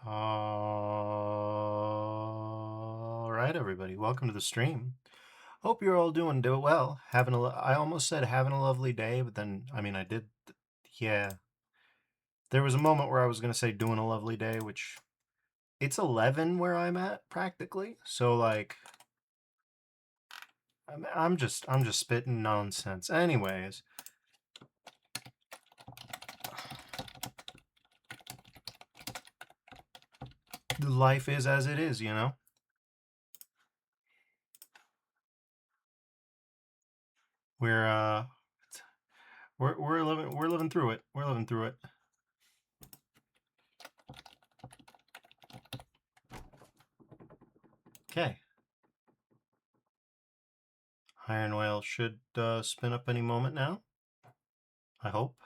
All right, everybody, welcome to the stream. Hope you're all doing well. I almost said having a lovely day, but then I did. Yeah, there was a moment where I was gonna say doing a lovely day, which it's 11 where I'm at practically. So like, I'm just spitting nonsense. Anyways, life is as it is, you know. We're uh, we're living through it. We're living through it. Okay. Iron Whale should spin up any moment now. I hope.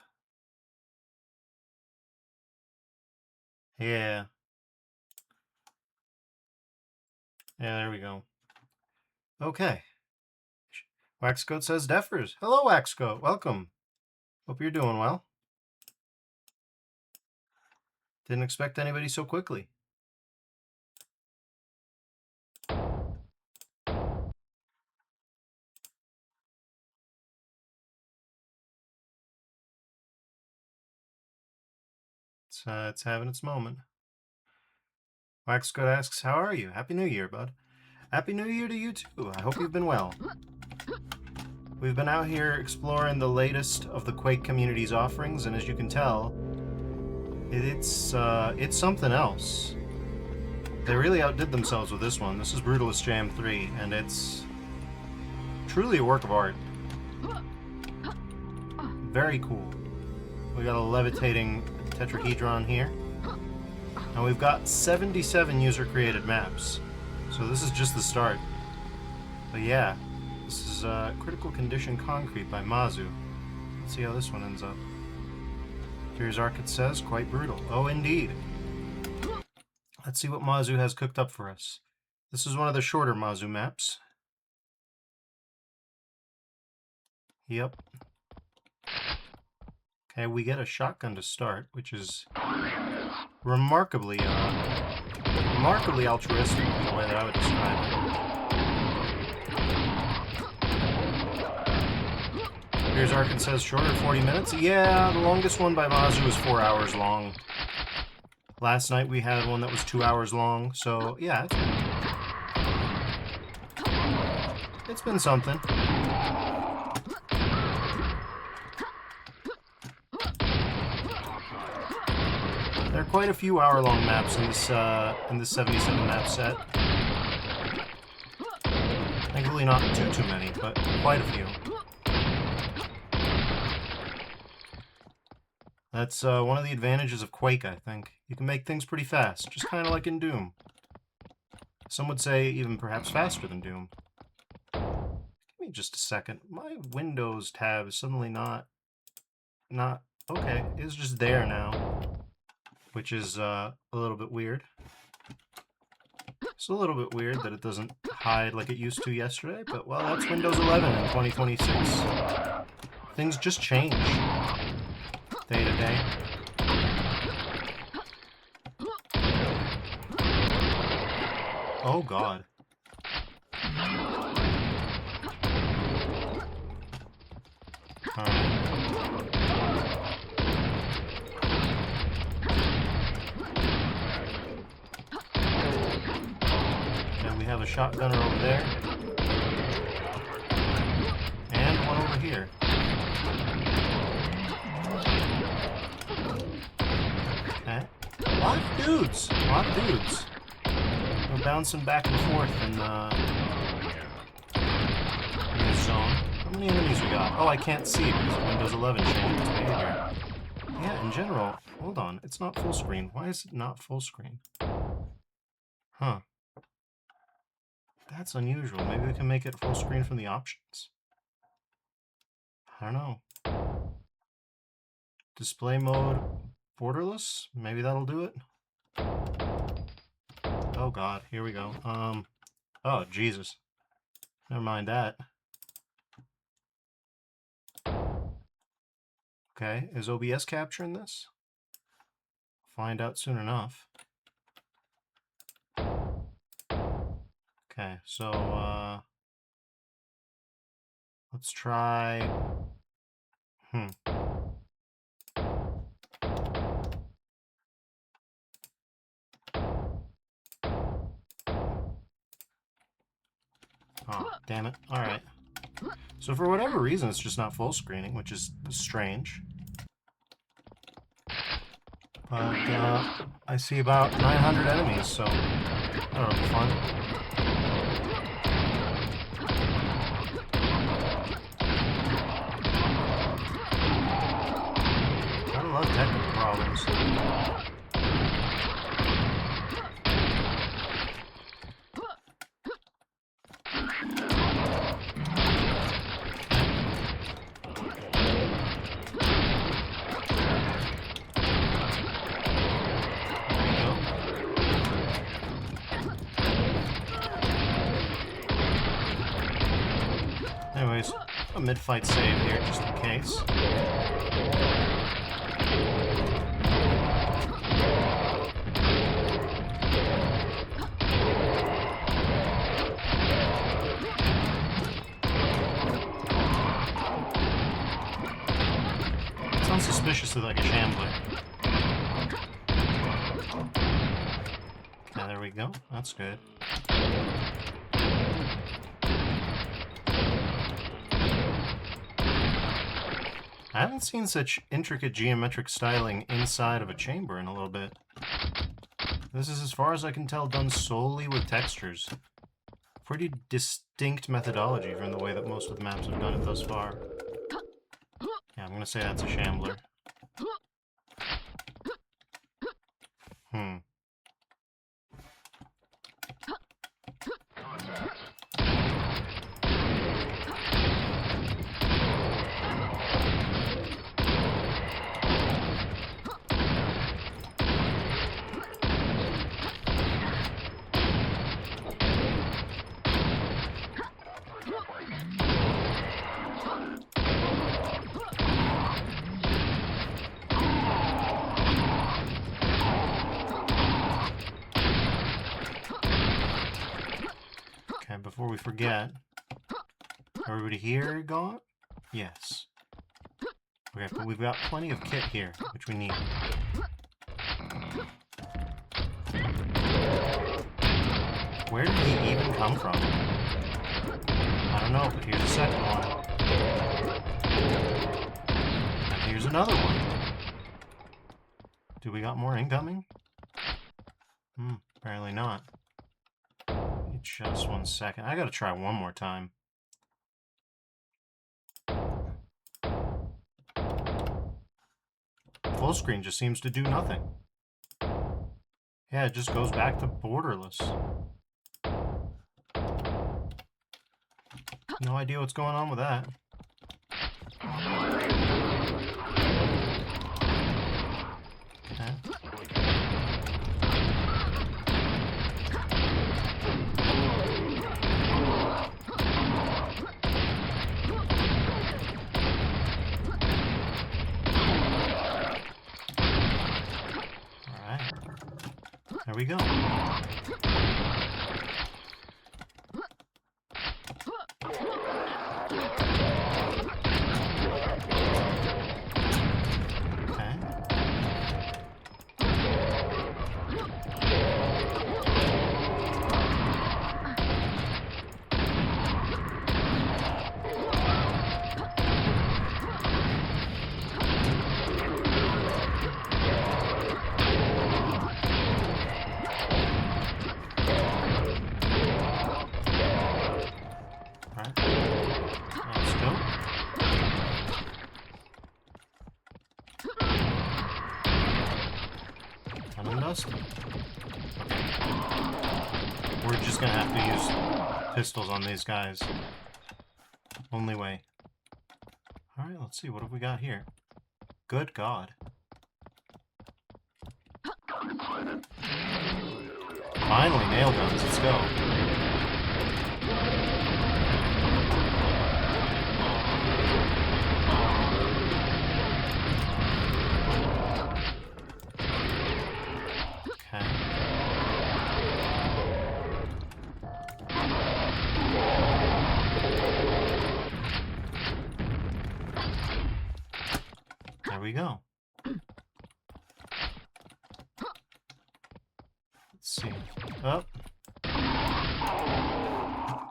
Yeah. Yeah, there we go. Okay. Waxcoat says Defers. Hello, Waxcoat. Welcome. Hope you're doing well. Didn't expect anybody so quickly. It's having its moment. Waxcoat asks, how are you? Happy New Year, bud. Happy New Year to you, too. I hope you've been well. We've been out here exploring the latest of the Quake community's offerings, and as you can tell, it's something else. They really outdid themselves with this one. This is Brutalist Jam 3, and it's truly a work of art. Very cool. We got a levitating tetrahedron here. And we've got 77 user-created maps. So this is just the start. But yeah, this is Critical Condition Concrete by Mazu. Let's see how this one ends up. Here's Arcade says, quite brutal. Oh, indeed. Let's see what Mazu has cooked up for us. This is one of the shorter Mazu maps. Yep. Okay, we get a shotgun to start, which is remarkably altruistic in the way that I would describe it. Here's Arkansas's shorter, 40 minutes. Yeah, the longest one by Mazu was 4 hours long. Last night we had one that was 2 hours long, so yeah, it's been something. There are quite a few hour-long maps in this 77 map set. Thankfully not too many, but quite a few. That's one of the advantages of Quake, I think. You can make things pretty fast, just kind of like in Doom. Some would say even perhaps faster than Doom. Give me just a second. My Windows tab is suddenly not okay. It's just there now, which is a little bit weird. It's a little bit weird that it doesn't hide like it used to yesterday, but well, that's Windows 11 in 2026. Things just change day to day. Oh God. Okay, we have a shotgunner over there. And one over here. Okay. A lot of dudes. We're bouncing back and forth in this zone. How many enemies we got? Oh, I can't see because Windows 11 changed its behavior. Yeah, in general, hold on. It's not full screen. Why is it not full screen? Huh. That's unusual. Maybe we can make it full screen from the options. I don't know. Display mode borderless? Maybe that'll do it. Oh God, here we go. Oh Jesus. Never mind that. Okay, is OBS capturing this? Find out soon enough. Okay, so, let's try... Oh, damn it. Alright. So for whatever reason, it's just not full screening, which is strange. But, I see about 900 enemies, so that'll be fun. I love technical problems. Anyways, a mid-fight save here, just in case. Sounds suspiciously like a shambler. Yeah, there we go. That's good. I haven't seen such intricate geometric styling inside of a chamber in a little bit. This is, as far as I can tell, done solely with textures. Pretty distinct methodology from the way that most of the maps have done it thus far. Yeah, I'm gonna say that's a shambler. Before we forget, everybody here gone? Yes. Okay, but we've got plenty of kit here, which we need. Where did he even come from? I don't know, but here's a second one. And here's another one. Do we got more incoming? Apparently not. Just 1 second. I gotta try one more time. Full screen just seems to do nothing. Yeah, it just goes back to borderless. No idea what's going on with that. Okay. There we go. We're just gonna have to use pistols on these guys. Only way. Alright, let's see. What have we got here? Good God. Finally, nail guns. Let's go. go. Let's see. Oh.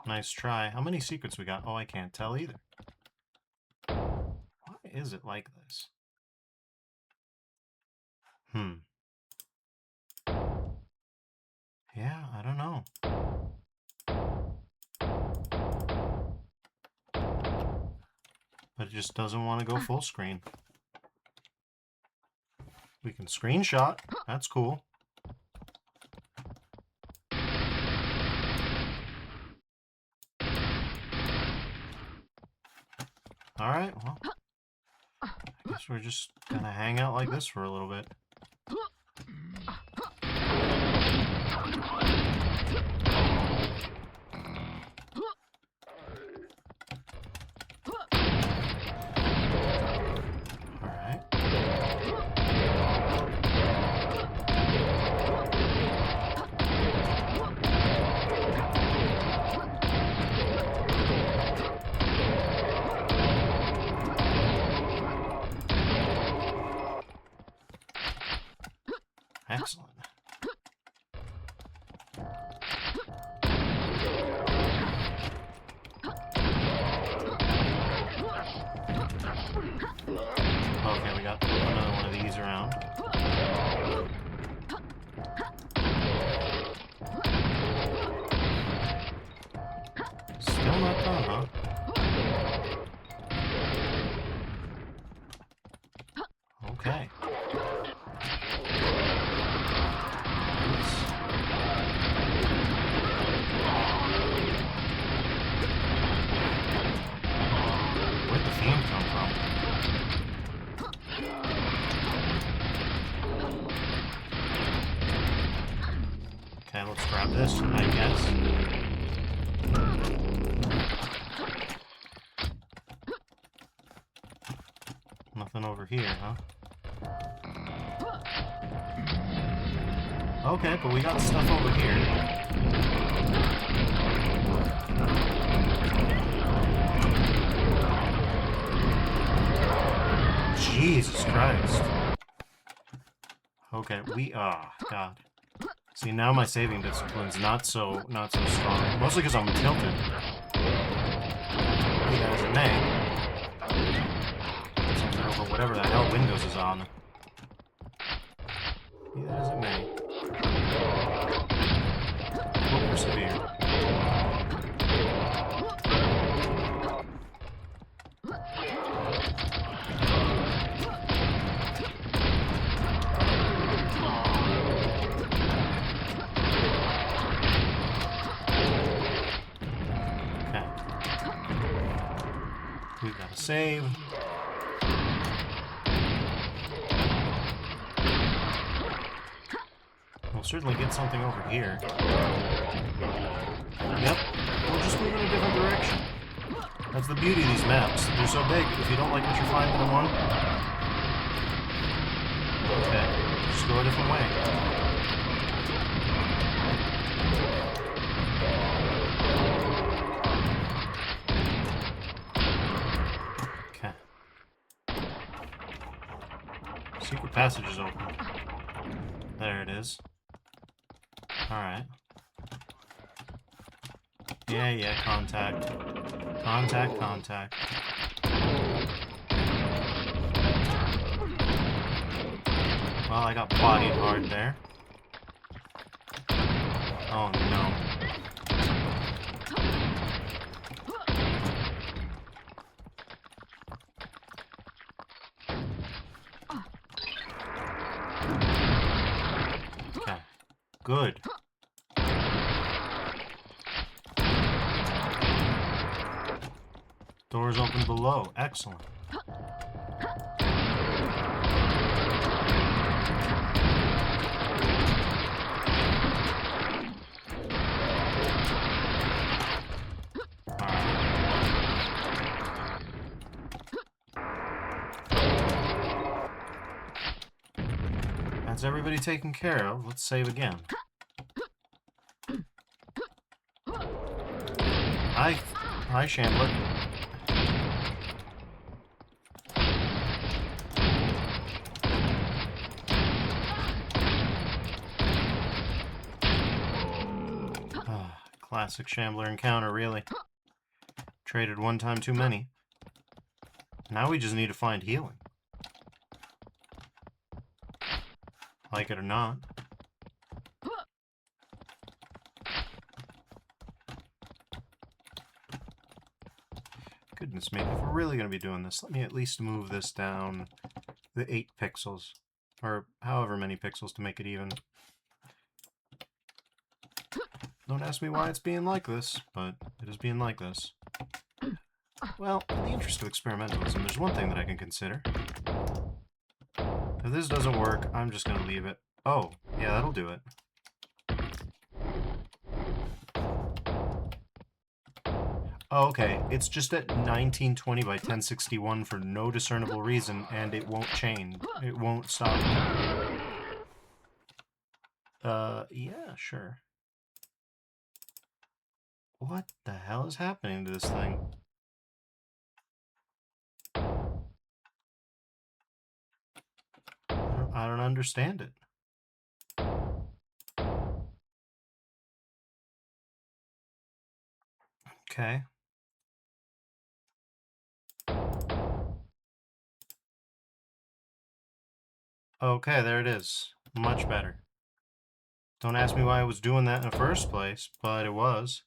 Nice try. How many secrets we got? Oh, I can't tell either. Why is it like this? Yeah, I don't know. But it just doesn't want to go full screen. We can screenshot. That's cool. Alright, well. I guess we're just gonna hang out like this for a little bit. Excellent. Okay, we got another one of these around. Still not done, huh? Okay. Where'd the theme come from? Okay, let's grab this, I guess. Nothing over here, huh? Okay, but we got stuff over here. Jesus Christ. Okay, God. See, now my saving discipline's not so strong. Mostly because I'm tilted. You guys are may. Something over whatever the hell Windows is on. Be that as it may. We'll persevere. We've got to save. We'll certainly get something over here. Yep, we'll just move in a different direction. That's the beauty of these maps. They're so big, if you don't like what you're finding in one, okay, just go a different way. Secret passage is open. There it is. Alright. Yeah, contact. Contact. Well, I got bodied hard there. Oh no. Good. Doors open below. Excellent. That's everybody taken care of. Let's save again. Hi, Chandler. Classic Shambler encounter, really. Traded one time too many. Now we just need to find healing. Like it or not. Goodness me, if we're really going to be doing this, let me at least move this down the 8 pixels. Or however many pixels to make it even. Don't ask me why it's being like this, but it is being like this. Well, in the interest of experimentalism, there's one thing that I can consider. If this doesn't work, I'm just going to leave it. Oh, yeah, that'll do it. Oh, okay, it's just at 1920 by 1061 for no discernible reason, and it won't change. It won't stop. Yeah, sure. What the hell is happening to this thing? I don't understand it. Okay. Okay, there it is. Much better. Don't ask me why I was doing that in the first place, but it was.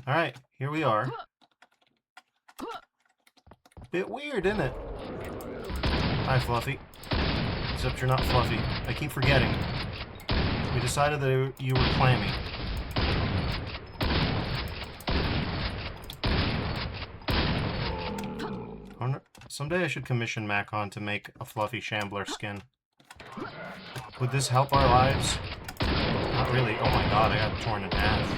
Alright, here we are. Bit weird, isn't it? Hi, Fluffy. Except you're not Fluffy. I keep forgetting. We decided that you were clammy. Someday I should commission Macon to make a Fluffy Shambler skin. Would this help our lives? Not really. Oh my god, I got torn in half.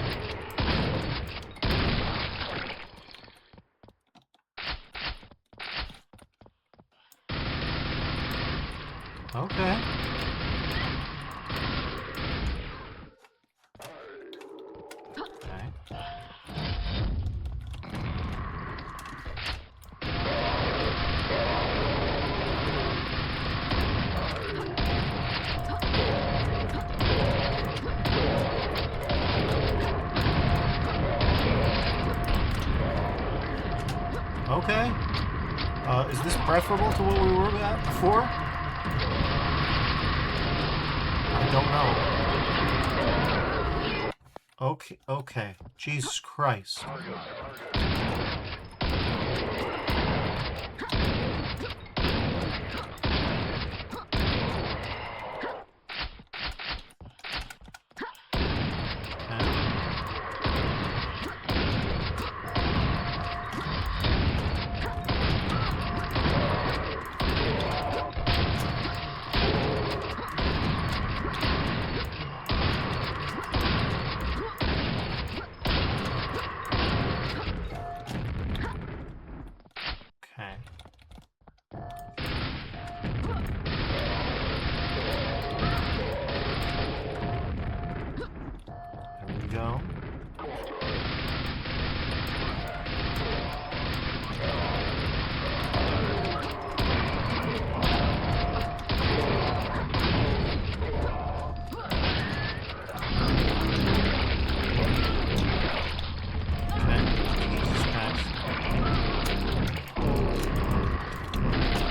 Okay. Okay. Is this preferable to what we were at before? I don't know. Okay, okay. Jesus Christ. Go.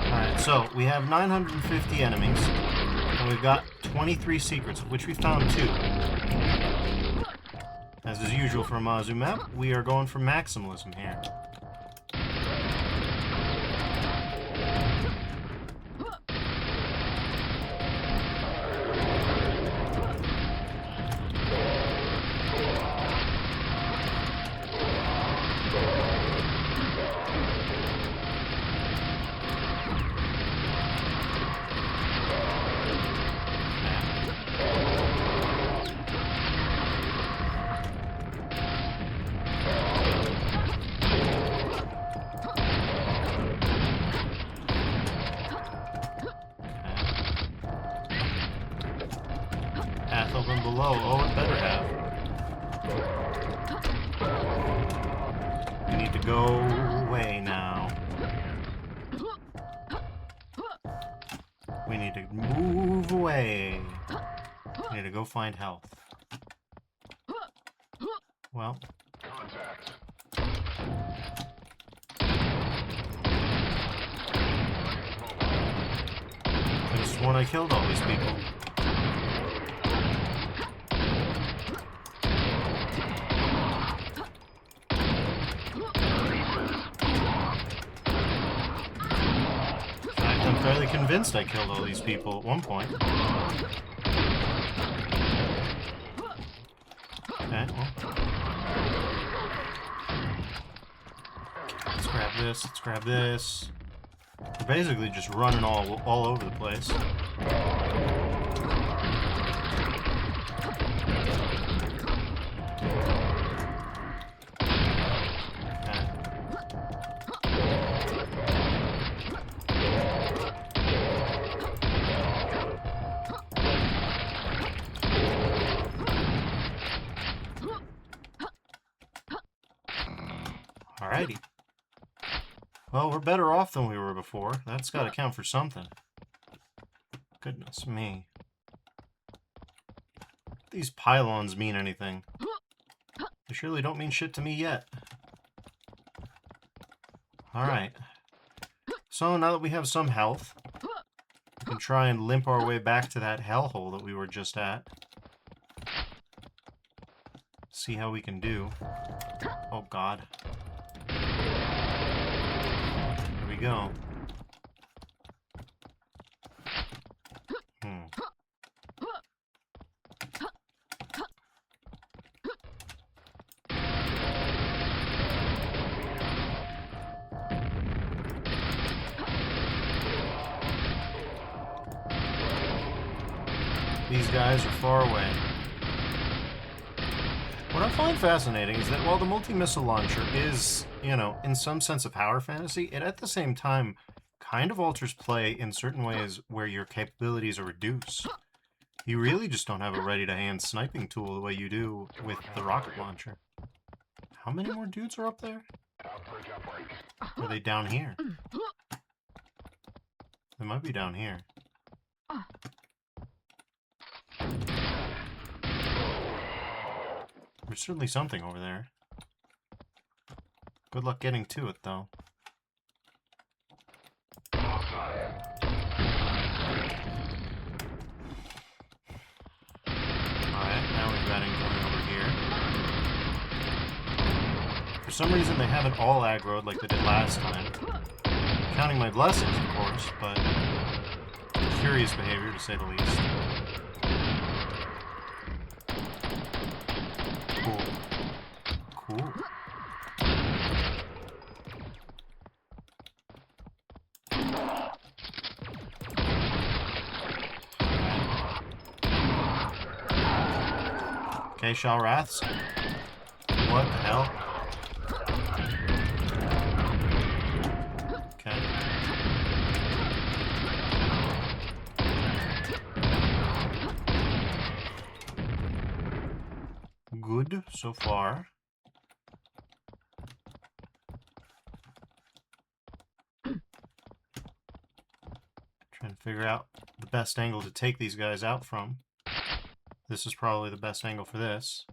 Alright, so we have 950 enemies, and we've got 23 secrets, of which we found 2. As is usual for a Mazu map, we are going for maximalism here. Path open below. Oh, it better have. We need to go away now. We need to move away. We need to go find health. Well. Contact. Could have sworn I killed all these people. I'm fairly convinced I killed all these people at one point. Okay, well. Let's grab this, let's grab this. We're basically just running all over the place. Alrighty. Well, we're better off than we were before. That's got to count for something. Goodness me. These pylons mean anything? They surely don't mean shit to me yet. Alright. So now that we have some health, we can try and limp our way back to that hellhole that we were just at. See how we can do. Oh god. Here we go. These guys are far away. What I find fascinating is that while the multi-missile launcher is, you know, in some sense a power fantasy, it at the same time kind of alters play in certain ways where your capabilities are reduced. You really just don't have a ready-to-hand sniping tool the way you do with the rocket launcher. How many more dudes are up there? Are they down here? They might be down here. There's certainly something over there. Good luck getting to it, though. Alright, now we've got incoming over here. For some reason, they haven't all aggroed like they did last time. Counting my blessings, of course, but curious behavior, to say the least. Cool. Cool. Okay, Shalraths. What the hell? Okay. Good so far. Trying to figure out the best angle to take these guys out from. This is probably the best angle for this.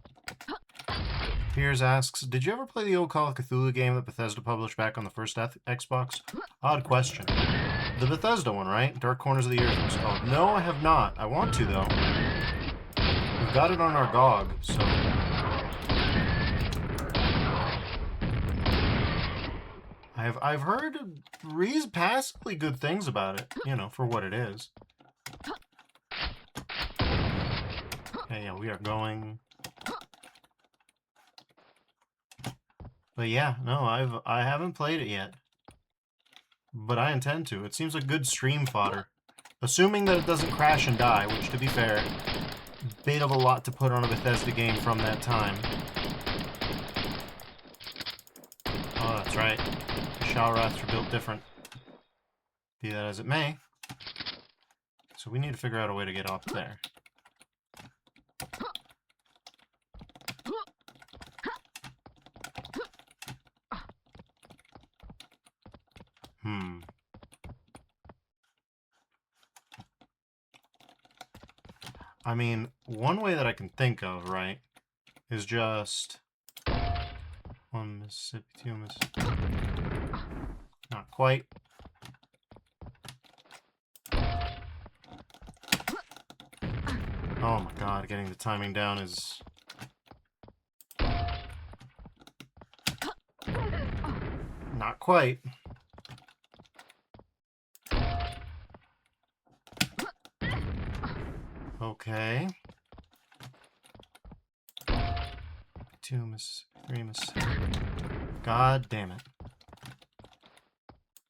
Piers asks, did you ever play the old Call of Cthulhu game that Bethesda published back on the first Xbox? Odd question. The Bethesda one, right? Dark Corners of the Earth was called. No, I have not. I want to, though. We've got it on our GOG, so... I've heard passably good things about it, you know, for what it is. Okay, yeah, we are going. But yeah, no, I haven't played it yet. But I intend to. It seems like good stream fodder. Assuming that it doesn't crash and die, which, to be fair, bit of a lot to put on a Bethesda game from that time. Oh, that's right. Shalraths are built different. Be that as it may. So we need to figure out a way to get up there. I mean, one way that I can think of, right, is just 1 Mississippi, 2 Mississippi. Not quite. Oh my god, getting the timing down is... not quite. Okay. 2 Mississippi, 3 Mississippi. God damn it.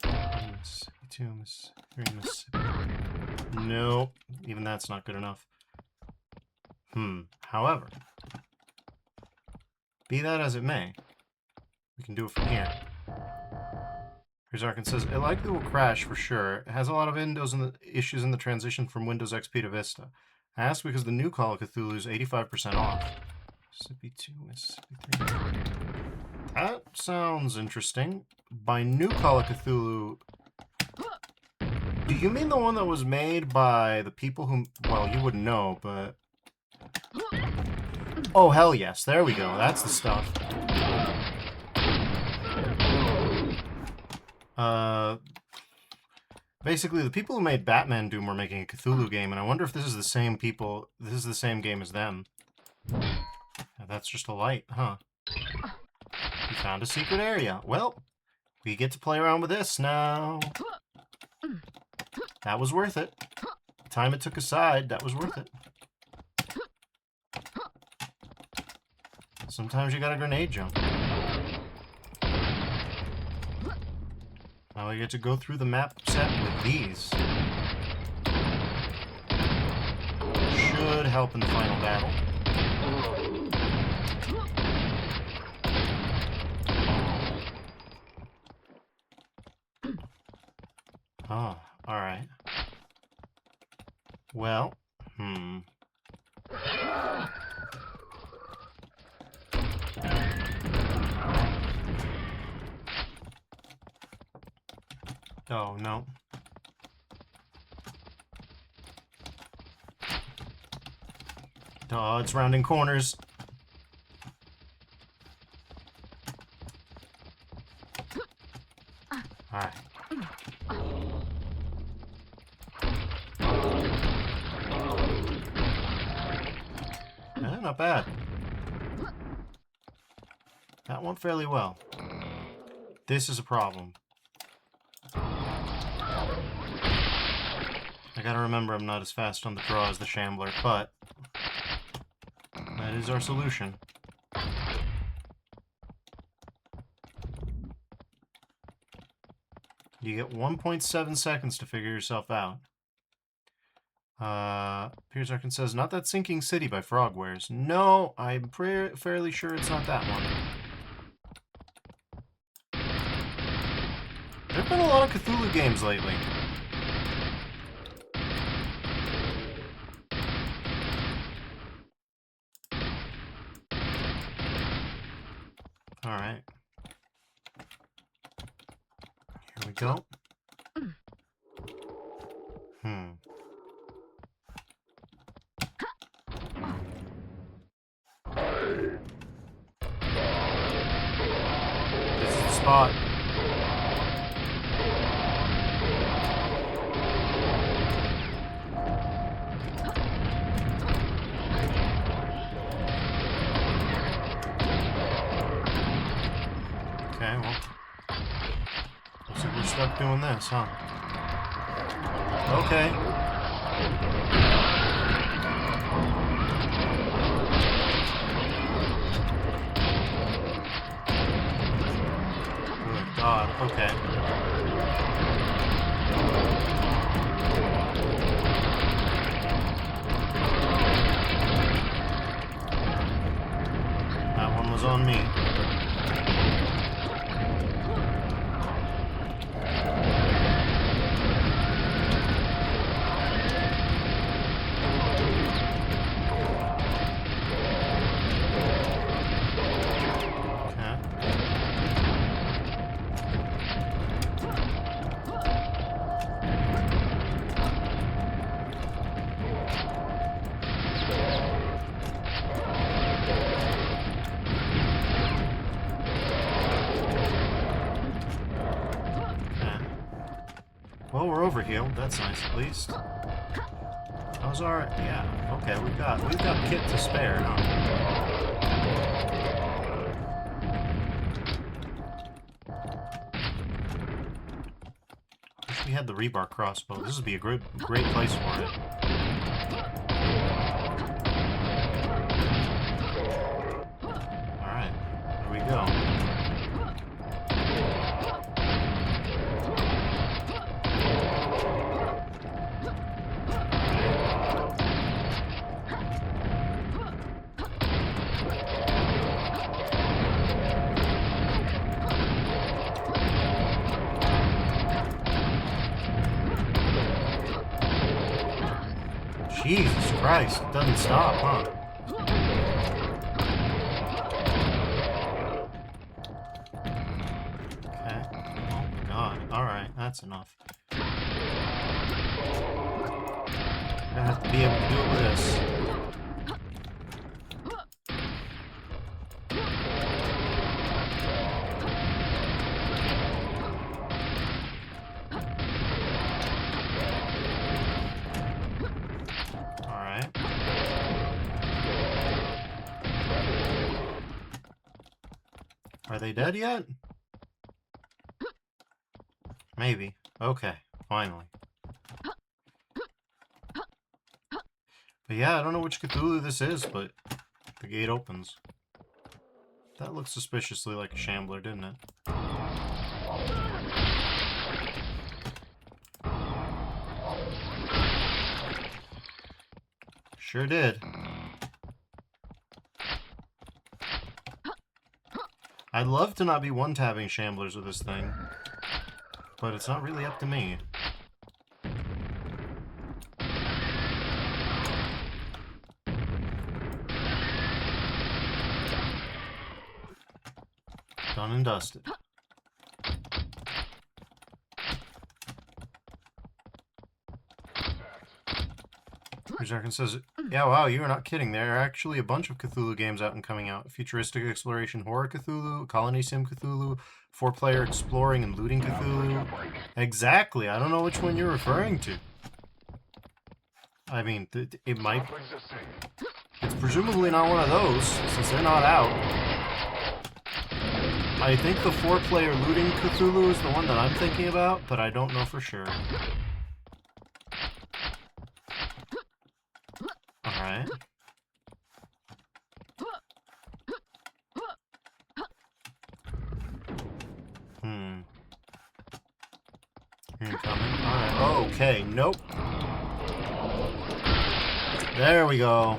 1 Mississippi, 2 Mississippi, 3 Mississippi. Nope. Even that's not good enough. However, be that as it may, we can do it from here. Here's Arkin says, it likely will crash for sure. It has a lot of issues in the transition from Windows XP to Vista. I asked because the new Call of Cthulhu is 85% off. Mississippi 2, Mississippi 3. That sounds interesting. By new Call of Cthulhu, do you mean the one that was made by the people who... well, you wouldn't know, but... oh, hell yes. There we go. That's the stuff. Basically, the people who made Batman Doom were making a Cthulhu game, and I wonder if this is the same people... this is the same game as them. That's just a light, huh? We found a secret area. Well, we get to play around with this now. That was worth it. The time it took aside, that was worth it. Sometimes you gotta grenade jump. Now we get to go through the map set with these. Should help in the final battle. Oh, alright. Well, oh, no. Oh, it's rounding corners. Alright. Not bad. That went fairly well. This is a problem. I gotta remember I'm not as fast on the draw as the Shambler, but that is our solution. You get 1.7 seconds to figure yourself out. Piers Arkin says, not that Sinking City by Frogwares. No, I'm fairly sure it's not that one. There have been a lot of Cthulhu games lately. Alright. Here we go. Spot. Okay, well, looks like we're stuck doing this, huh? Okay. God, okay. That one was on me. healed. That's nice, at least. How's our... Yeah, okay, we've got kit to spare, huh? Wish we had the rebar crossbow. This would be a great place for it. Alright, there we go. Jesus Christ, it doesn't stop, huh? Okay. Oh my god. Alright, that's enough. I have to be able to do it with this. Are they dead yet? Maybe. Okay, finally. But yeah, I don't know which Cthulhu this is, but the gate opens. That looks suspiciously like a shambler, didn't it? Sure did. I'd love to not be one-tabbing shamblers with this thing, but it's not really up to me. Done and dusted. Jarkin says, yeah, wow, you are not kidding. There are actually a bunch of Cthulhu games out and coming out. Futuristic exploration horror Cthulhu, colony sim Cthulhu, 4-player exploring and looting Cthulhu. Exactly, I don't know which one you're referring to. I mean, it might... It's presumably not one of those, since they're not out. I think the 4-player looting Cthulhu is the one that I'm thinking about, but I don't know for sure. Alright. Incoming. Alright. Okay, nope. There we go.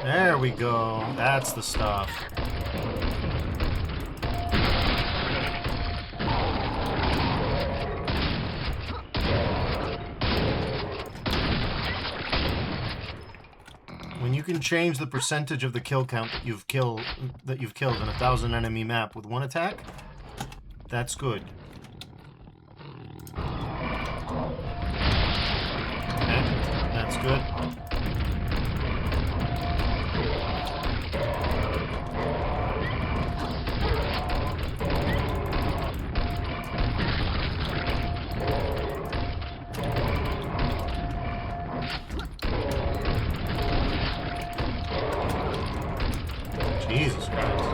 There we go. That's the stuff. When you can change the percentage of the kill count that you've killed in a 1,000 enemy map with one attack, that's good. Okay, that's good. Jesus Christ.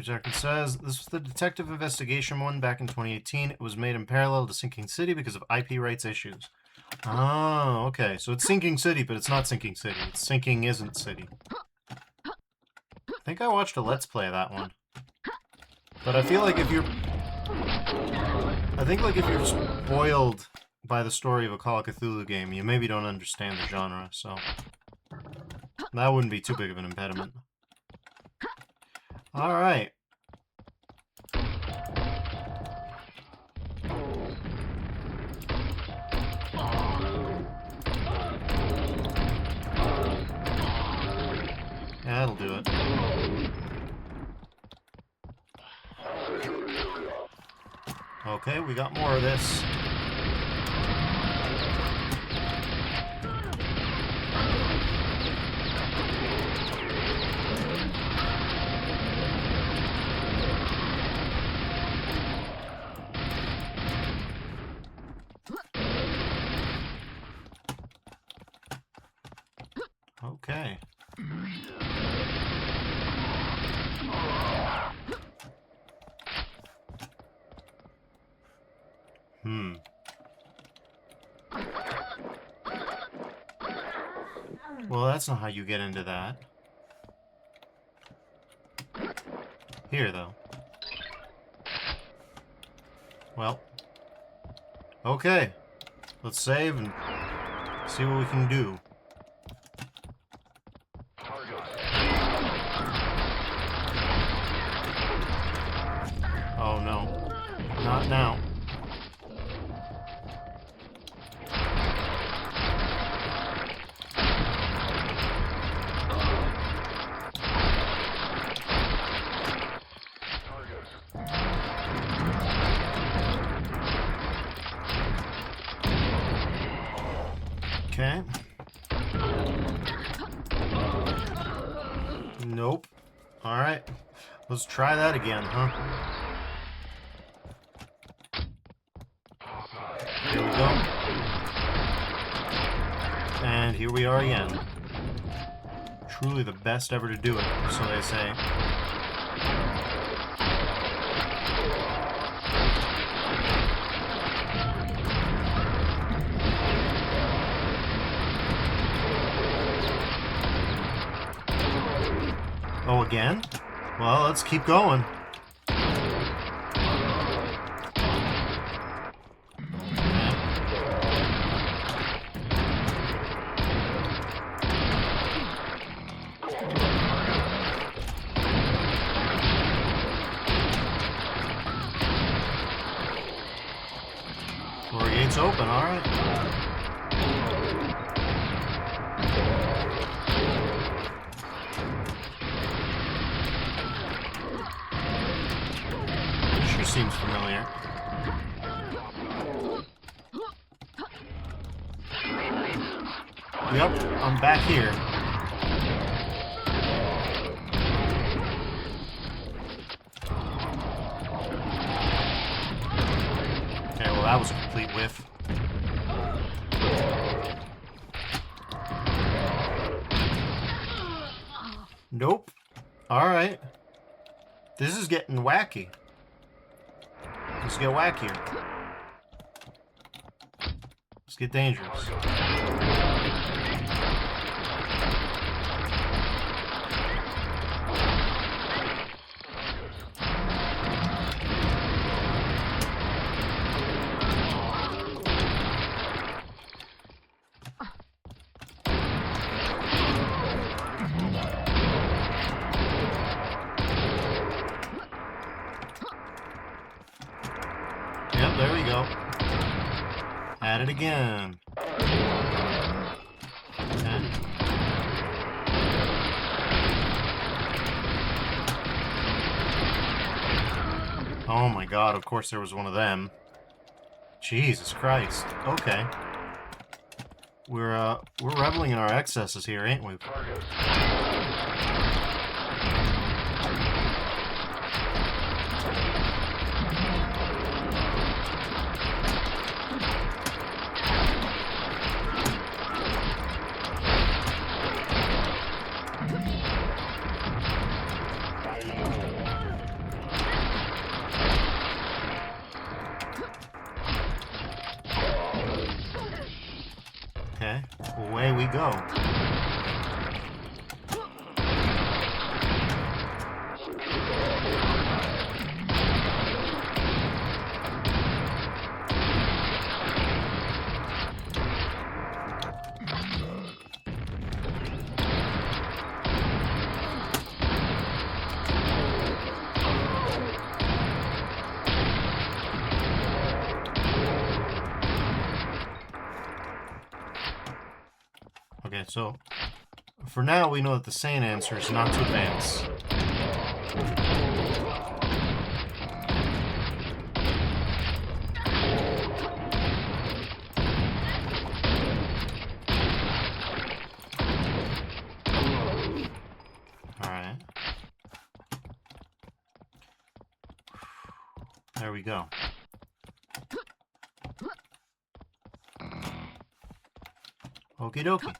Jarkin says, this was the detective investigation one back in 2018. It was made in parallel to Sinking City because of IP rights issues. Oh, okay. So it's Sinking City, but it's not Sinking City. It's Sinking Isn't City. I think I watched a Let's Play of that one. But I feel like if you're... I think, like, if you're spoiled by the story of a Call of Cthulhu game, you maybe don't understand the genre, so that wouldn't be too big of an impediment. Alright. Yeah, that'll do it. Okay, we got more of this. Okay. Well, that's not how you get into that. Here, though. Well. Okay. Let's save and see what we can do. Oh, no. Not now. Okay. Nope. Alright. Let's try that again, huh? Here we go. And here we are again. Truly the best ever to do it, so they say. Oh, again? Well, let's keep going. Door gate's open, alright. Sure seems familiar. Yep, I'm back here. Okay, well that was a complete whiff. Nope. Alright. This is getting wacky. Let's get wackier. Let's get dangerous. Yep, there we go. At it again. Okay. Oh my god, of course there was one of them. Jesus Christ. Okay. We're reveling in our excesses here, ain't we? Okay, away we go. Okay, so for now we know that the sane answer is not to advance. Alright. There we go. Okie dokie.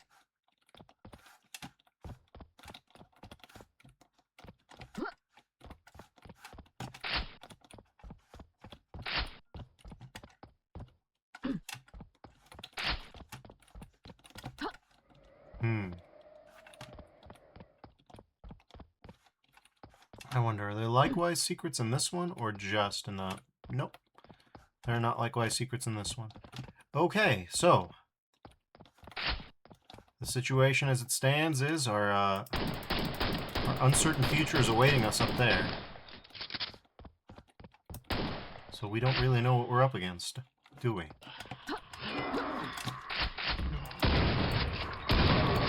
I wonder, are there likewise secrets in this one, or just in the... Nope. There are not likewise secrets in this one. Okay, so... the situation as it stands is our uncertain future is awaiting us up there. So we don't really know what we're up against, do we?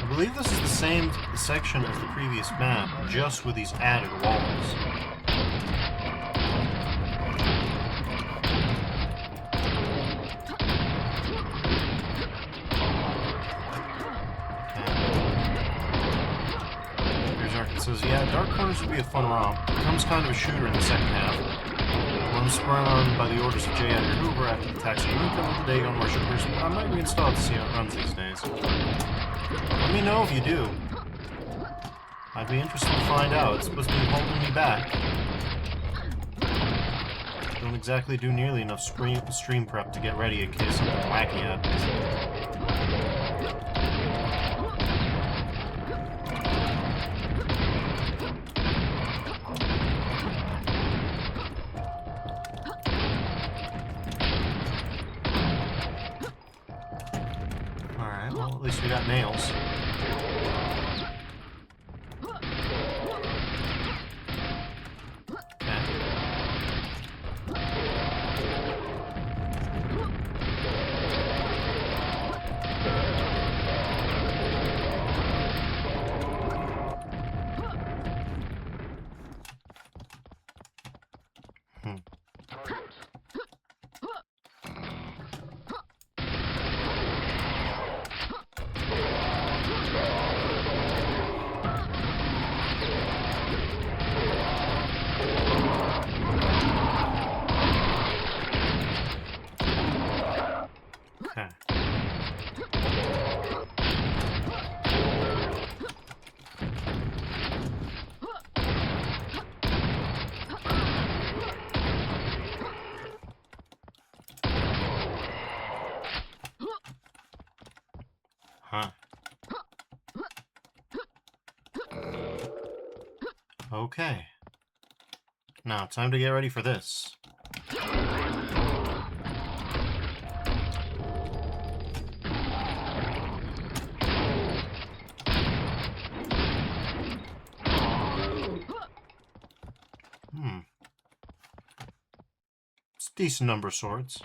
I believe this is the same section as the previous map, just with these added walls. It says, yeah, Dark Corners would be a fun romp. It becomes kind of a shooter in the second half. When sprung on by the orders of J. Edgar Hoover after the tax of Luca with the Dagon worshippers, I might reinstall it to see how it runs these days. Let me know if you do. I'd be interested to find out. It's supposed to be holding me back. Don't exactly do nearly enough stream prep to get ready in case something wacky happens. Well, at least we got nails. Okay. Now, time to get ready for this. It's a decent number of swords.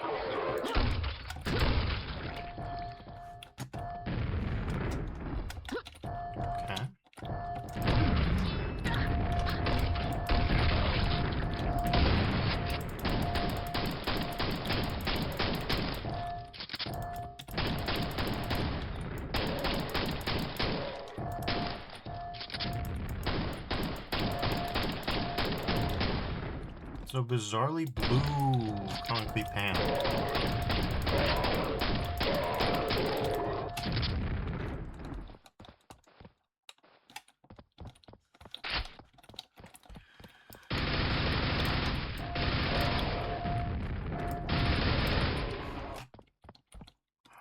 So bizarrely blue concrete panel.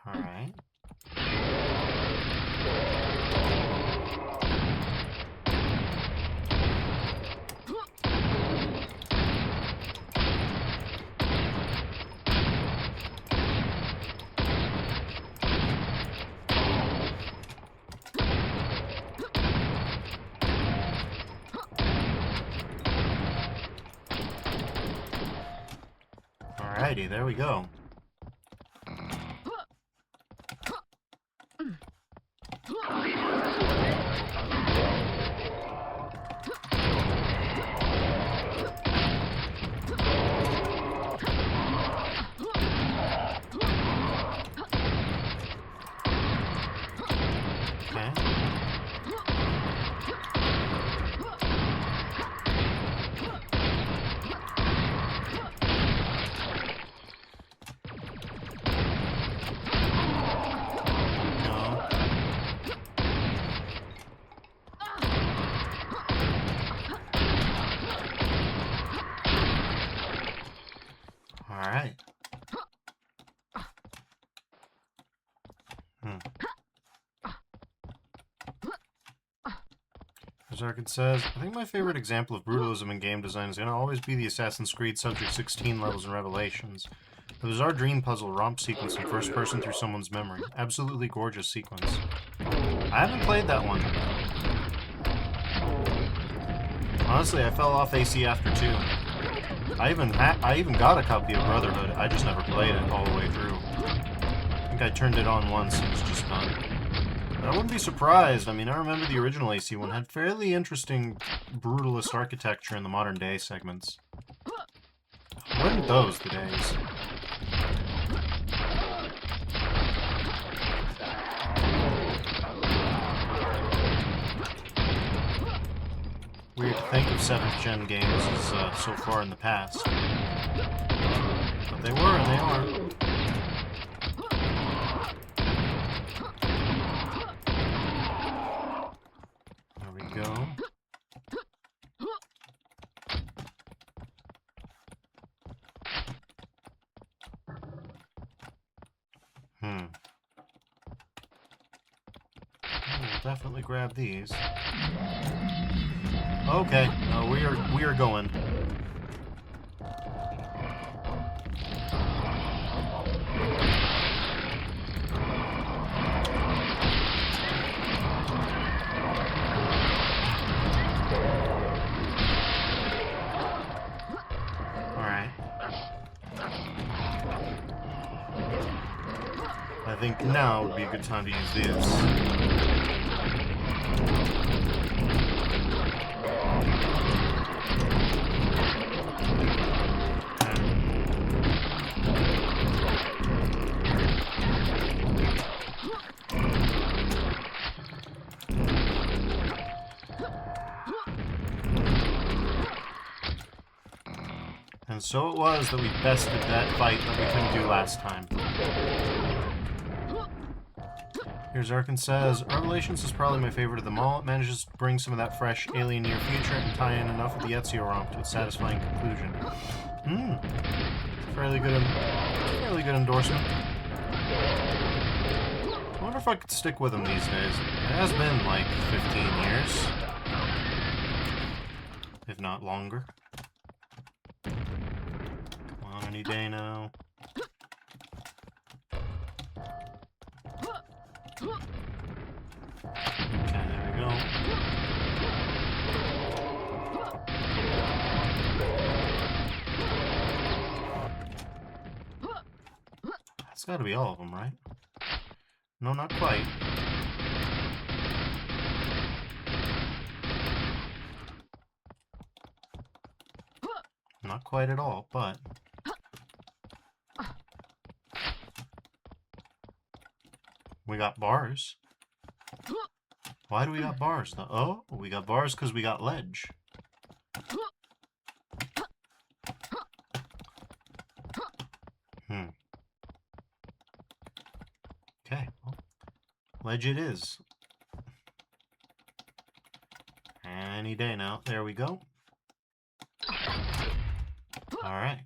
All right. Alrighty, there we go. Okay. Alright. As Arkin says, I think my favorite example of brutalism in game design is going to always be the Assassin's Creed Subject 16 levels and Revelations. The bizarre dream puzzle romp sequence in first person through someone's memory. Absolutely gorgeous sequence. I haven't played that one. Honestly, I fell off AC after 2. I even got a copy of Brotherhood. I just never played it all the way through. I think I turned it on once and was just done. But I wouldn't be surprised. I mean, I remember the original AC one had fairly interesting brutalist architecture in the modern day segments. Weren't those the days? Weird to think of 7th gen games as so far in the past. But they were and they are. There we go. We'll definitely grab these. Okay, no, we are going. Alright. I think now would be a good time to use these. And so it was that we bested that fight that we couldn't do last time. Here's Arkin says, Revelations is probably my favorite of them all. It manages to bring some of that fresh alien near future and tie in enough with the Ezio romp to its satisfying conclusion. Fairly good endorsement. I wonder if I could stick with them these days. It has been like 15 years. If not longer. Come on, any day now. Okay, there we go. That's gotta be all of them, right? No, not quite. Not quite at all, but... we got bars. Why do we got bars? Oh, we got bars because we got ledge. Okay, well, ledge it is. Any day now. There we go. Alright.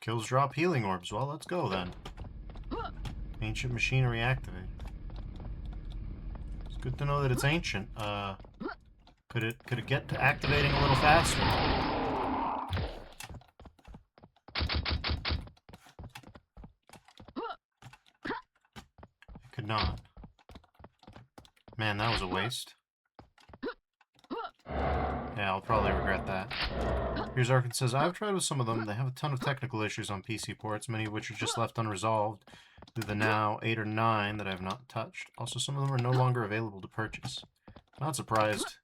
Kills drop healing orbs. Well, let's go then. Ancient machinery activate. It's good to know that it's ancient. Could it get to activating a little faster? It could not. Man, that was a waste. Yeah, I'll probably regret that. Here's Arkin says, I've tried with some of them. They have a ton of technical issues on PC ports, many of which are just left unresolved through the now 8 or 9 that I have not touched. Also, some of them are no longer available to purchase. Not surprised.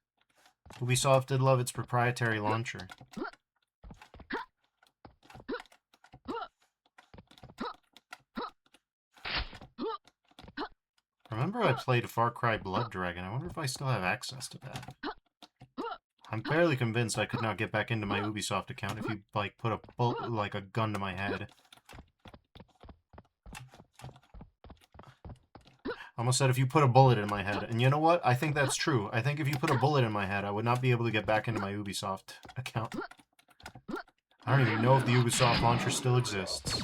Ubisoft did love its proprietary launcher. Remember I played Far Cry Blood Dragon. I wonder if I still have access to that. I'm fairly convinced I could not get back into my Ubisoft account if you, like, put a gun to my head. I almost said if you put a bullet in my head. And you know what? I think that's true. I think if you put a bullet in my head, I would not be able to get back into my Ubisoft account. I don't even know if the Ubisoft launcher still exists.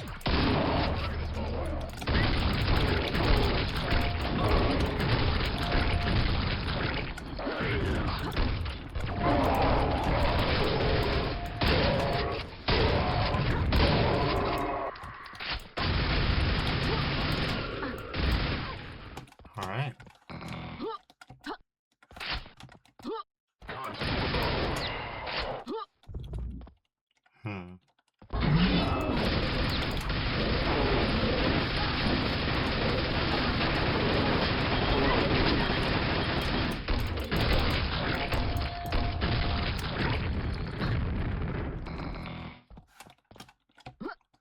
Alright.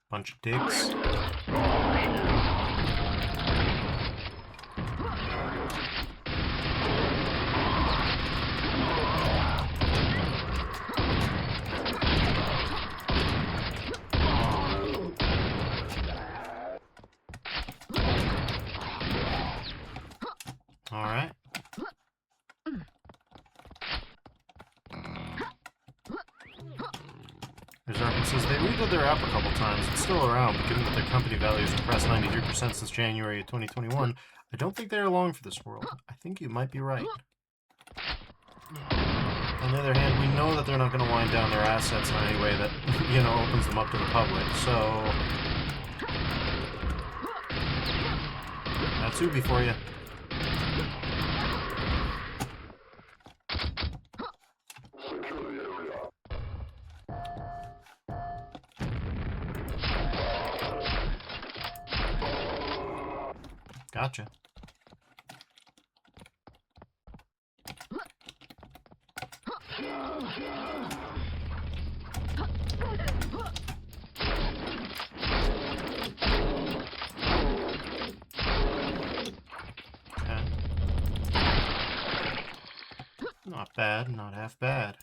Bunch of dicks. Alright. There's Arkin says they redid their app a couple times. It's still around, but given that their company value has compressed 93% since January of 2021, I don't think they're long for this world. I think you might be right. On the other hand, we know that they're not going to wind down their assets in any way that, you know, opens them up to the public, so... That's Ubi for you. Gotcha. Okay. Not bad, not half bad.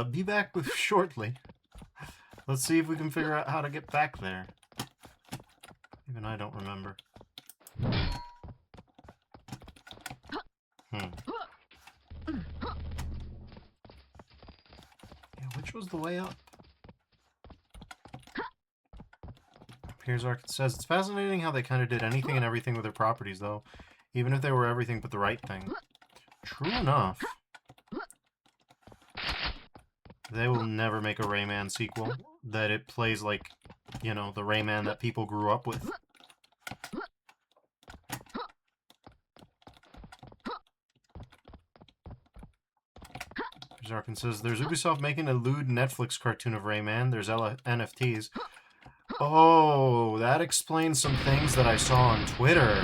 Be back with shortly. Let's see if we can figure out how to get back there. Even I don't remember. Yeah, which was the way up? Here's Arkin says, it's fascinating how they kind of did anything and everything with their properties, though. Even if they were everything but the right thing. True enough. They will never make a Rayman sequel that it plays like, you know, the Rayman that people grew up with. Arkin says, there's Ubisoft making a lewd Netflix cartoon of Rayman. There's NFTs. Oh, that explains some things that I saw on Twitter.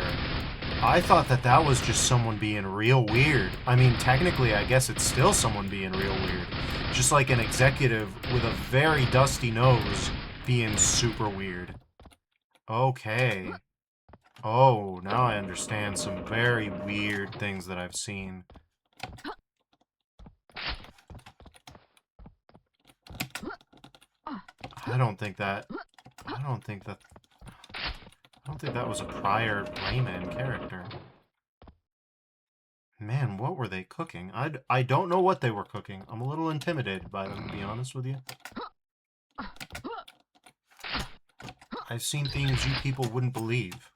I thought that that was just someone being real weird. I mean, technically, I guess it's still someone being real weird. Just like an executive with a very dusty nose being super weird. Okay. Oh, now I understand some very weird things that I've seen. I don't think that was a prior Rayman character. Man, what were they cooking? I don't know what they were cooking. I'm a little intimidated by them, to be honest with you. I've seen things you people wouldn't believe.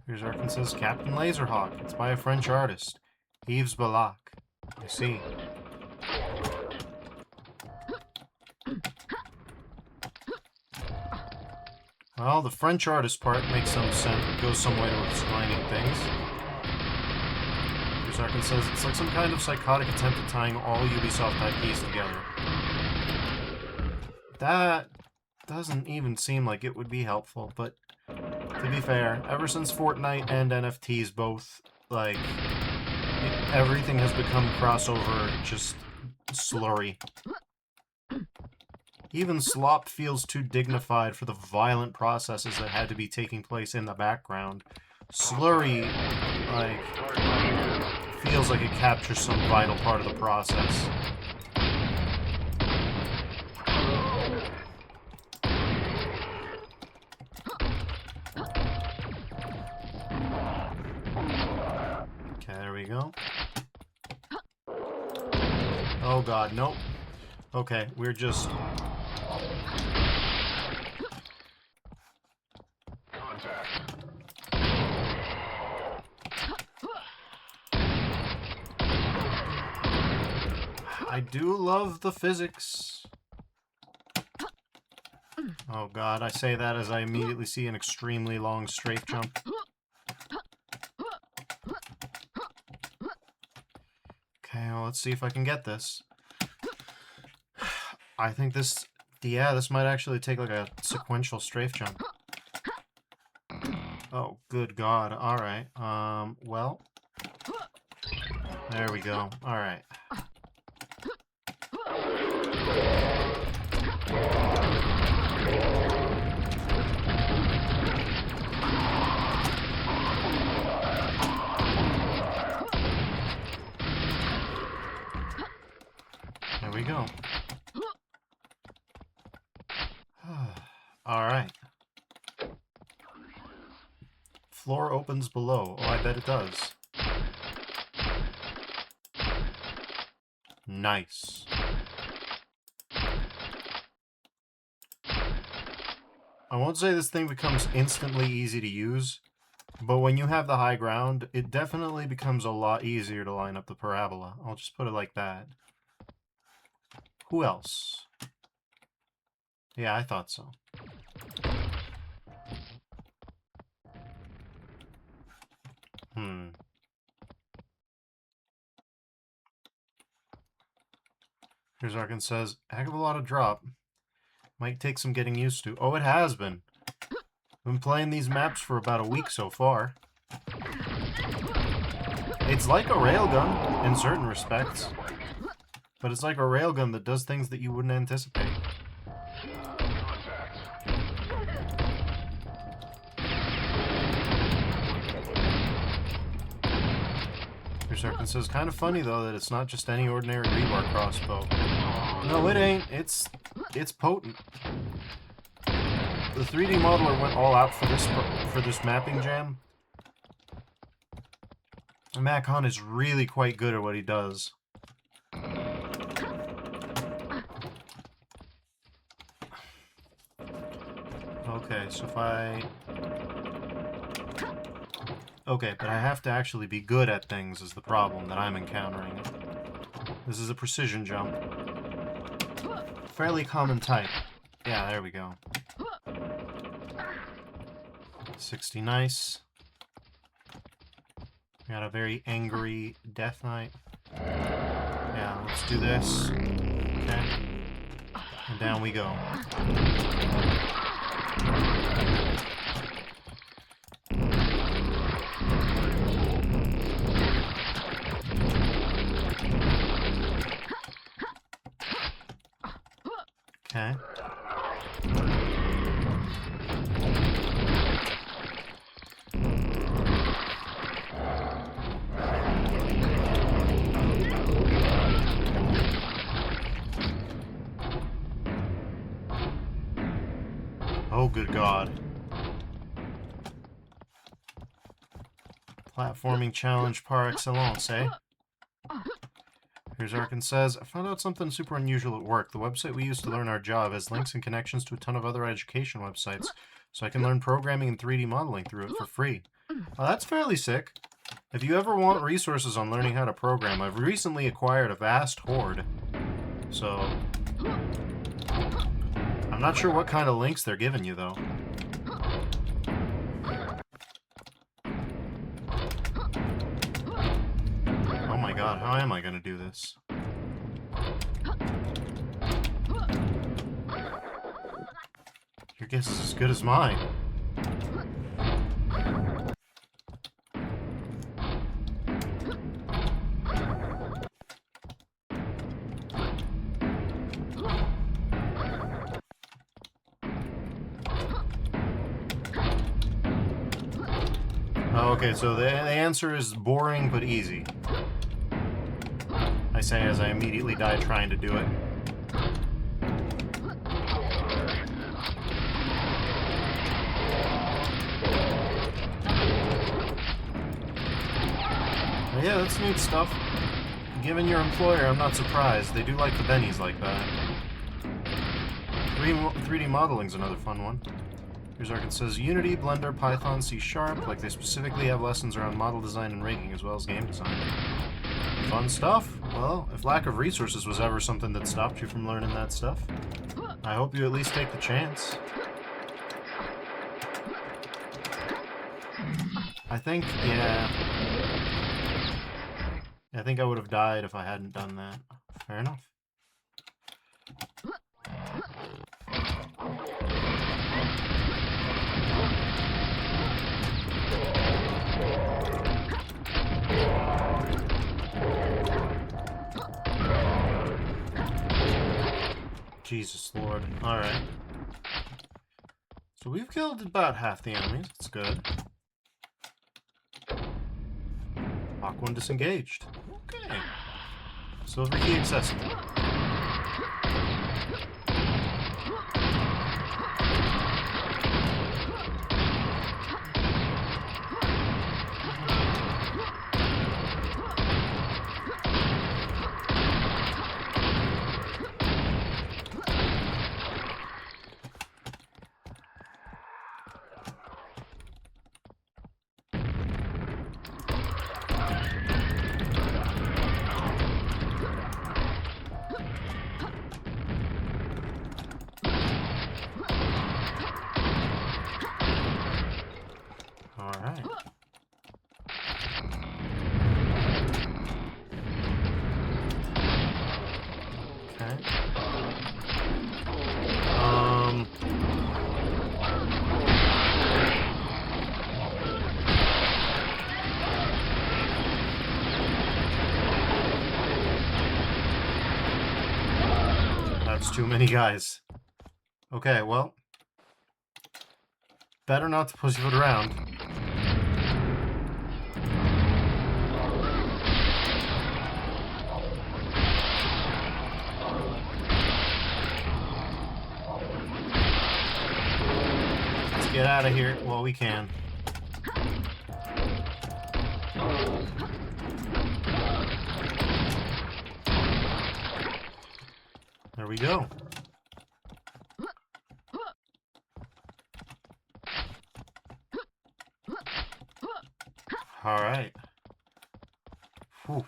Here's Arkansas's Captain Laserhawk. It's by a French artist, Yves Balak. I see. Well, the French artist part makes some sense. It goes some way to explaining things. Here's Arkansas says it's like some kind of psychotic attempt at tying all Ubisoft IPs together. That doesn't even seem like it would be helpful, but to be fair, ever since Fortnite and NFTs both, like, everything has become crossover, just slurry. Even slop feels too dignified for the violent processes that had to be taking place in the background. Slurry, like, feels like it captures some vital part of the process. Okay, there we go. Oh god, nope. Okay, we're just... I do love the physics. Oh god, I say that as I immediately see an extremely long strafe jump. Okay, well, let's see if I can get this. I think this... Yeah, this might actually take like a sequential strafe jump. Oh, good god. Alright, well... There we go. Alright. There we go. Alright. Floor opens below. Oh, I bet it does. Nice. I won't say this thing becomes instantly easy to use, but when you have the high ground, it definitely becomes a lot easier to line up the parabola. I'll just put it like that. Who else? Yeah, I thought so. Here's Arkin says, heck of a lot of drop. Might take some getting used to. Oh, it has been. I've been playing these maps for about a week so far. It's like a railgun in certain respects. But it's like a railgun that does things that you wouldn't anticipate. Arkin says, kind of funny though that it's not just any ordinary rebar crossbow. No, it ain't. It's potent. The 3D modeler went all out for this mapping jam. Macon is really quite good at what he does. Okay, so if I... Okay, but I have to actually be good at things is the problem that I'm encountering. This is a precision jump. Fairly common type. Yeah, there we go. 60, nice. Got a very angry Death Knight. Yeah, let's do this. Okay. And down we go. Okay. Oh, good God. Platforming challenge par excellence, eh? Here's Arkin says, I found out something super unusual at work. The website we use to learn our job has links and connections to a ton of other education websites, so I can learn programming and 3D modeling through it for free. Well, that's fairly sick. If you ever want resources on learning how to program, I've recently acquired a vast hoard. So, I'm not sure what kind of links they're giving you, though. Oh my god, how am I gonna do this? Your guess is as good as mine. Okay, so the answer is boring but easy. I say as I immediately die trying to do it. But yeah, that's neat stuff. Given your employer, I'm not surprised. They do like the bennies like that. 3D modeling's another fun one. Here's Arkin says, Unity, Blender, Python, C#, like they specifically have lessons around model design and rigging as well as game design. Fun stuff. Well, if lack of resources was ever something that stopped you from learning that stuff, I hope you at least take the chance. I think, yeah. I think I would have died if I hadn't done that. Fair enough. Jesus Lord. Alright. So we've killed about half the enemies. That's good. Lock one disengaged. Okay. Silver key accessible. Too many guys. Okay, well. Better not to pussyfoot around. Let's get out of here while we can. There we go. All right. Whew.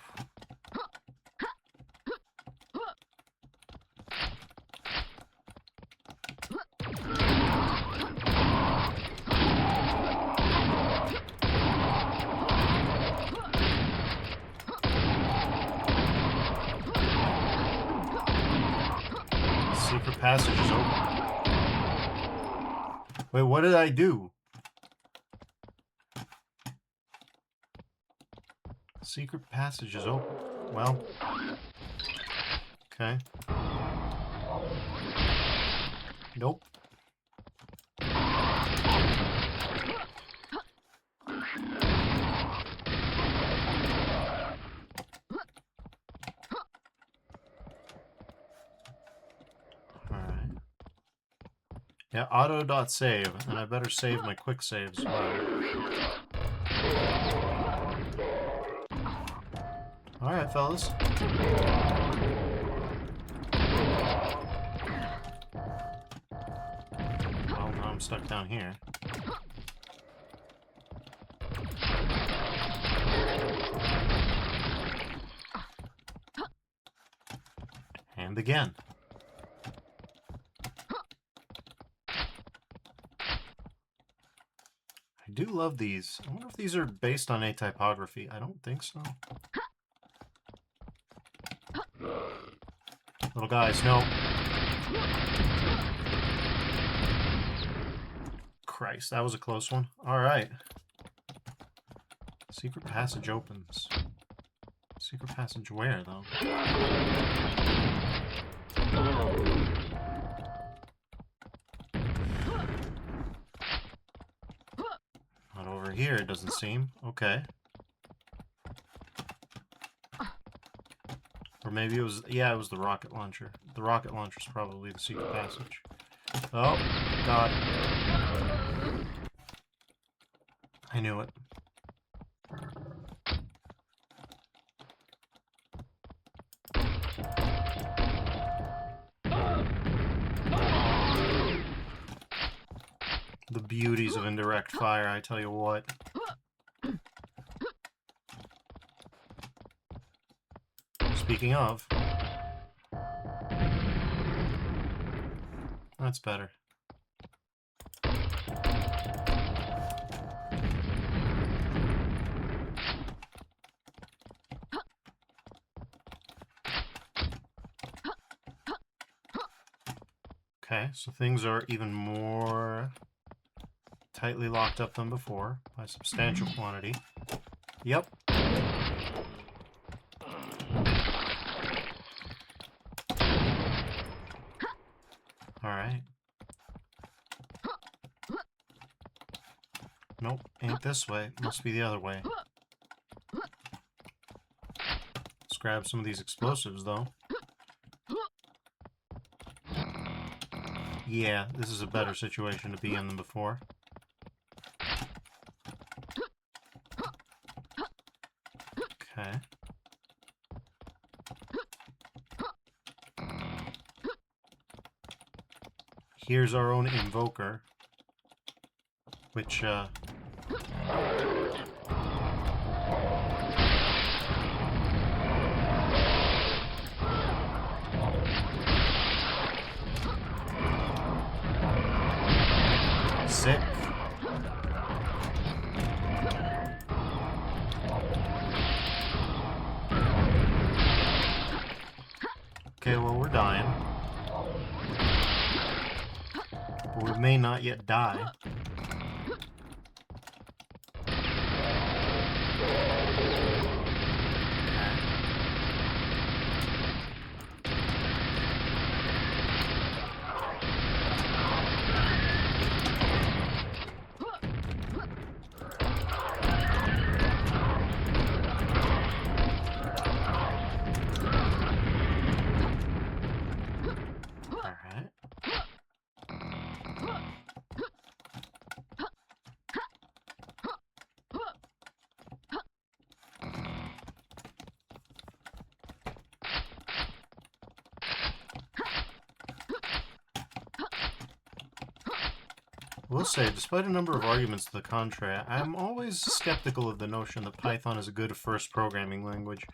Secret passage is open. Wait, what did I do? Secret passage is open. Well. Okay. Nope. Yeah, auto.save, and I better save my quick saves as well. Alright, fellas. Well, now I'm stuck down here. And again. I do love these. I wonder if these are based on a typography. I don't think so. Little guys, no. Christ, that was a close one. Alright. Secret passage opens. Secret passage where, though? Not over here, it doesn't seem. Okay. Or maybe it was... Yeah, it was the rocket launcher. The rocket launcher's probably the secret passage. Oh, God. I knew it. The beauties of indirect fire, I tell you what. Speaking of... That's better. Okay, so things are even more tightly locked up than before by a substantial quantity. Yep. Alright. Nope, ain't this way. Must be the other way. Let's grab some of these explosives, though. Yeah, this is a better situation to be in than before. Okay. Here's our own invoker, which, sick. Okay, well, we're dying. But we may not yet die. I will say, despite a number of arguments to the contrary, I'm always skeptical of the notion that Python is a good first programming language.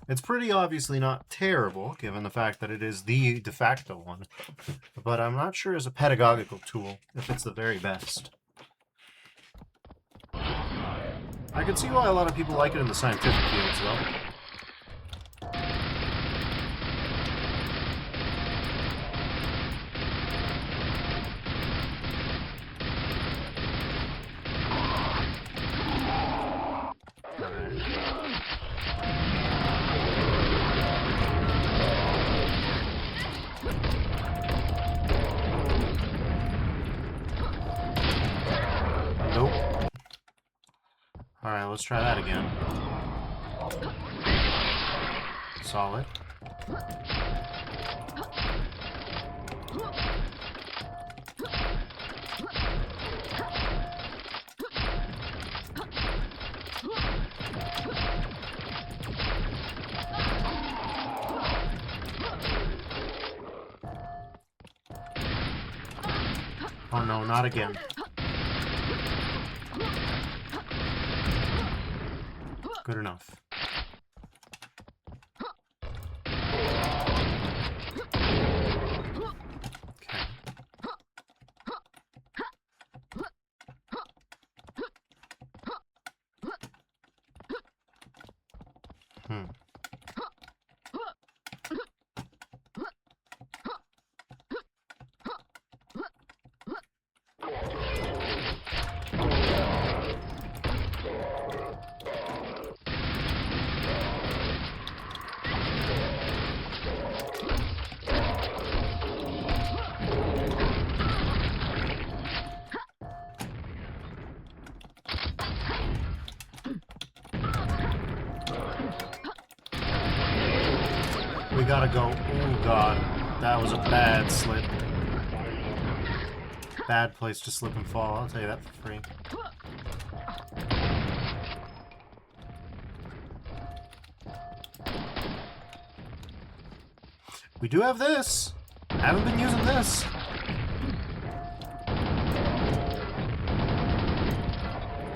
It's pretty obviously not terrible, given the fact that it is the de facto one, but I'm not sure as a pedagogical tool if it's the very best. I can see why a lot of people like it in the scientific fields, though. Alright, let's try that again. Solid. Oh no, not again. Good enough. Hmm. We gotta go. Oh god, that was a bad slip. Bad place to slip and fall, I'll tell you that for free. We do have this! Haven't been using this!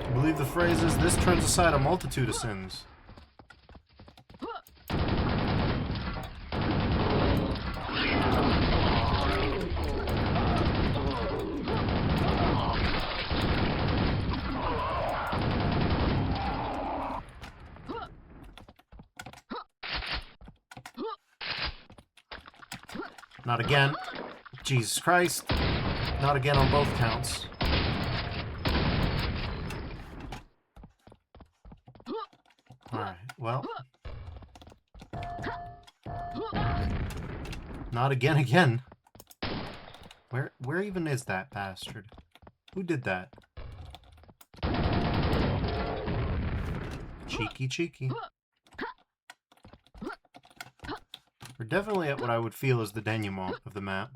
I believe the phrase is, this turns aside a multitude of sins. Not again. Jesus Christ. Not again on both counts. Alright, well. Not again. Where even is that bastard? Who did that? Cheeky. We're definitely at what I would feel is the denouement of the map.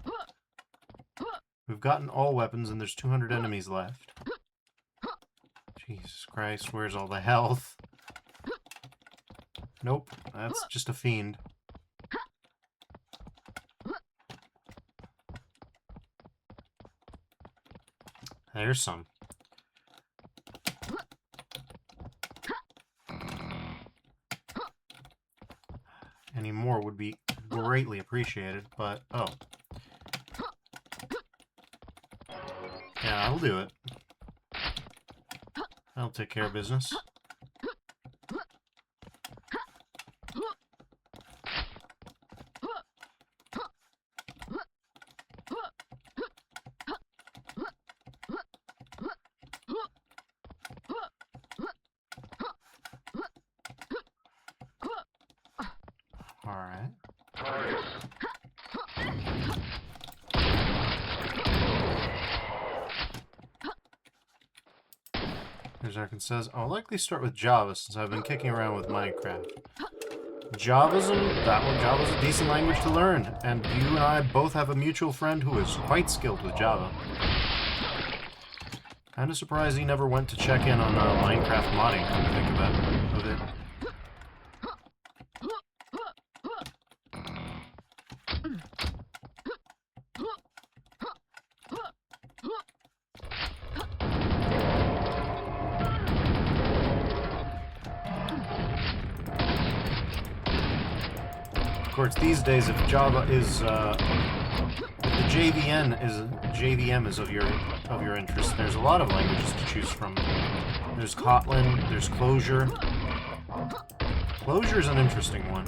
We've gotten all weapons and there's 200 enemies left. Jesus Christ, where's all the health? Nope, that's just a fiend. There's some. Any more would be greatly appreciated, but... oh. Yeah, that'll do it. That'll take care of business. Alright. Here's Arkin says, I'll likely start with Java since I've been kicking around with Minecraft. Java's a decent language to learn, and you and I both have a mutual friend who is quite skilled with Java. Kinda surprised he never went to check in on Minecraft modding, come to think of it. Of course, these days, if Java is, if the JVM is of your interest, there's a lot of languages to choose from. There's Kotlin, there's Clojure. Clojure's an interesting one.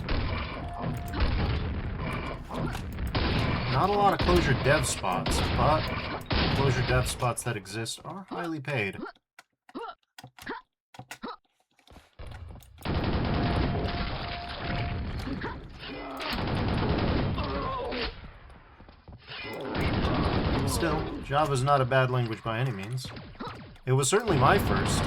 Not a lot of Clojure dev spots, but Clojure dev spots that exist are highly paid. Still, Java's not a bad language by any means. It was certainly my first.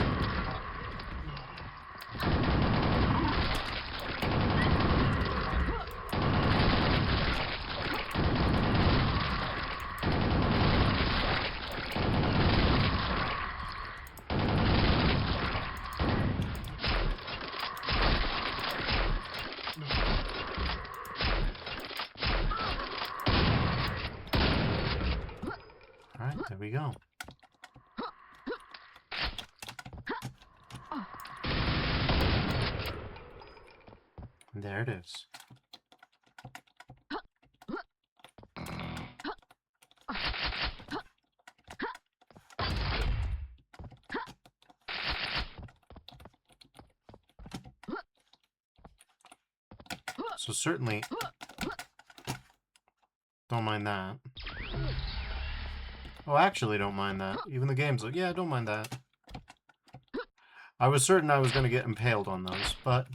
Alright, there we go. And there it is. So certainly don't mind that. Oh, actually don't mind that. Even the game's like, yeah, don't mind that. I was certain I was going to get impaled on those, but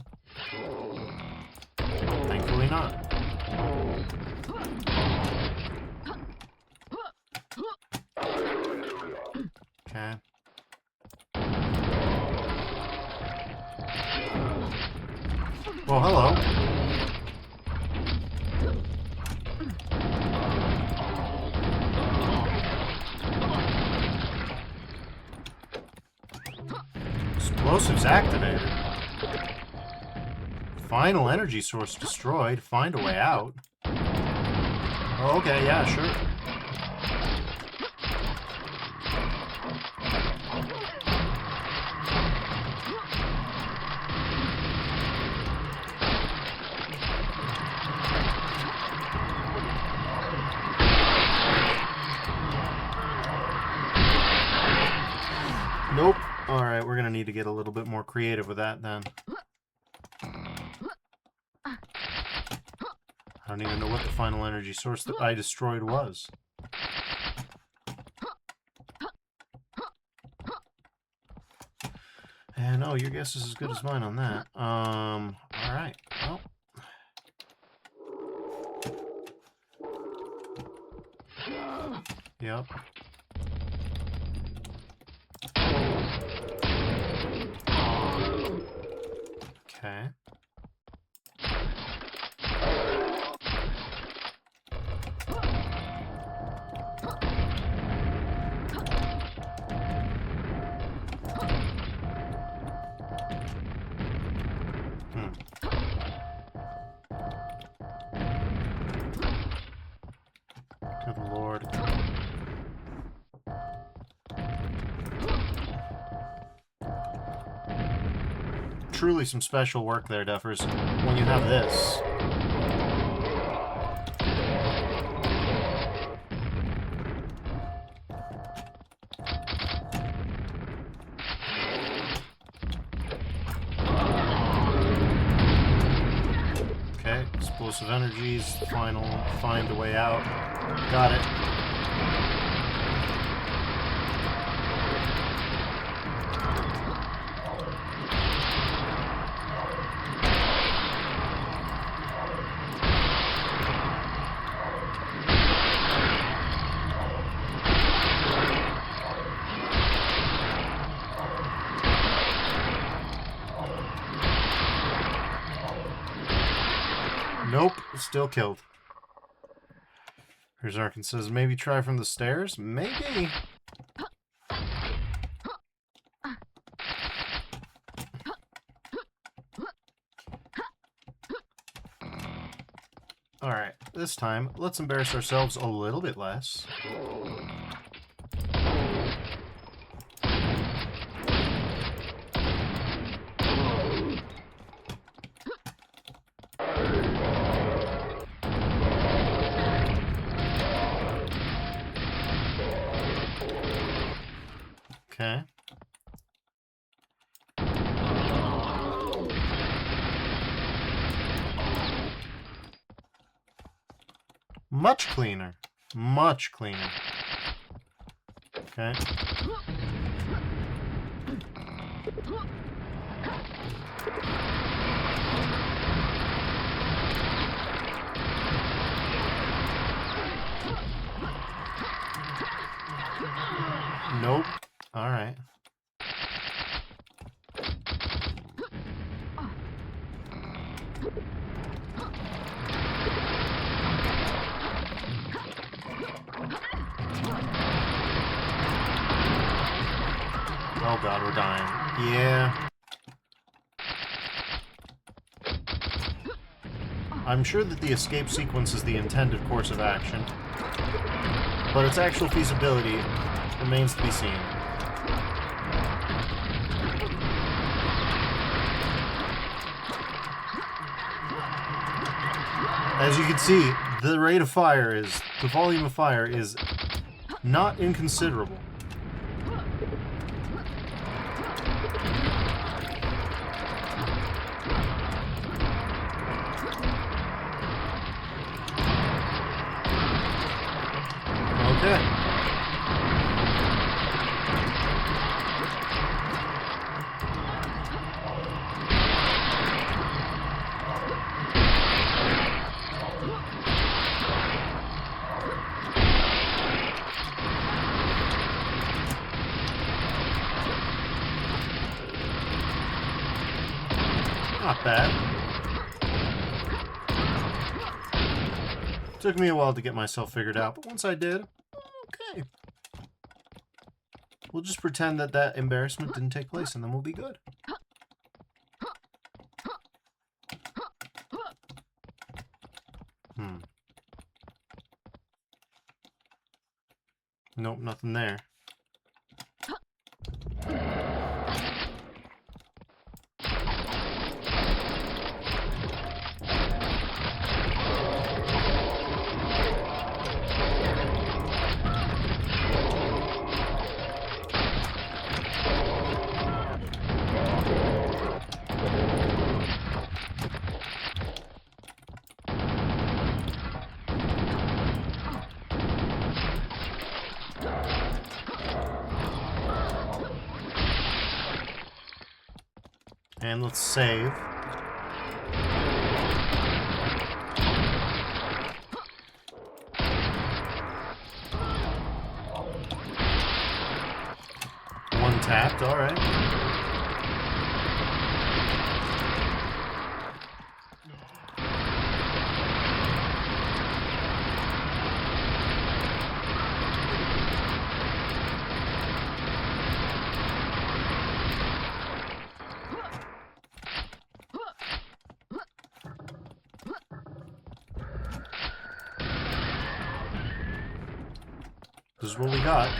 thankfully not. Okay. Well, hello. Explosives activated. Final energy source destroyed. Find a way out. Oh, okay, yeah, sure. Nope. Alright, we're gonna need to get a little bit more creative with that then. I don't even know what the final energy source that I destroyed was. And oh, your guess is as good as mine on that. Alright, well. Yep. Okay. Good Lord. Truly some special work there, Duffers, when you have this. Okay, explosive energies, final, find a way out. Got it. Nope, still killed. Here's Arkin says, maybe try from the stairs? Maybe. Alright, this time, let's embarrass ourselves a little bit less. Okay. Much cleaner. Much cleaner. Okay. Nope. All right. Oh god, we're dying. Yeah. I'm sure that the escape sequence is the intended course of action, but its actual feasibility remains to be seen. As you can see, the rate of fire is, the volume of fire is not inconsiderable. Not bad. Took me a while to get myself figured out, but once I did, okay. We'll just pretend that that embarrassment didn't take place, and then we'll be good. Nope, nothing there. And let's save. One tapped, alright. This is what we got.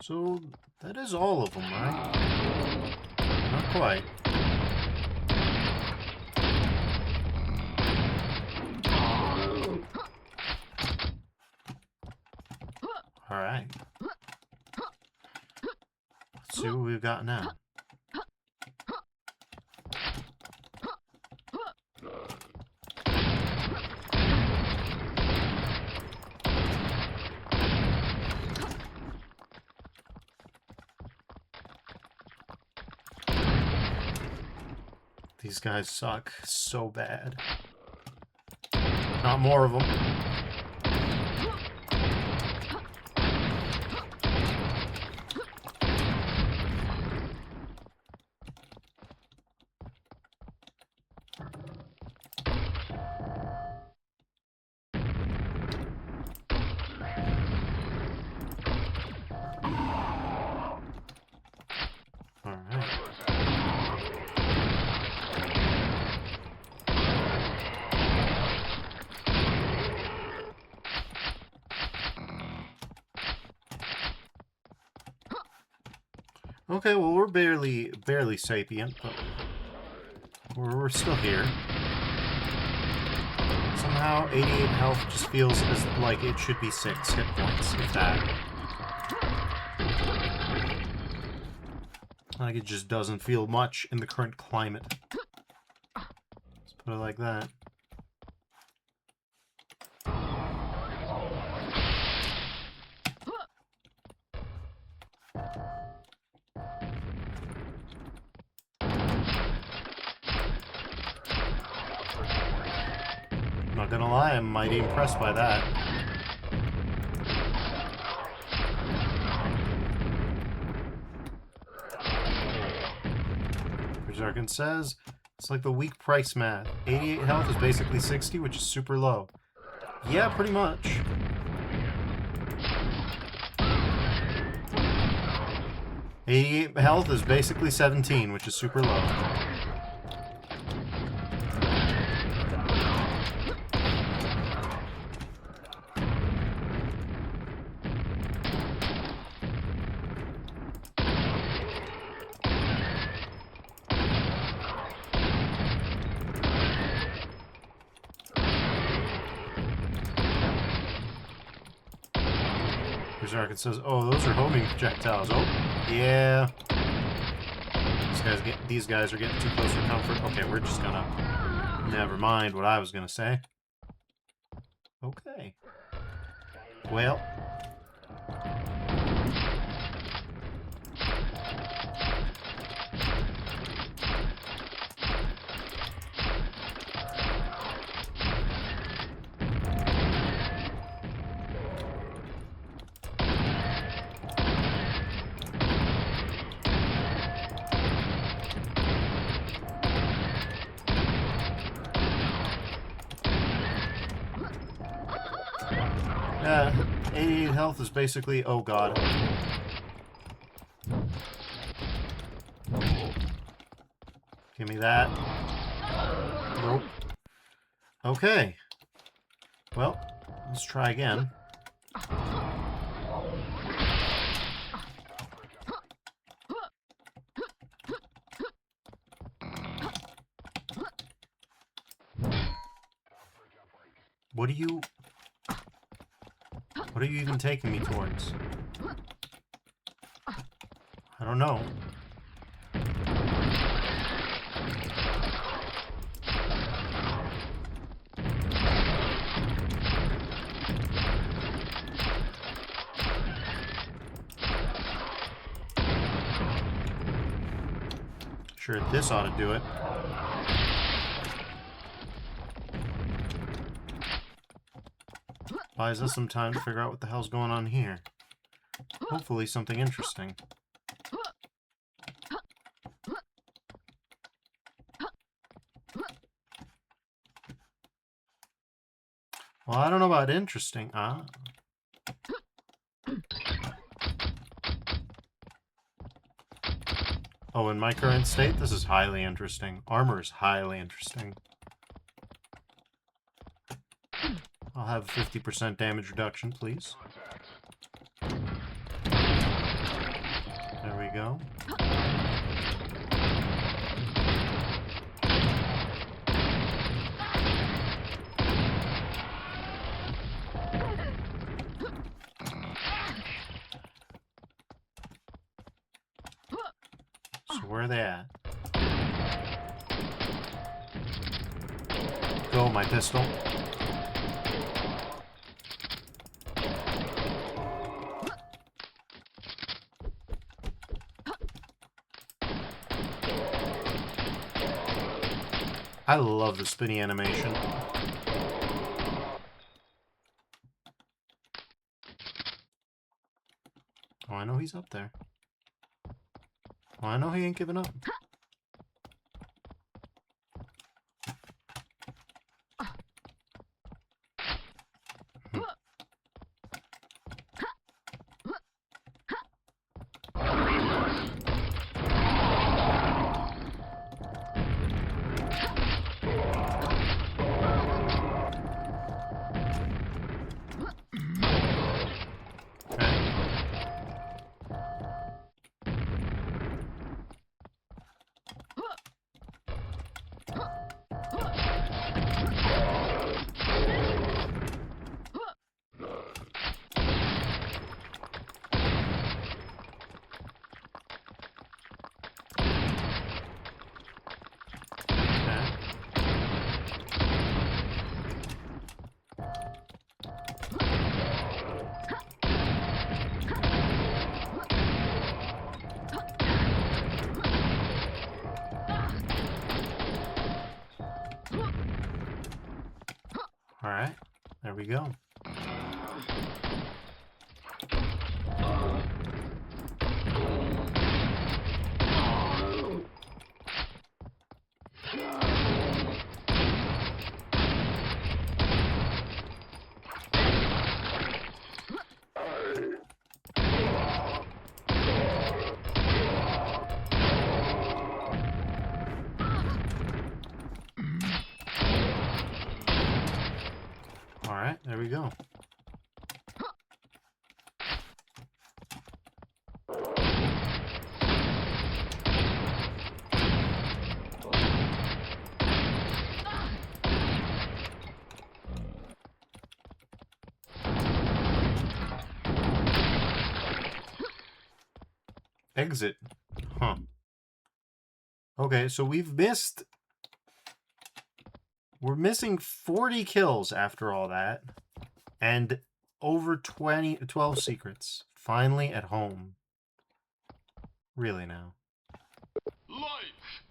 So, that is all of them, right? Not quite. Alright. Let's see what we've got now. These guys suck so bad. Not more of them. Okay, well, we're barely sapient, but we're still here. Somehow, 88 health just feels as like it should be 6 hit points, if that. Like it just doesn't feel much in the current climate. Let's put it like that. Not gonna lie, I'm mighty impressed by that. Jargon says, it's like the weak price math. 88 health is basically 60, which is super low. Yeah, pretty much. 88 health is basically 17, which is super low. Berserk, it says, oh, those are homing projectiles. Oh, yeah. These guys are getting too close for comfort. Okay, we're just gonna... Never mind what I was gonna say. Okay. Well... Yeah, 88 health is basically... Oh, God. Give me that. Nope. Okay. Well, let's try again. What are you even taking me towards? I don't know. Sure, this ought to do it. Buys us some time to figure out what the hell's going on here. Hopefully something interesting. Well, I don't know about interesting. Ah. Oh, in my current state, this is highly interesting. Armor is highly interesting. I'll have 50% damage reduction, please. There we go. So where are they at? Go, my pistol. I love the spinny animation. Oh, I know he's up there. Oh, I know he ain't giving up. Alright, there we go. go. Exit. Huh. Okay, so we're missing 40 kills after all that. And over 12 secrets. Finally at home. Really now. Lights!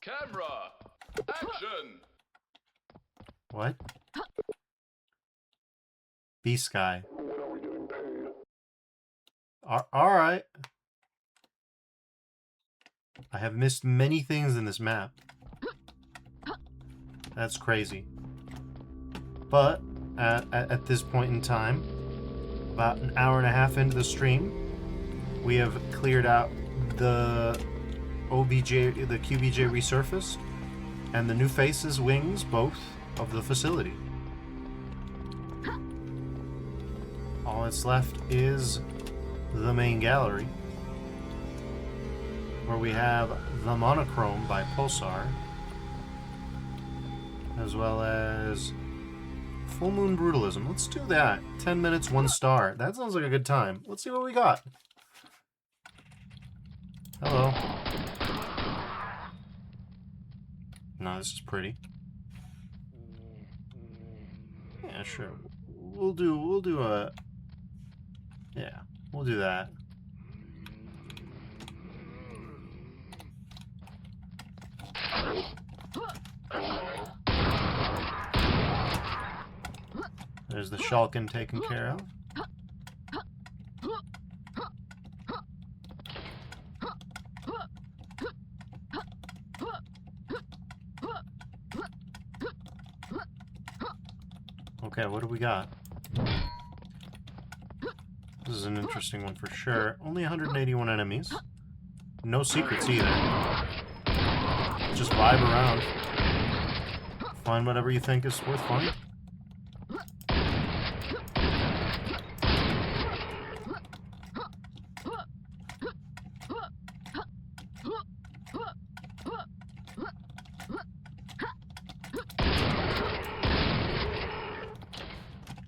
Camera! Action! What? Beast guy. Alright. I have missed many things in this map. That's crazy. But, at this point in time, about an hour and a half into the stream, we have cleared out the the QBJ resurfaced, and the new faces, wings, both of the facility. All that's left is the main gallery, where we have the Monochrome by Pulsar, as well as Full Moon Brutalism. Let's do that. 10 minutes, 1 star. That sounds like a good time. Let's see what we got. Hello. No, this is pretty. Yeah, sure. We'll do a... Yeah, we'll do that. There's the Shulkin taken care of. Okay, what do we got? This is an interesting one for sure. Only 181 enemies. No secrets either. Just vibe around. Find whatever you think is worth finding.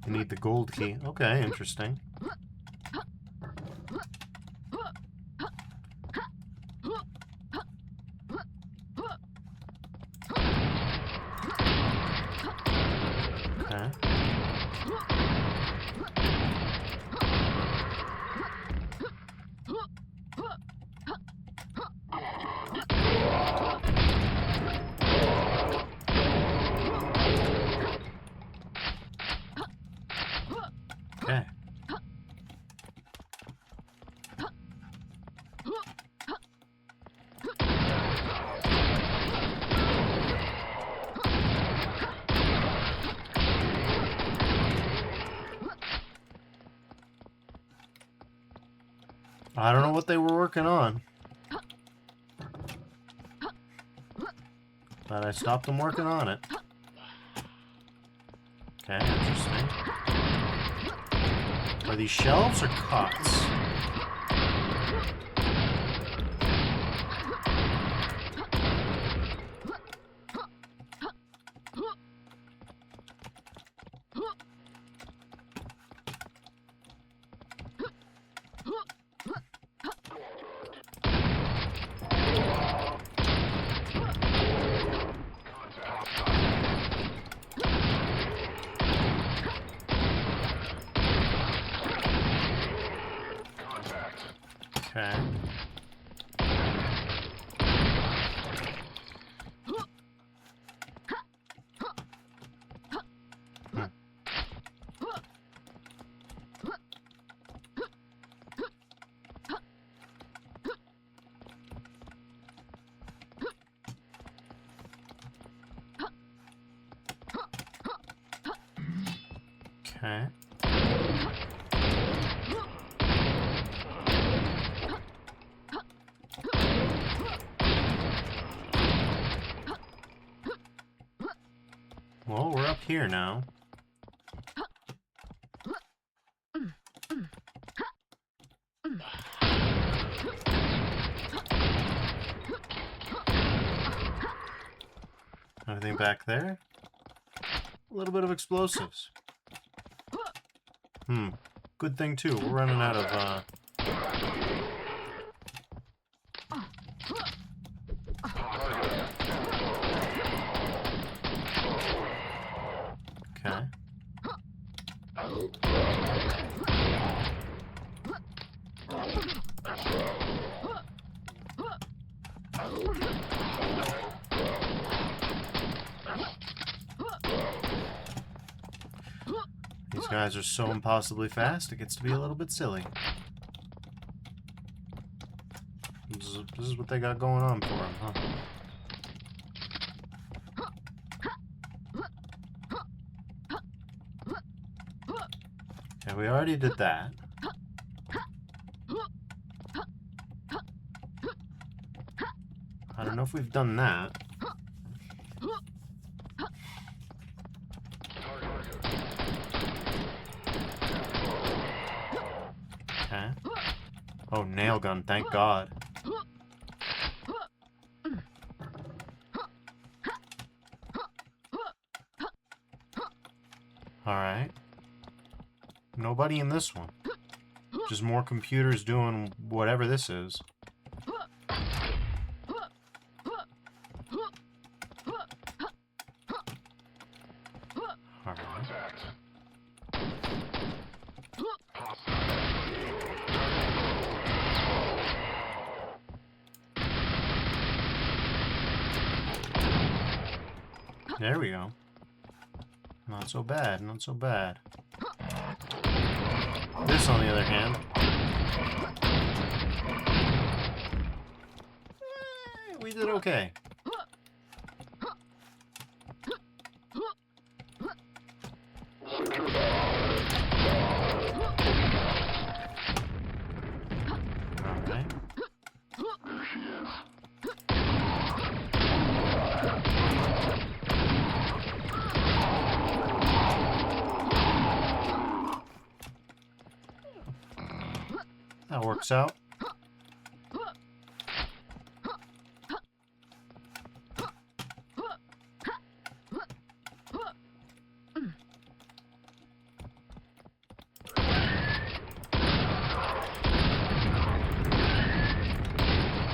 You need the gold key. Okay, interesting. Okay. Okay. I don't know what they were working on, but I stopped them working on it. Okay, interesting. Are these shelves or cots? Okay. Okay. Well, we're up here now. Anything back there? A little bit of explosives. Good thing too. We're running out of okay. These guys are so impossibly fast, it gets to be a little bit silly. This is what they got going on for them, huh? Okay, we already did that. I don't know if we've done that. Okay. Oh, nail gun, thank God. Alright. Nobody in this one. Just more computers doing whatever this is. There we go. Not so bad, not so bad. This, on the other hand... we did okay. Alright. That works out.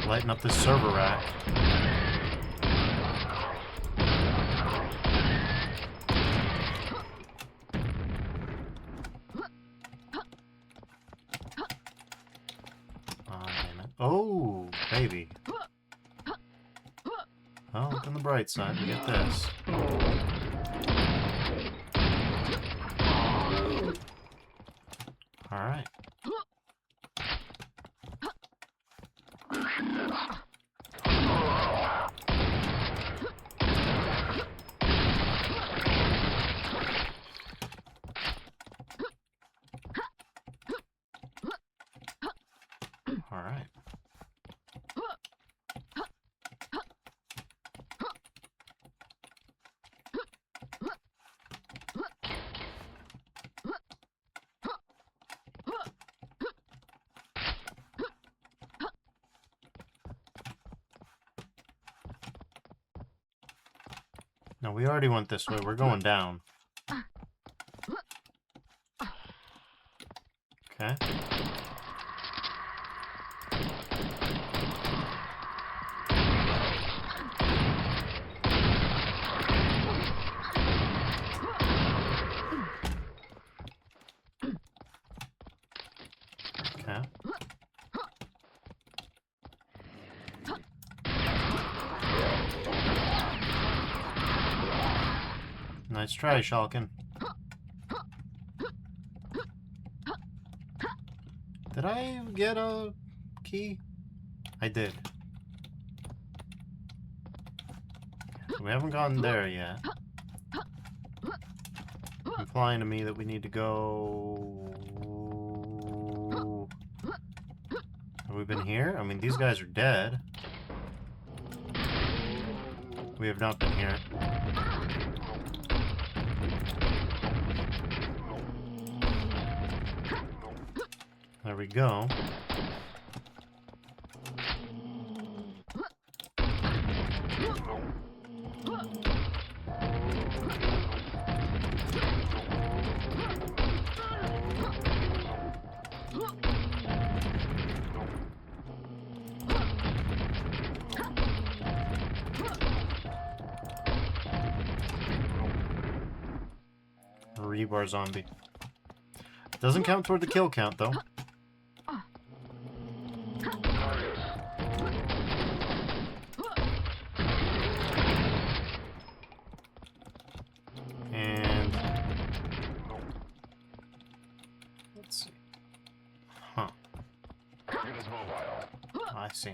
Lighten up this server rack. Oh, baby. Well, look on the bright side, we get this. Alright. Alright. No, we already went this way. We're going down. Okay. Okay. Nice try, Shulkin. Did I get a key? I did. We haven't gotten there yet. Implying to me that we need to go... Have we been here? I mean, these guys are dead. We have not been here. There we go. rebar zombie. Doesn't count toward the kill count, though. And... let's see. Huh. I see.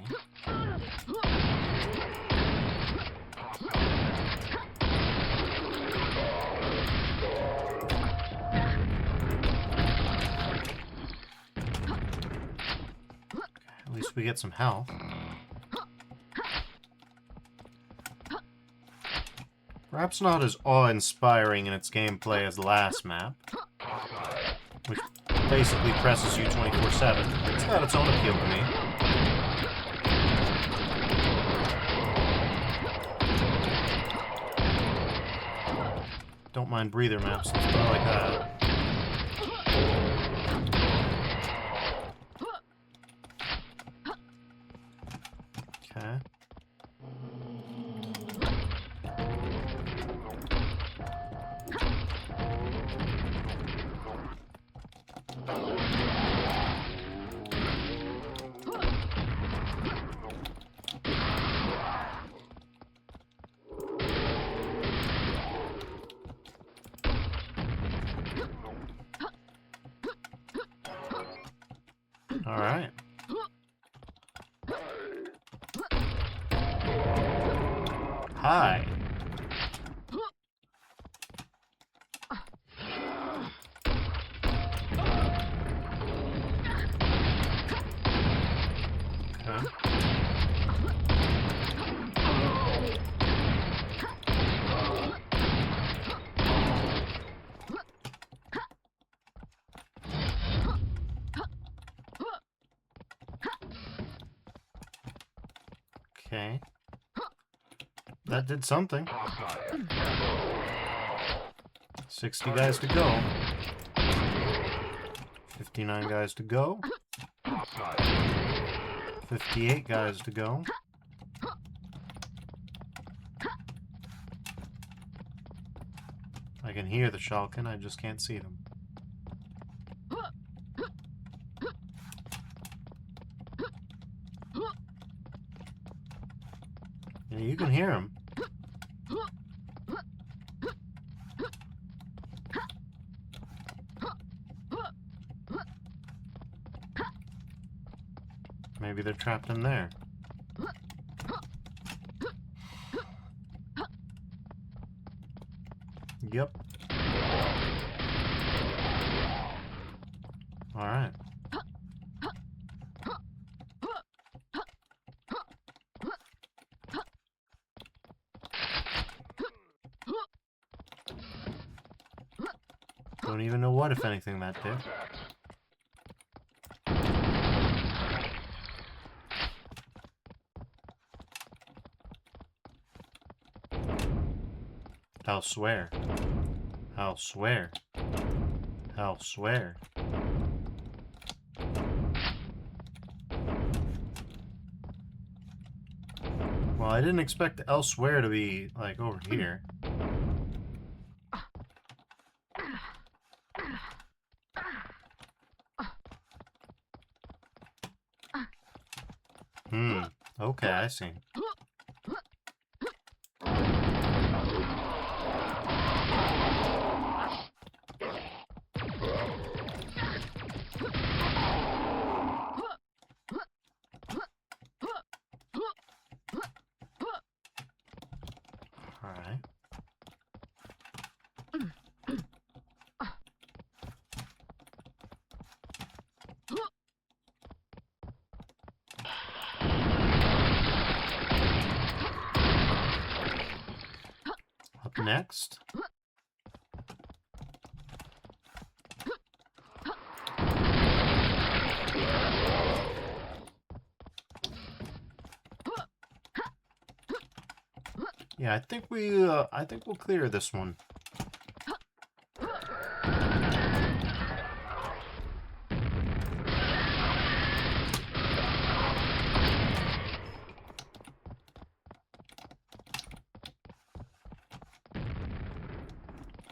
At least we get some health. Perhaps not as awe-inspiring in its gameplay as the last map, which basically presses you 24/7. It's got its own appeal to me. Don't mind breather maps, let's put it like that. Okay. All right. Hi. Okay. Okay. That did something. 60 guys to go. 59 guys to go. 58 guys to go. I can hear the Shulkin, I just can't see them. Yeah, you can hear them. Maybe they're trapped in there. Yep. All right. Don't even know what, if anything, that did. I'll swear. I'll swear. I'll swear. Well, I didn't expect elsewhere to be, like, over here. Okay, I see. Alright. Up next. Yeah, I think we'll clear this one.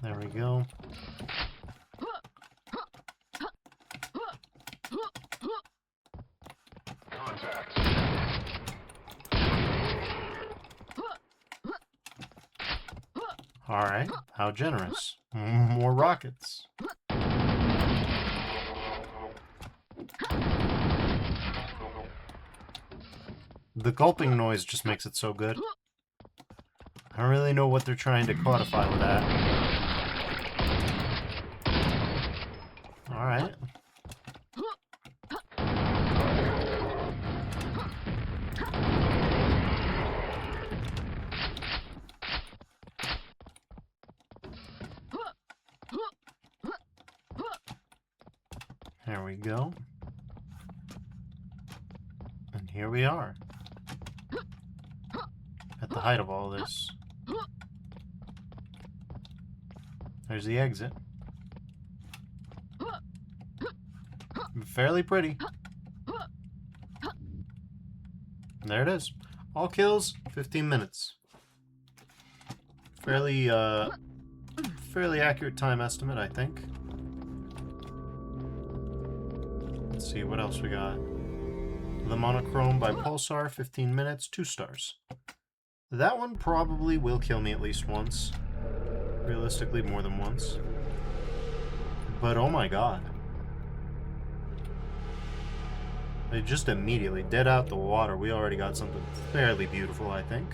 There we go. Contact. Alright, how generous. More rockets. The gulping noise just makes it so good. I don't really know what they're trying to codify with that. Alright. There we go. And here we are. At the height of all this. There's the exit. Fairly pretty. There it is. All kills, 15 minutes. Fairly accurate time estimate, I think. Let's see, what else we got? The Monochrome by Pulsar, 15 minutes, 2 stars. That one probably will kill me at least once. Realistically, more than once. But oh my god. They just immediately dead out the water. We already got something fairly beautiful, I think.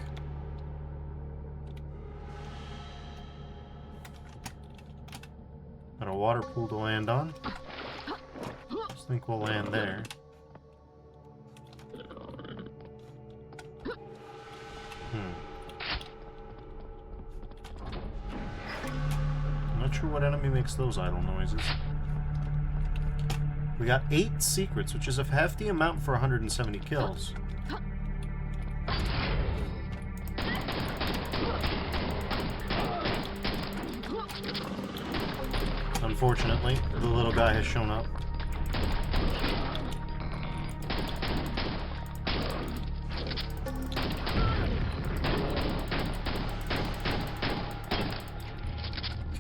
Got a water pool to land on. Just think we'll land there. Not sure what enemy makes those idle noises. We got 8 secrets, which is a hefty amount for 170 kills. Unfortunately, the little guy has shown up.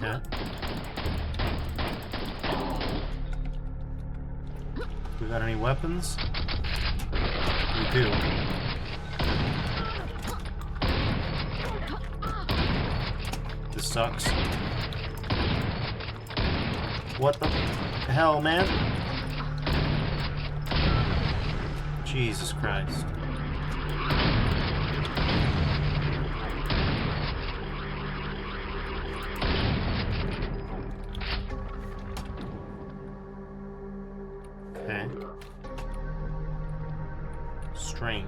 Okay. We got any weapons? We do. This sucks. What the hell, man? Jesus Christ. Okay. Strange.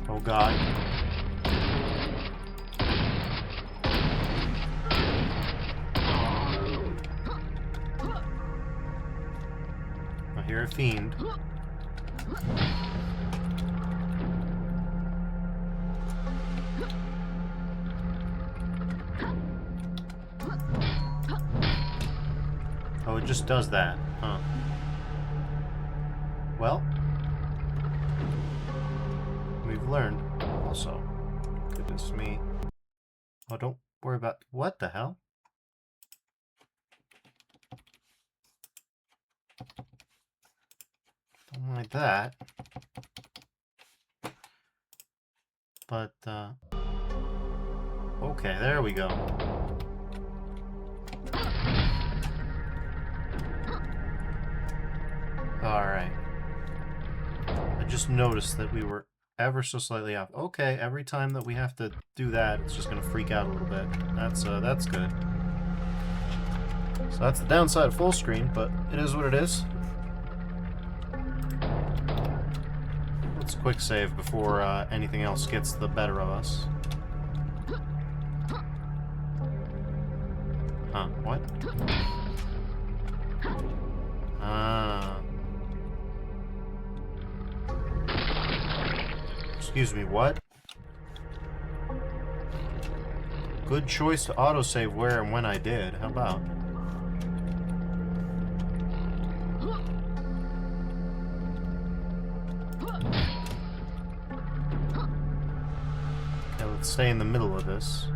Oh god. I hear a fiend. Oh, it just does that, huh? Well, we've learned also. Goodness me. Oh, don't worry about... What the hell? Don't like that. But, okay, there we go. Alright. I just noticed that we were ever so slightly off. Okay, every time that we have to do that, it's just gonna freak out a little bit. That's good. So that's the downside of full screen, but it is what it is. Let's quick save before anything else gets the better of us. Huh, what? Ah. Excuse me, what? Good choice to autosave where and when I did. How about? Okay, let's stay in the middle of this.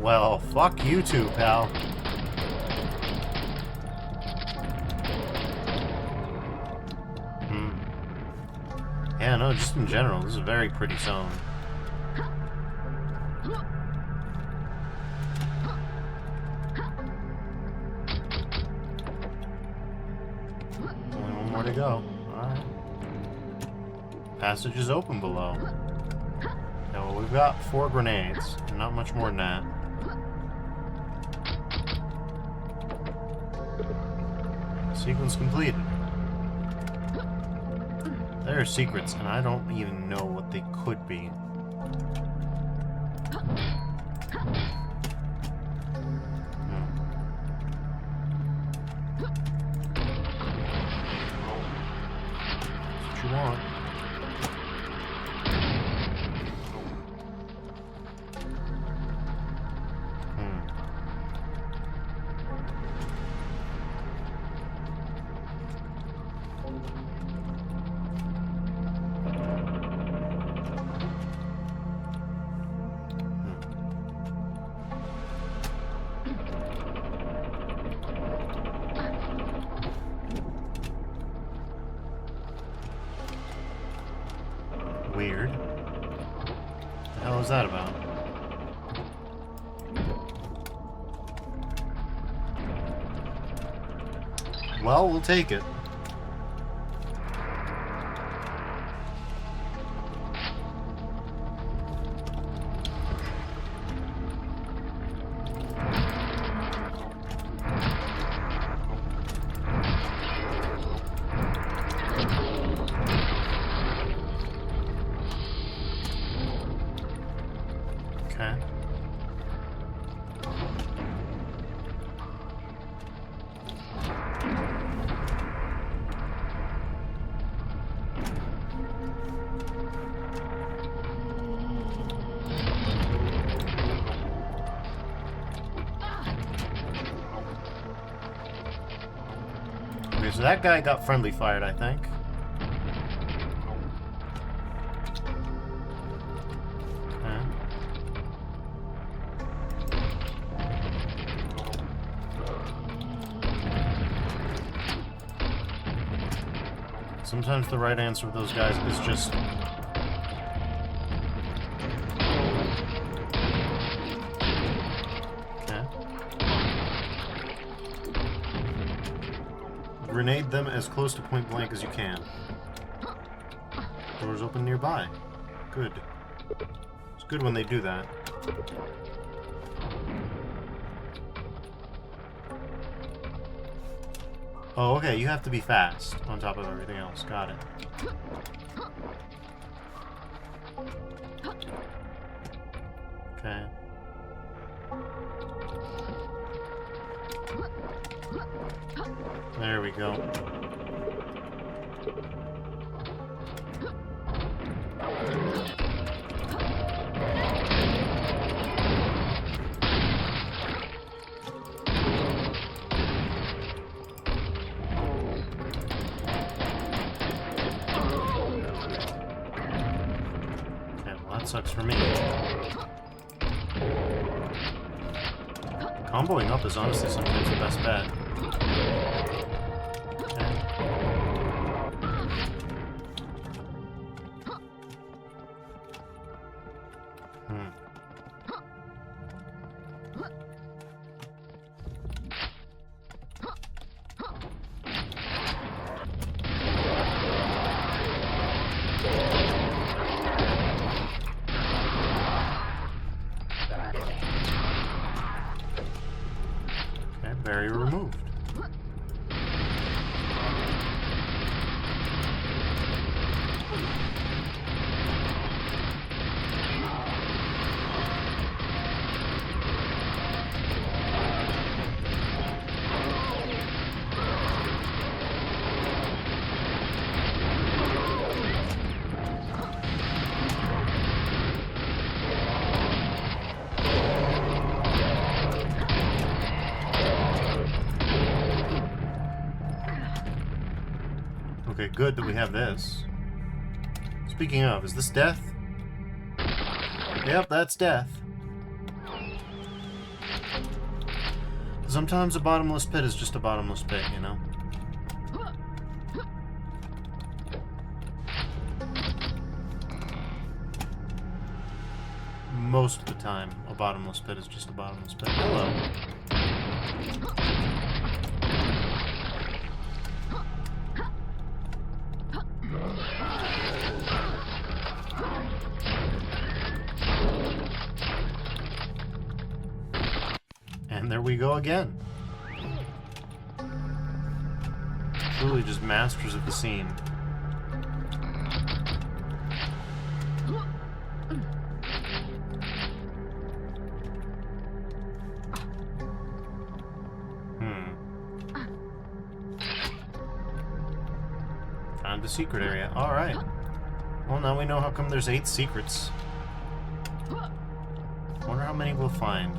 Well, fuck you too, pal. Yeah, no, just in general, this is a very pretty zone. Only one more to go. Alright. Passage is open below. Now, well, we've got 4 grenades, and not much more than that. Sequence completed. There are secrets, and I don't even know what they could be. That's what you want. Weird. What the hell is that about? Well, we'll take it. Okay. Okay, so that guy got friendly fired, I think. Sometimes the right answer with those guys is just... Okay. Grenade them as close to point blank as you can. Doors open nearby. Good. It's good when they do that. Oh, okay, you have to be fast on top of everything else. Got it. Okay. There we go. That sucks for me. Comboing up is honestly sometimes the best bet. Okay. Barrier removed. Okay, good that we have this. Speaking of, is this death? Yep, that's death. Sometimes a bottomless pit is just a bottomless pit, you know? Most of the time, a bottomless pit is just a bottomless pit. Hello. And there we go again. Truly just masters of the scene. Found a secret area. Alright. Well, now we know how come there's 8 secrets. Wonder how many we'll find.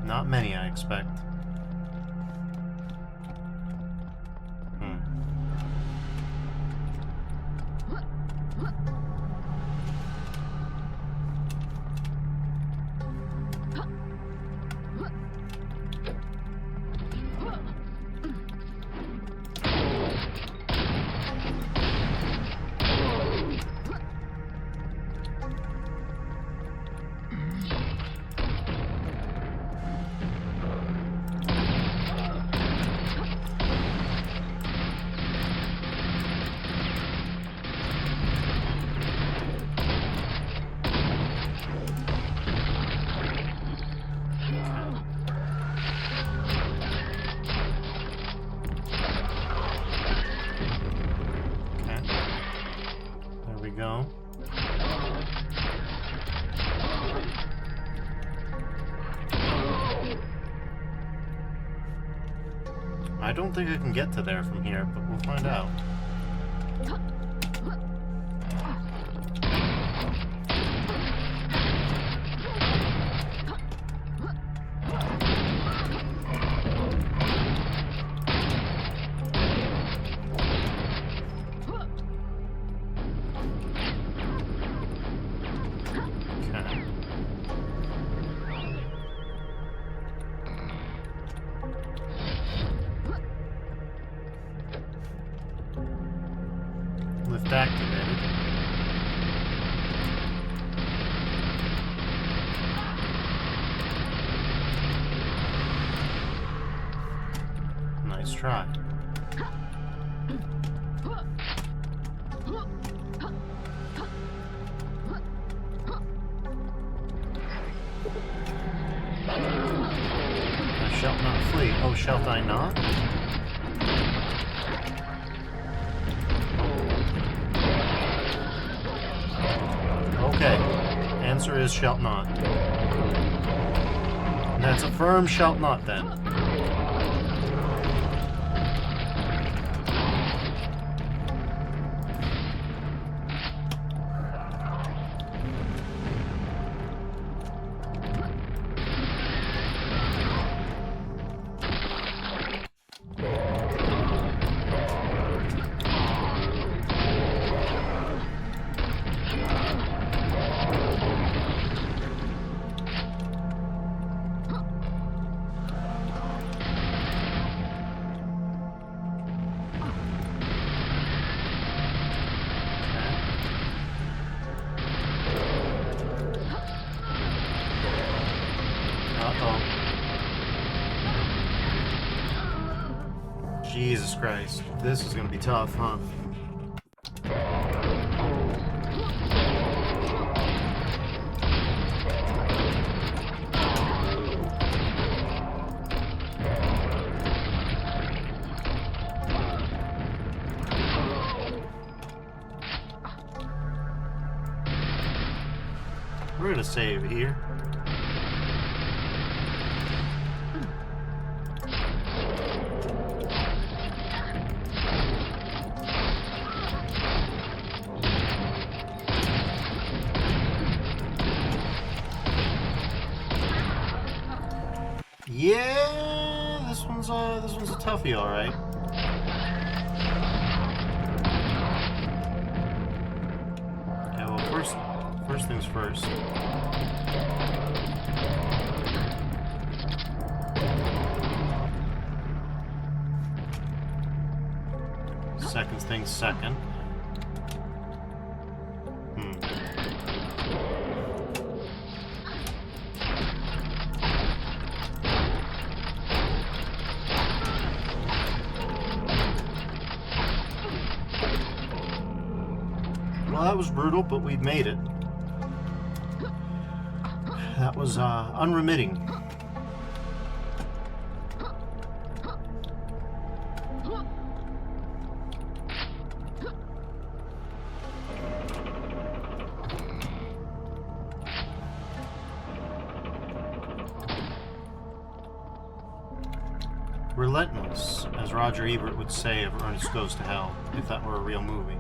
Not many, I expect. Go. I don't think I can get to there from here, but we'll find out. Lift activated. Nice try. I shall not flee. Oh, shalt I not? Okay. Answer is shalt not. That's a firm shalt not, then. Jesus Christ. This is gonna be tough, huh? We're gonna save here. Yeah, this one's a toughie, all right. Okay, well, first things first. Second things second. Well, that was brutal, but we made it. That was unremitting. Relentless, as Roger Ebert would say of Ernest Goes to Hell, if that were a real movie.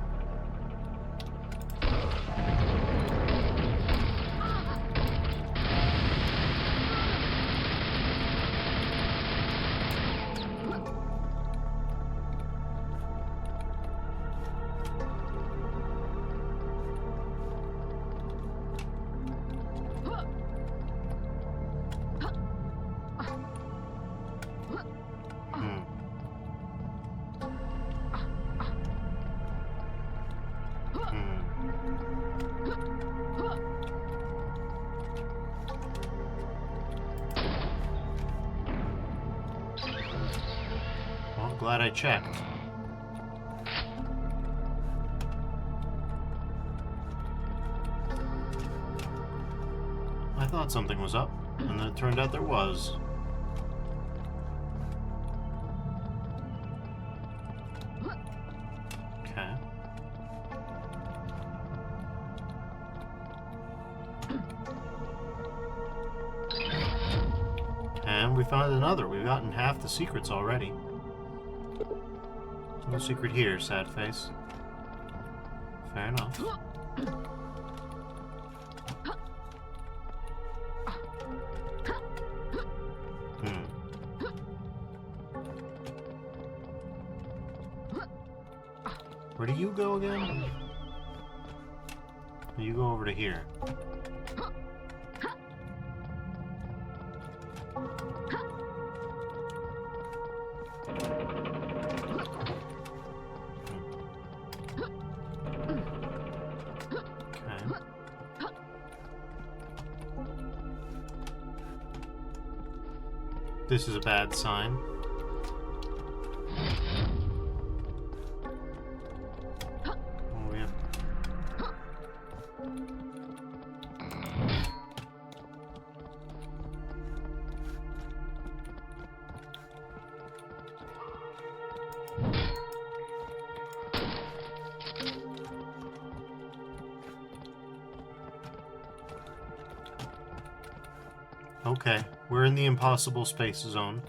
Well, glad I checked. I thought something was up, and then it turned out there was. Okay. And we found another. We've gotten half the secrets already. There's no secret here, sad face. Fair enough. Where do you go again? You go over to here. This is a bad sign. Oh, yeah. Okay. We're in the impossible space zone.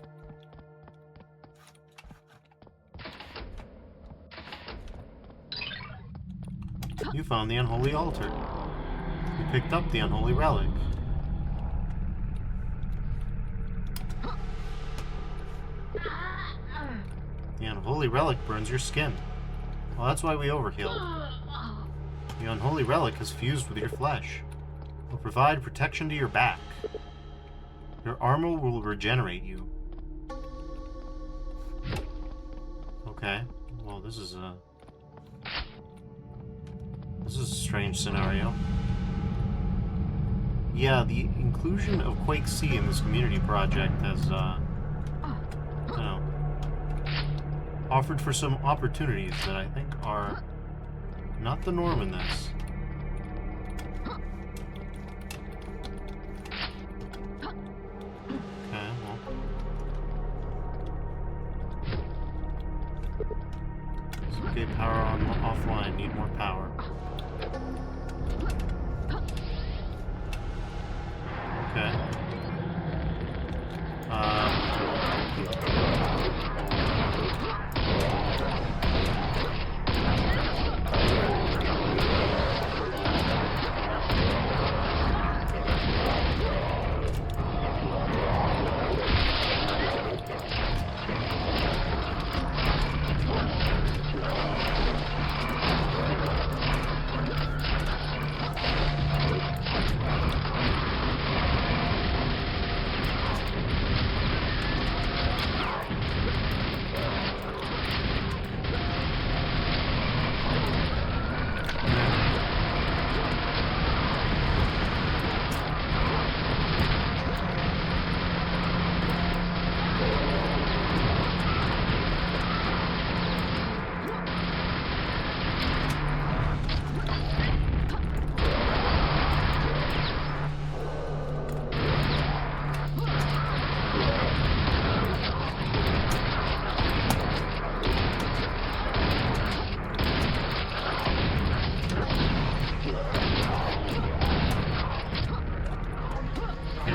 You found the unholy altar. You picked up the unholy relic. The unholy relic burns your skin. Well, that's why we overhealed. The unholy relic is fused with your flesh. It will provide protection to your back. Your armor will regenerate you. Okay. Well, this is a strange scenario. Yeah, the inclusion of Quake C in this community project has, you know, offered for some opportunities that I think are not the norm in this. Okay, well. Okay, power on offline, need more power. Okay.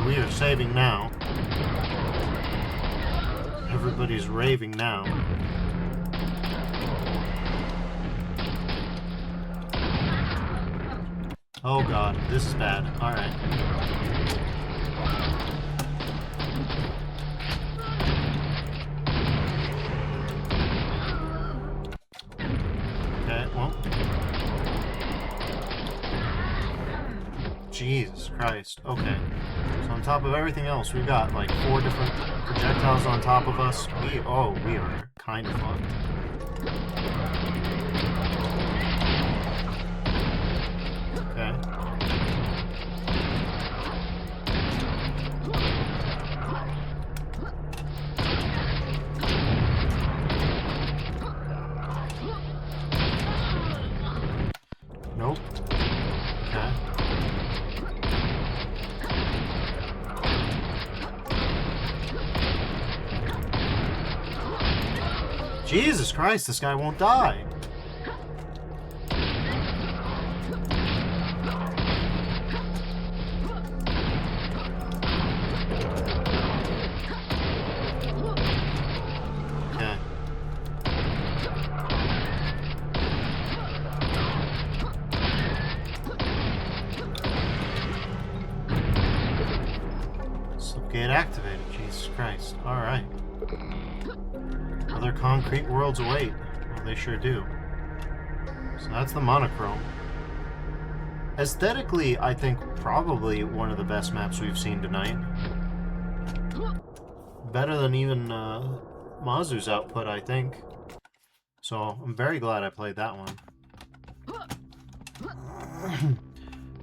We are saving now. Everybody's raving now. Oh god, this is bad. Alright. Okay, well. Jesus Christ. Okay. So on top of everything else, we've got like 4 different projectiles on top of us. We are kind of fucked. Okay. Nope. Okay. Jesus Christ, this guy won't die. Okay. Slipgate activated, Jesus Christ. Alright. Other concrete worlds await. Well, they sure do. So that's the monochrome. Aesthetically, I think probably one of the best maps we've seen tonight. Better than even Mazu's output, I think. So I'm very glad I played that one.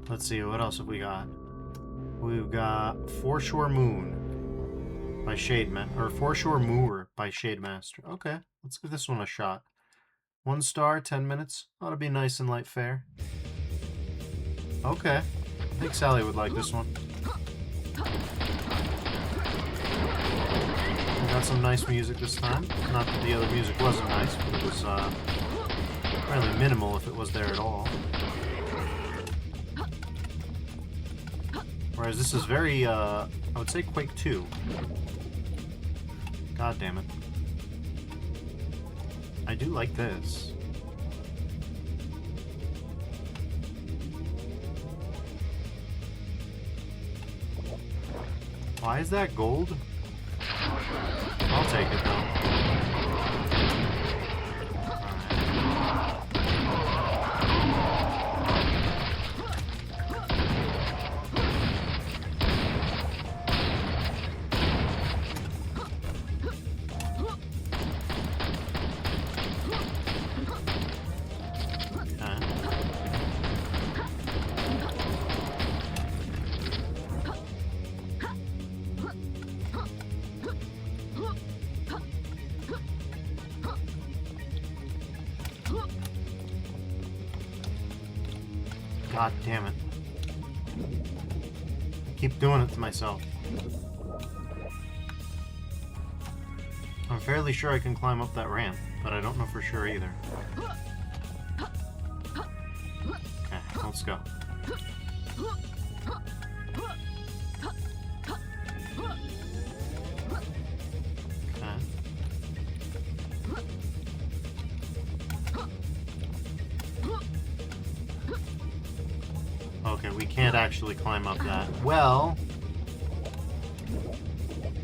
Let's see, what else have we got? We've got Foreshore Moon by Foreshore Moor by Shademaster. Okay, let's give this one a shot. 1 star, 10 minutes. Ought to be nice and light fare. Okay, I think Sally would like this one. We got some nice music this time. Not that the other music wasn't nice, but it was fairly minimal if it was there at all. Whereas this is very I would say Quake 2. God damn it. I do like this. Why is that gold? I'll take it though. God damn it. I keep doing it to myself. I'm fairly sure I can climb up that ramp, but I don't know for sure either. Okay, let's go. Okay, we can't actually climb up that. Well,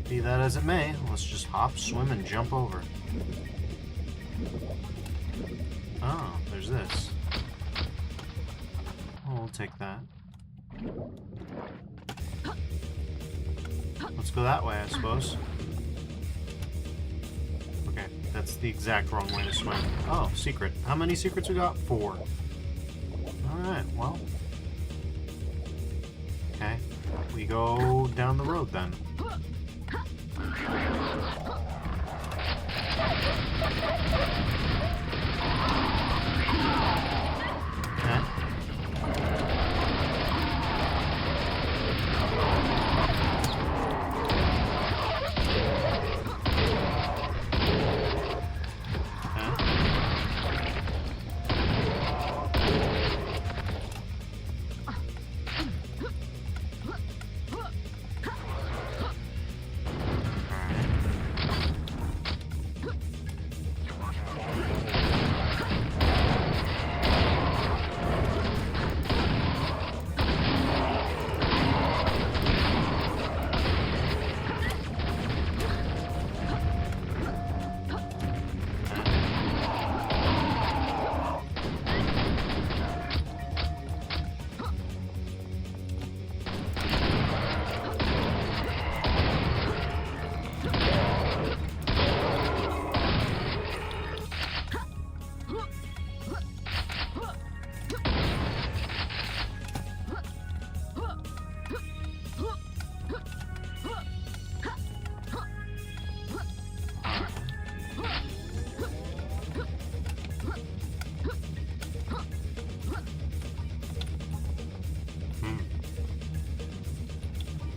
be that as it may, let's just hop, swim, and jump over. Oh, there's this. Oh, we'll take that. Let's go that way, I suppose. Okay, that's the exact wrong way to swim. Oh, secret. How many secrets we got? 4. Alright, well. Okay, we go down the road then. Okay.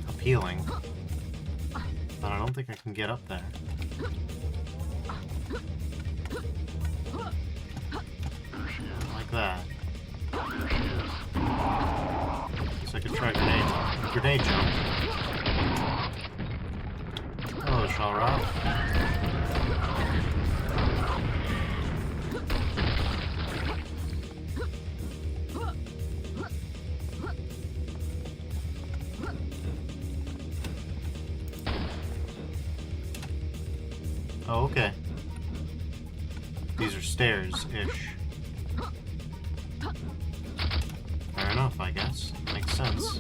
Appealing, but I don't think I can get up there. Like that. Guess I could try grenade jump. Hello, Shalra. Oh, okay. These are stairs-ish. Fair enough, I guess. Makes sense.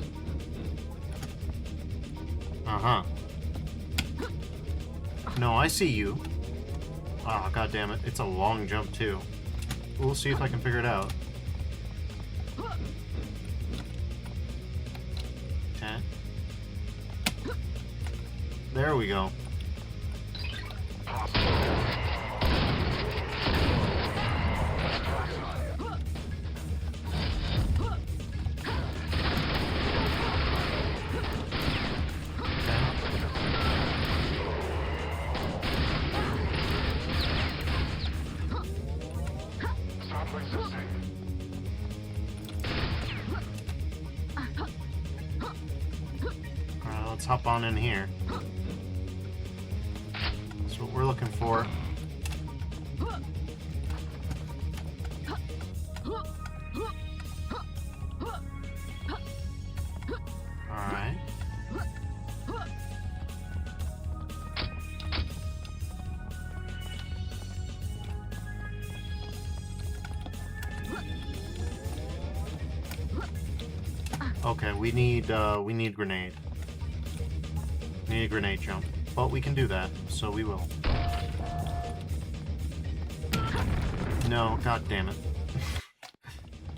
Uh-huh. No, I see you. Oh, god damn it. It's a long jump, too. We'll see if I can figure it out. Okay. There we go. hop on in here. That's what we're looking for. Alright. Okay, we need grenade. We need a grenade jump. But we can do that, so we will. No, god damn it.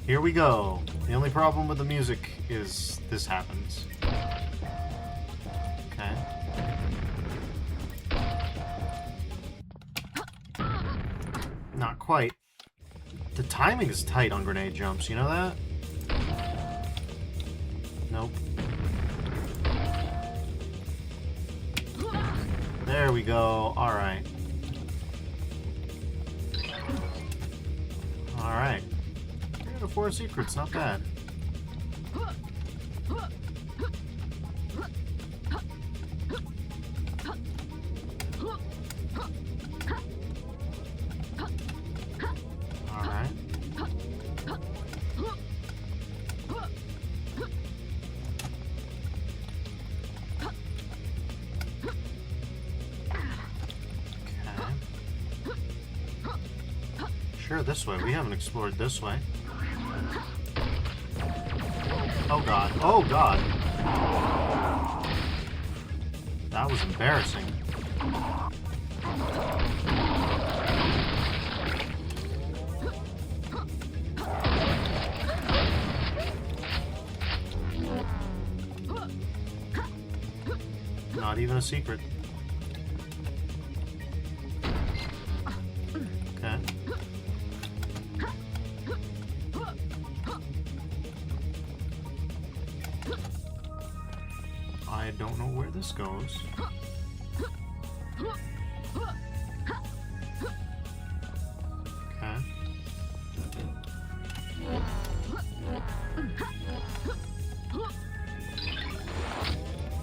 Here we go. The only problem with the music is this happens. Okay. Not quite. The timing is tight on grenade jumps, you know that? Nope. There we go. Alright. Alright. 3 out of 4 secrets, not bad. Alright. Sure, this way. We haven't explored this way. Oh god. Oh god! That was embarrassing. Not even a secret. Okay. I don't know where this goes. Okay.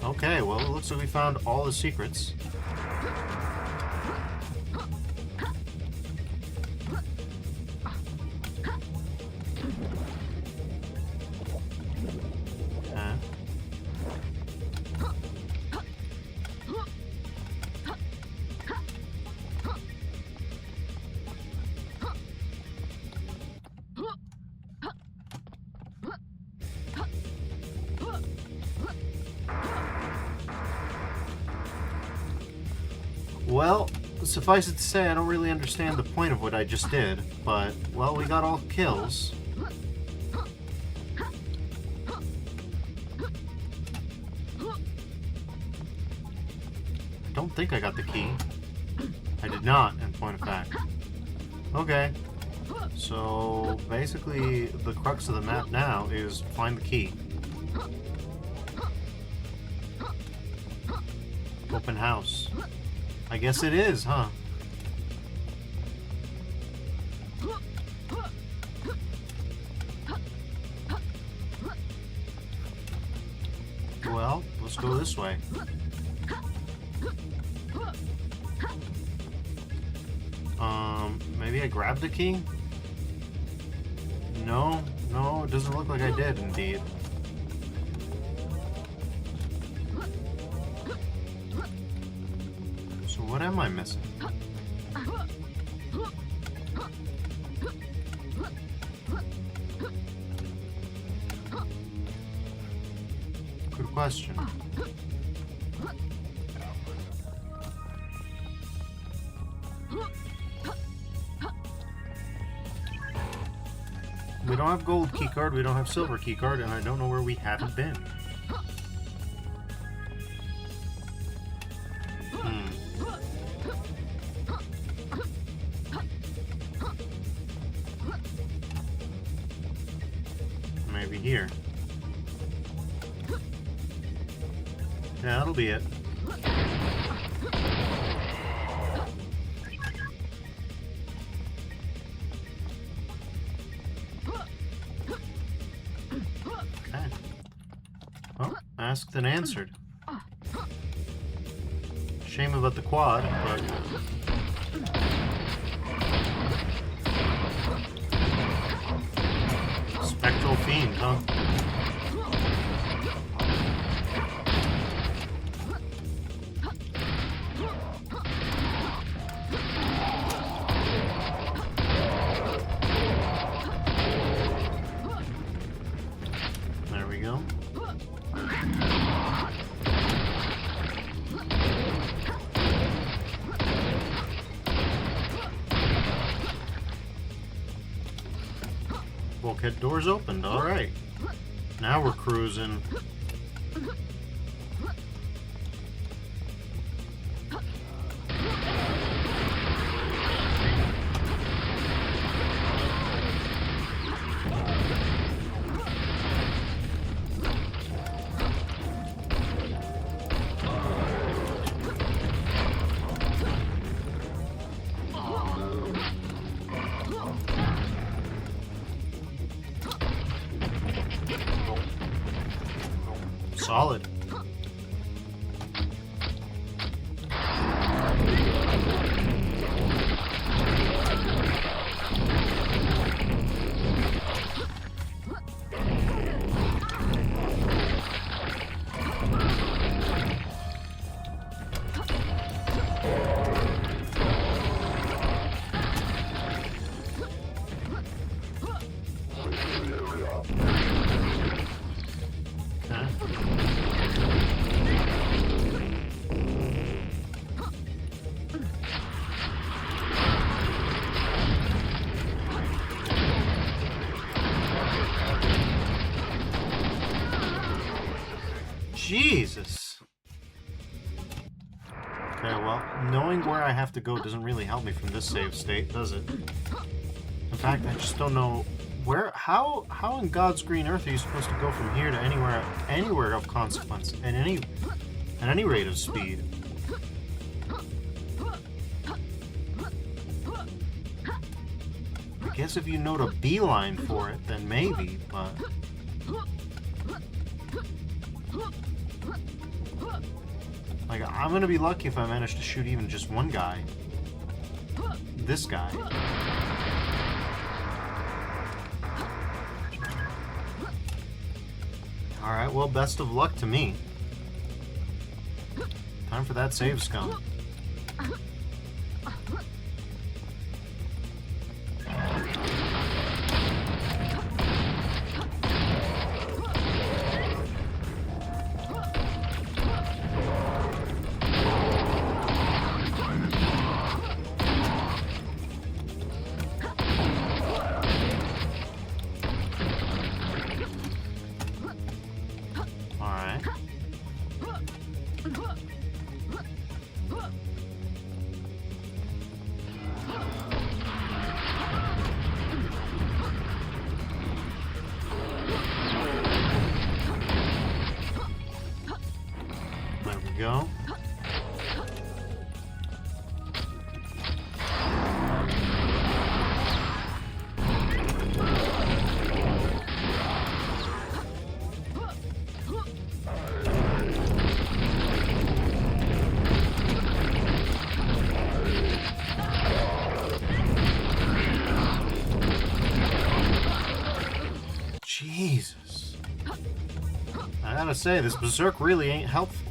Okay, well, it looks like we found all the secrets. Okay. Well, suffice it to say, I don't really understand the point of what I just did, but, well, we got all kills. I don't think I got the key. I did not, in point of fact. Okay. So, basically, the crux of the map now is find the key. Open house. I guess it is, huh? Well, let's go this way. Maybe I grabbed the key? No, it doesn't look like I did, indeed. So what am I missing? Good question. We don't have gold keycard, we don't have silver keycard, and I don't know where we haven't been. Maybe here. Yeah, that'll be it. Okay. Well, asked and answered. Shame about the quad, but... Spectral Fiend, huh? There we go. Bulkhead doors opened, alright. Now we're cruising. Solid. Jesus. Okay, well, knowing where I have to go doesn't really help me from this save state, does it? In fact, I just don't know where. How in God's green earth are you supposed to go from here to anywhere of consequence at any rate of speed? I guess if you know to beeline for it, then maybe, but. Like, I'm gonna be lucky if I manage to shoot even just one guy. This guy. Alright, well, best of luck to me. Time for that save scum. Go. Jesus. I gotta say, this berserk really ain't helpful.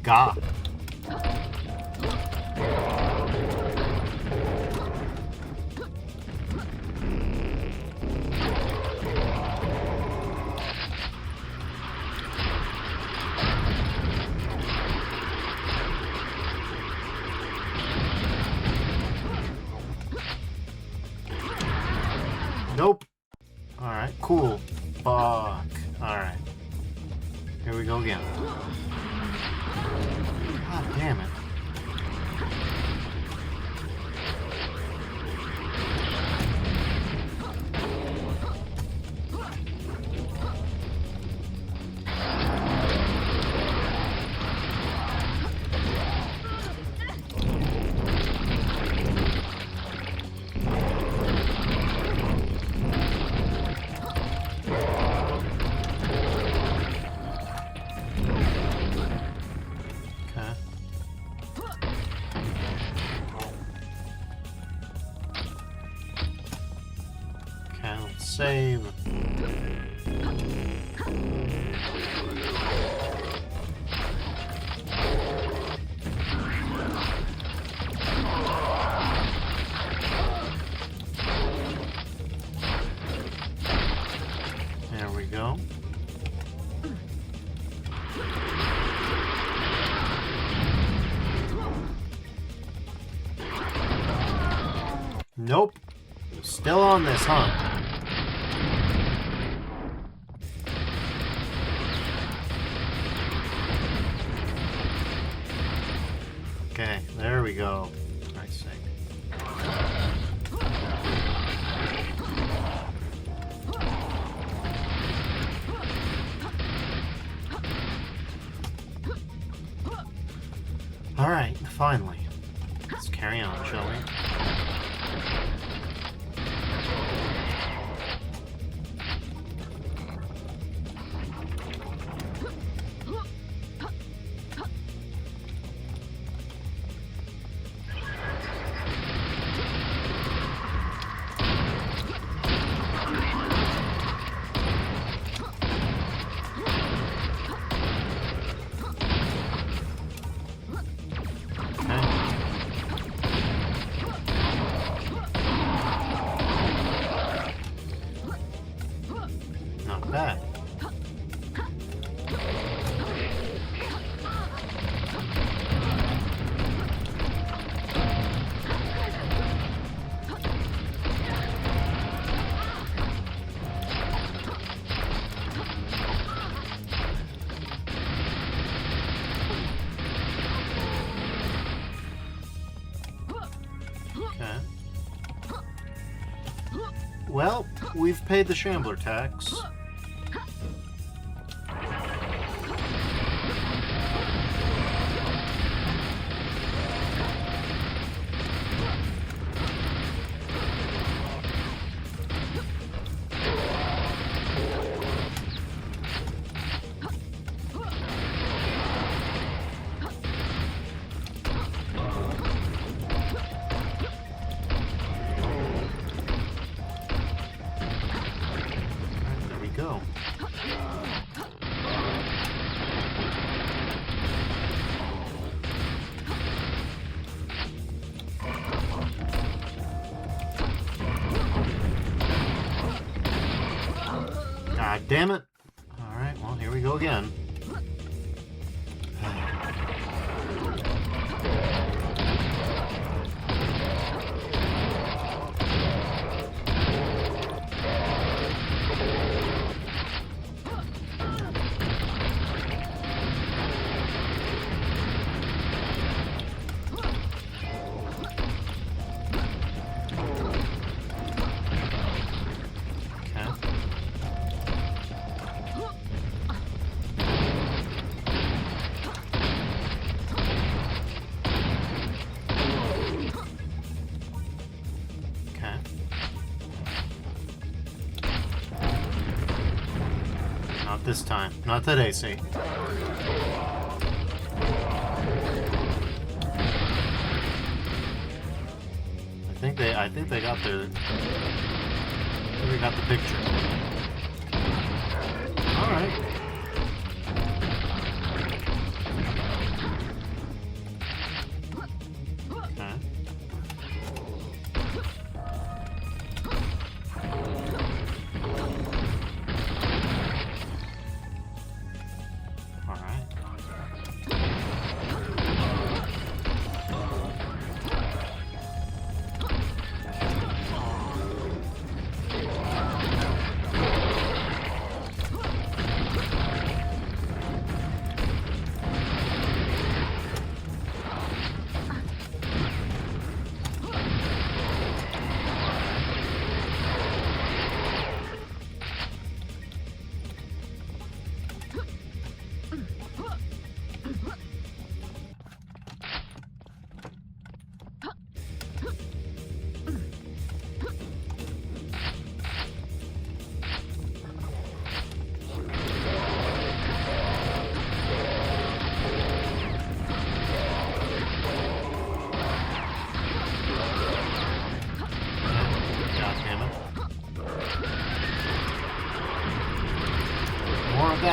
God. Nope. Alright, cool. Fuck. Alright. Here we go again. God damn it. Save. There we go. Nope. Still on this, huh? Okay, there we go. Nice thing. Alright, finally. Let's carry on, shall we? Not bad. Okay. Well, we've paid the Shambler tax. Go. God damn it. Alright, well, here we go again. Not this time. Not today, see. I think they got their... They got the picture. Alright. Okay.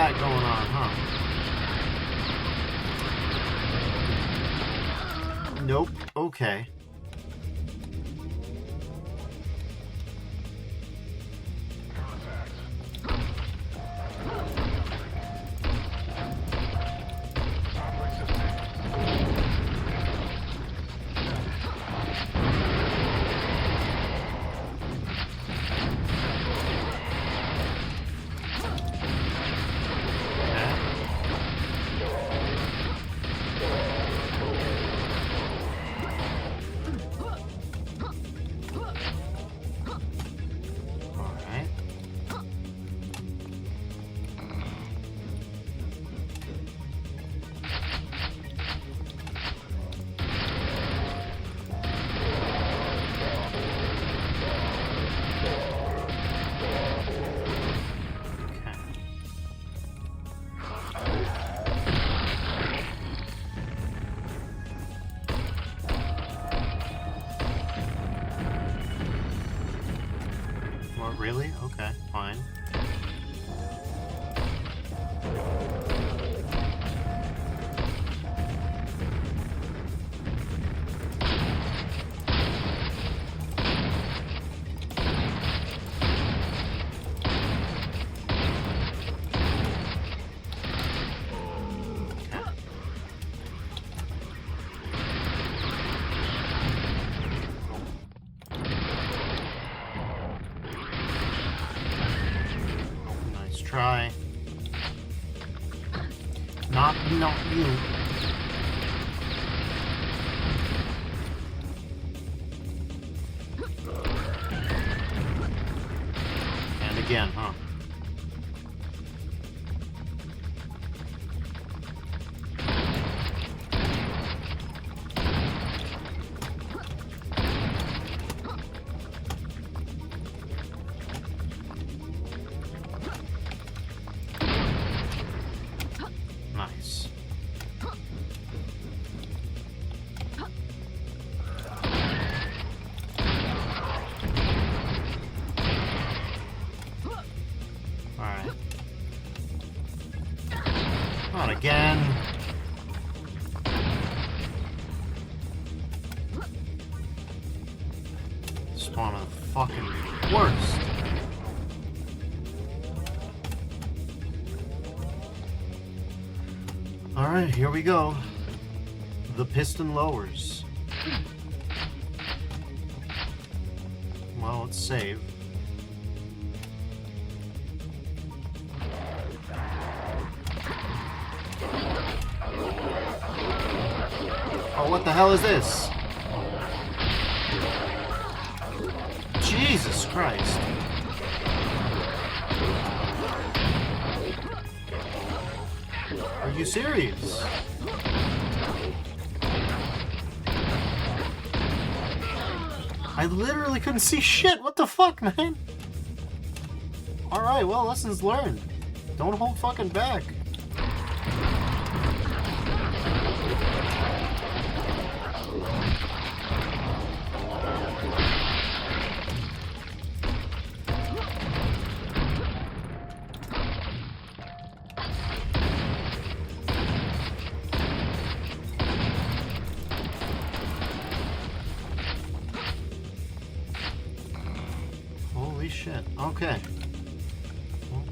that going on, huh? Nope. Okay. Really? Okay, fine. Try. Not you. And again, huh? Nice. Alright. Not again. Spawn of the fucking worst. Alright, here we go. The piston lowers. Well, let's save. Oh, what the hell is this? Jesus Christ. Are you serious? I literally couldn't see shit. What the fuck, man? Alright, well, lessons learned. Don't hold fucking back. Holy shit. Okay. Well,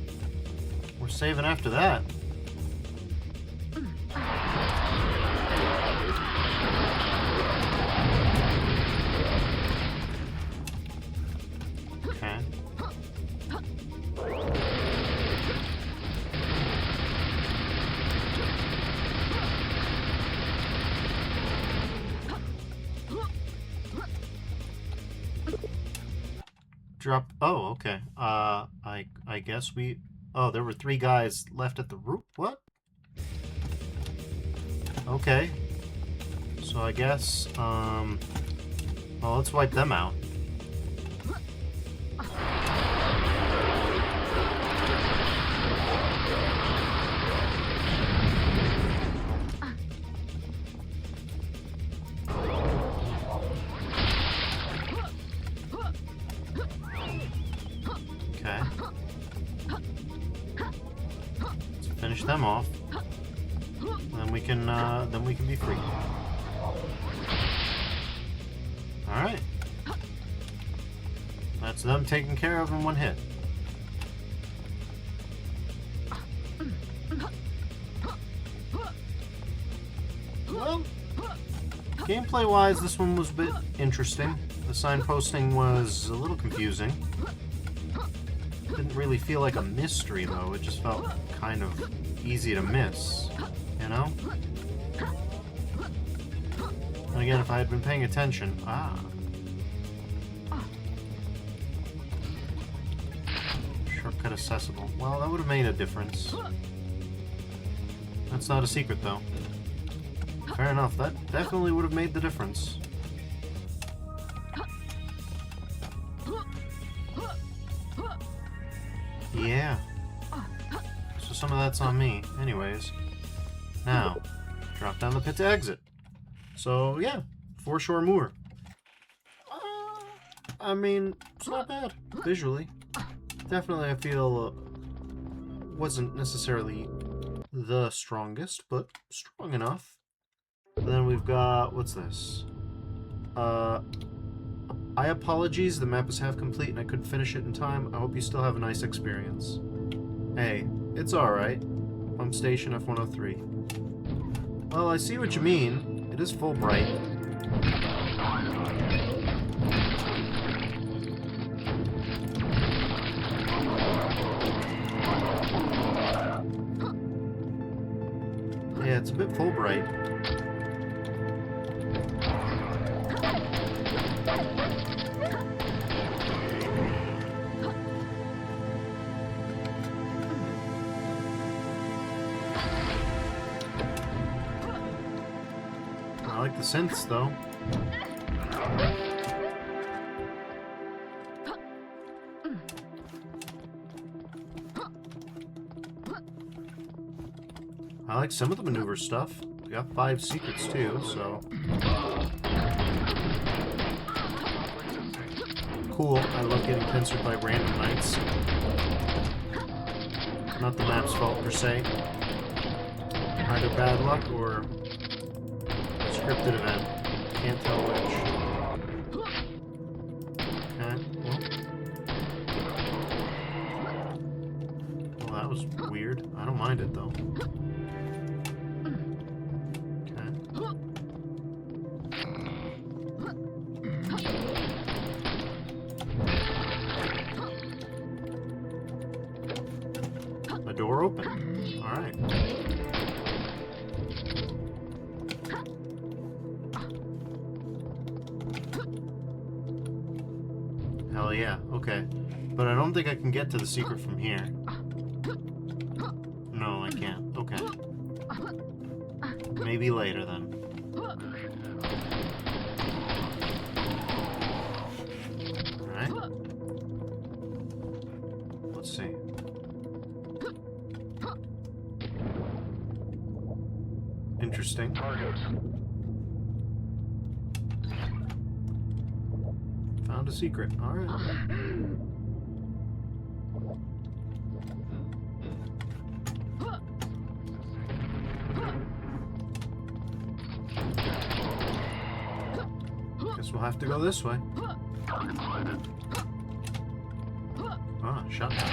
we're saving after that. Okay. Drop. Oh, okay. I guess we. Oh, there were 3 guys left at the roof. What? Okay. So I guess. Well, let's wipe them out. Okay. Let's finish them off. Then we can be free. All right. That's them taken care of in one hit. Well, gameplay-wise, this one was a bit interesting. The signposting was a little confusing. Didn't really feel like a mystery, though. It just felt kind of easy to miss, you know? And again, if I had been paying attention... Shortcut accessible. Well, that would have made a difference. That's not a secret, though. Fair enough, that definitely would have made the difference. Yeah. So some of that's on me. Anyways. Now, drop down the pit to exit. So, yeah. Foreshore Moor. I mean, it's not bad. Visually. Definitely, I feel, wasn't necessarily the strongest, but strong enough. Then we've got, what's this? I apologies, the map is half complete and I couldn't finish it in time. I hope you still have a nice experience. Hey, it's alright. Pump station F-103. Well, I see what you mean. It is Fulbright. Yeah, it's a bit Fulbright. I like the synths, though. I like some of the maneuver stuff. We got 5 secrets, too, so... Cool. I love getting pincered by random knights. Not the map's fault, per se. Either bad luck or... scripted event. Can't tell which. Okay, well, that was weird. I don't mind it, though. Okay. A door open. Alright. Hell yeah, okay. But I don't think I can get to the secret from here. No, I can't. Okay. Maybe later, then. Alright. Let's see. Interesting. Found a secret. Alright. Guess we'll have to go this way. Ah, shotgun.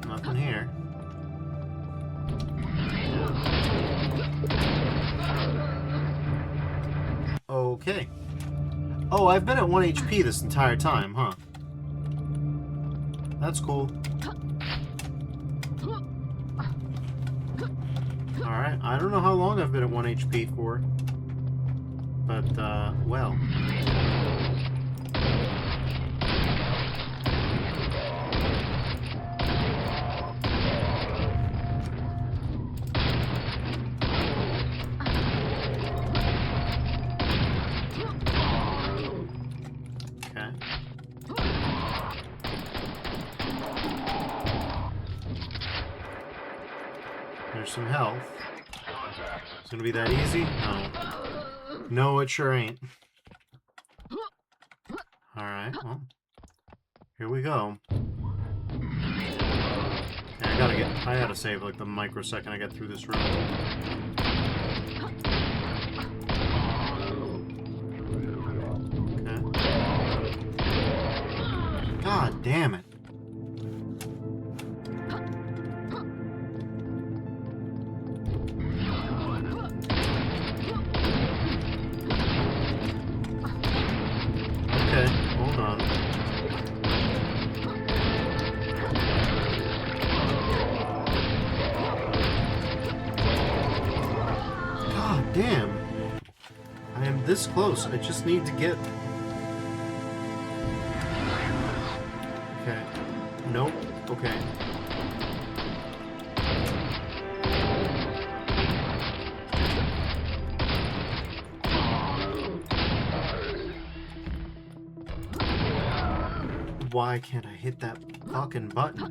Nothing here. Okay. Oh, I've been at 1 HP this entire time, huh? That's cool. Alright, I don't know how long I've been at 1 HP for. But, well. There's some health. It's gonna be that easy? No. No, it sure ain't. Alright, well. Here we go. Yeah, I gotta save like the microsecond I get through this room. Okay. God damn it. Damn. I am this close. I just need to get... Okay. Nope. Okay. Why can't I hit that fucking button?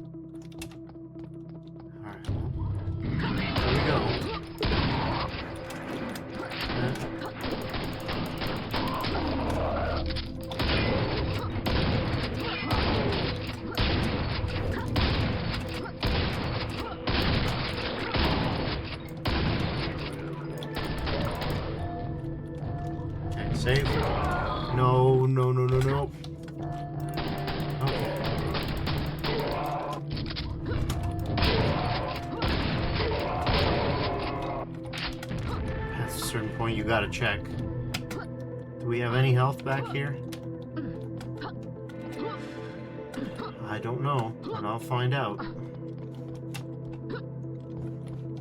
Alright, well. There we go. Okay, save. No, no, no, no, no. Okay. At a certain point, you gotta check. Do we have any health back here? I don't know, but I'll find out.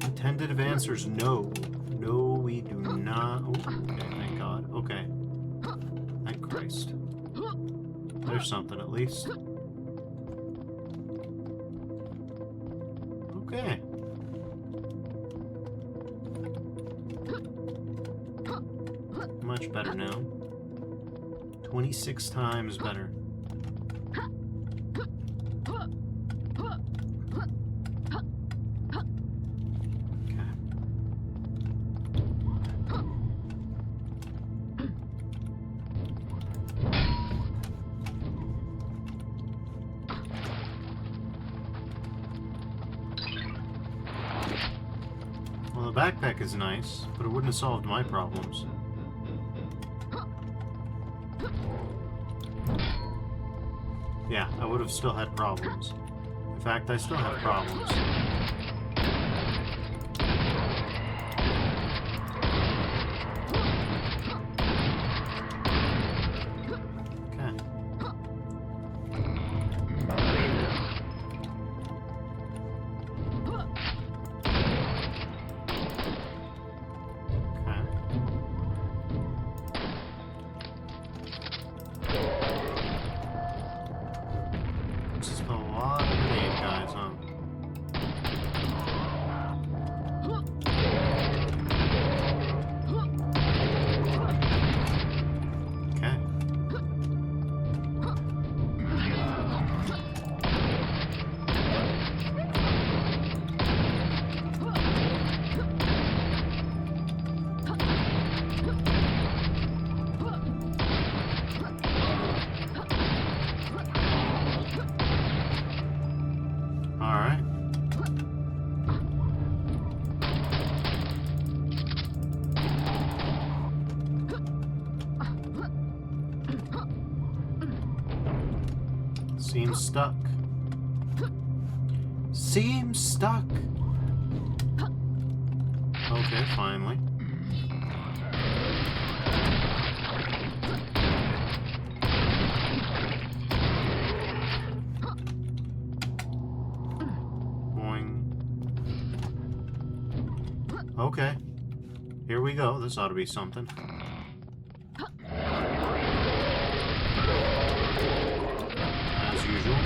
The tentative answer is no. No, we do not. Oh, okay, thank God. Okay. Thank Christ. There's something at least. Okay. Much better now. 26 times better. Well, the backpack is nice, but it wouldn't have solved my problems. Yeah, I would have still had problems. In fact, I still have problems. Seems stuck. Seems stuck. Okay, finally. Okay. Here we go. This ought to be something. As usual.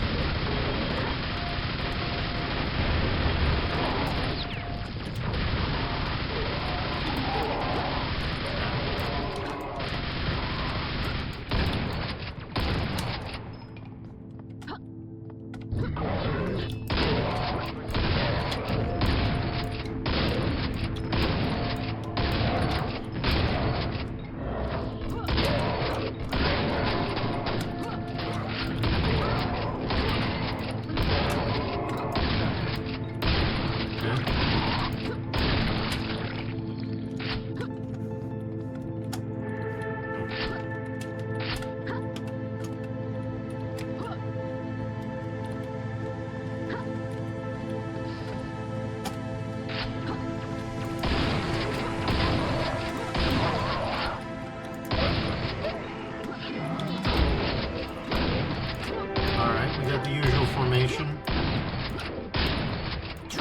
The usual formation. 2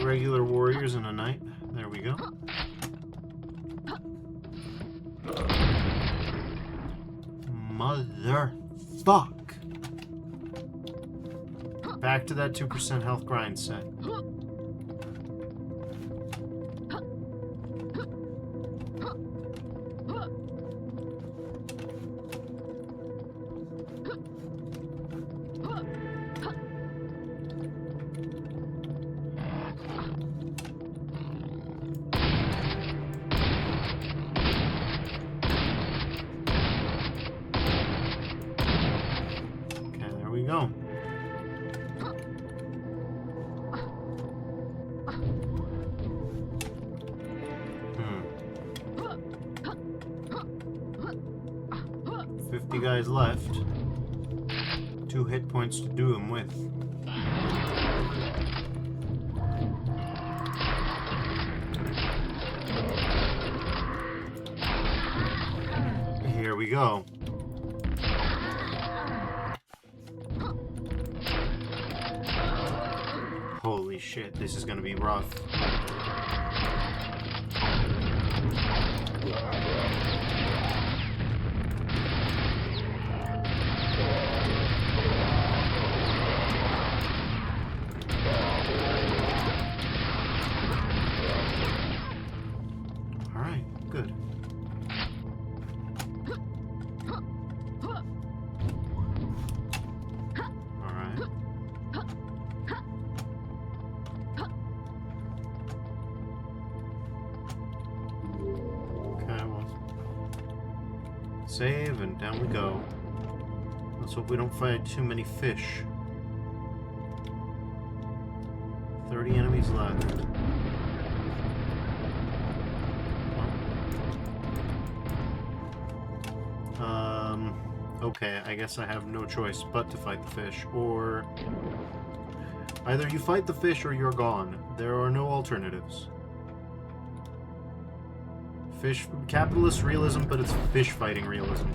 regular warriors and a knight. There we go. Motherfuck! Back to that 2% health grind set. Go. Hmm. 50 guys left. 2 hit points to do them with. Here we go. Holy shit, this is gonna be rough. Alright, good. Save, and down we go. Let's hope we don't fight too many fish. 30 enemies left. Okay, I guess I have no choice but to fight the fish, or... Either you fight the fish or you're gone. There are no alternatives. Fish, capitalist realism, but it's fish fighting realism.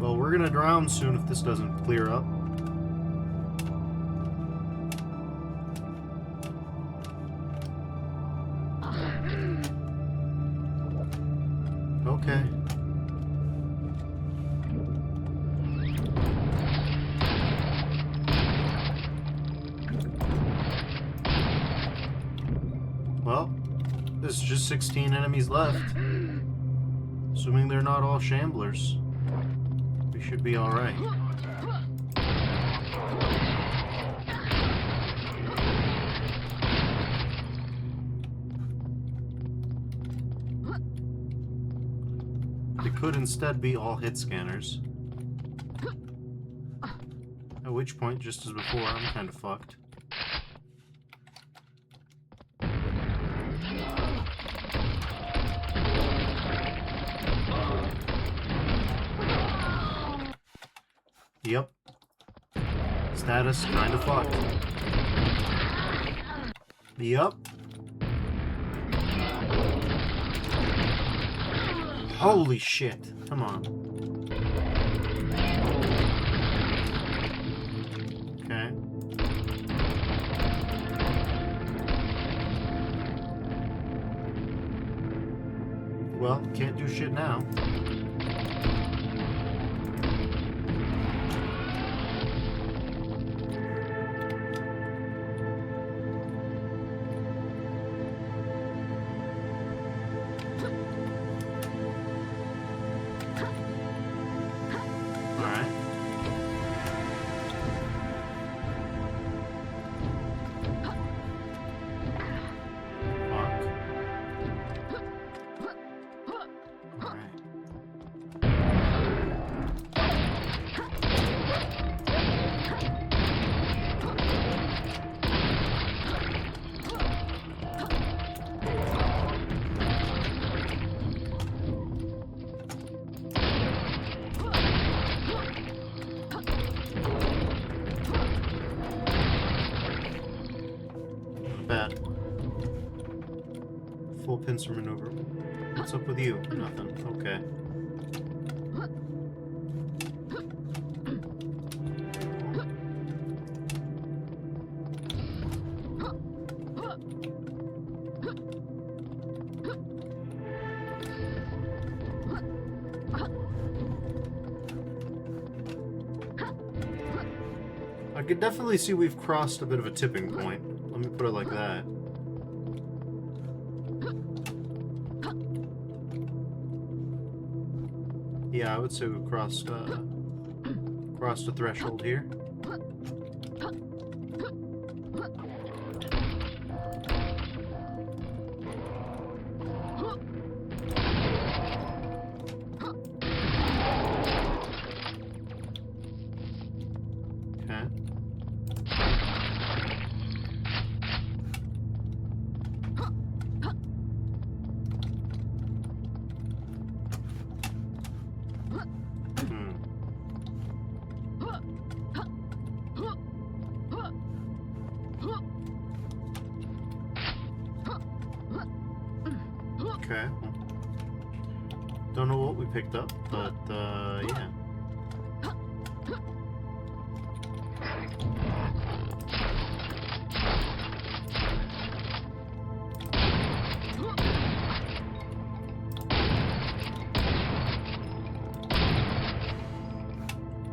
Well, we're gonna drown soon if this doesn't clear up. Okay. Well, there's just 16 enemies left. Assuming they're not all shamblers. We should be alright. They could instead be all hit scanners. At which point, just as before, I'm kind of fucked. Yep. Status, kind of fucked. Yup. Holy shit. Come on. Okay. Well, can't do shit now. Bad. Full pincer maneuver. What's up with you? Nothing. Okay. I could definitely see we've crossed a bit of a tipping point. Let me put it like that. Yeah, I would say we've crossed a threshold here. Okay. Don't know what we picked up, but yeah.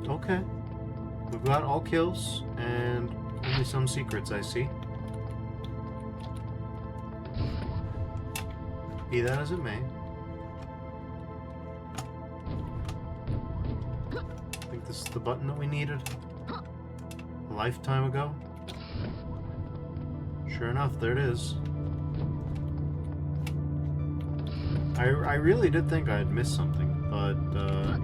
Okay. We've got all kills and only some secrets, I see. Be that as it may. I think this is the button that we needed a lifetime ago. Sure enough, there it is. I really did think I had missed something, but yeah.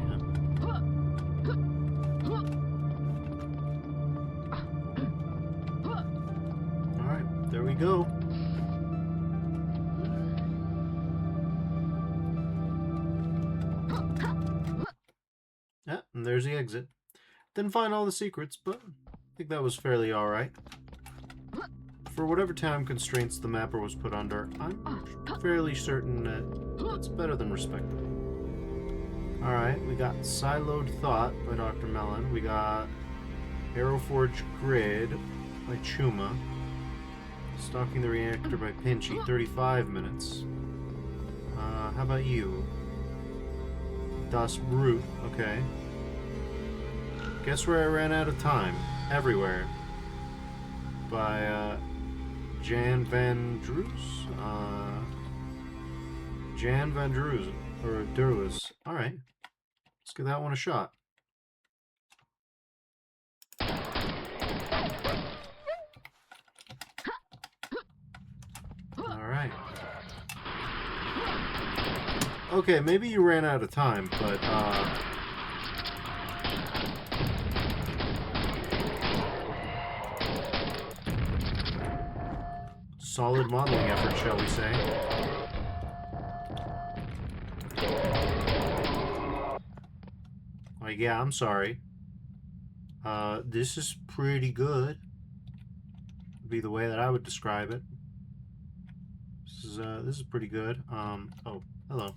Alright, there we go. Yeah, and there's the exit. Didn't find all the secrets, but I think that was fairly alright. For whatever time constraints the mapper was put under, I'm fairly certain that that's better than respectable. Alright, we got Siloed Thought by Dr. Mellon. We got Arrowforge Grid by Chuma. Stalking the Reactor by Pinchy, 35 minutes. How about you? Das Brute, okay. Guess where I ran out of time? Everywhere. By, Jan Van Drues? Jan Van Drues, or Drues. Alright. Let's give that one a shot. Alright. Okay, maybe you ran out of time, but, solid modeling effort, shall we say. Like, yeah, I'm sorry. This is pretty good. Would be the way that I would describe it. this is pretty good. Oh, hello.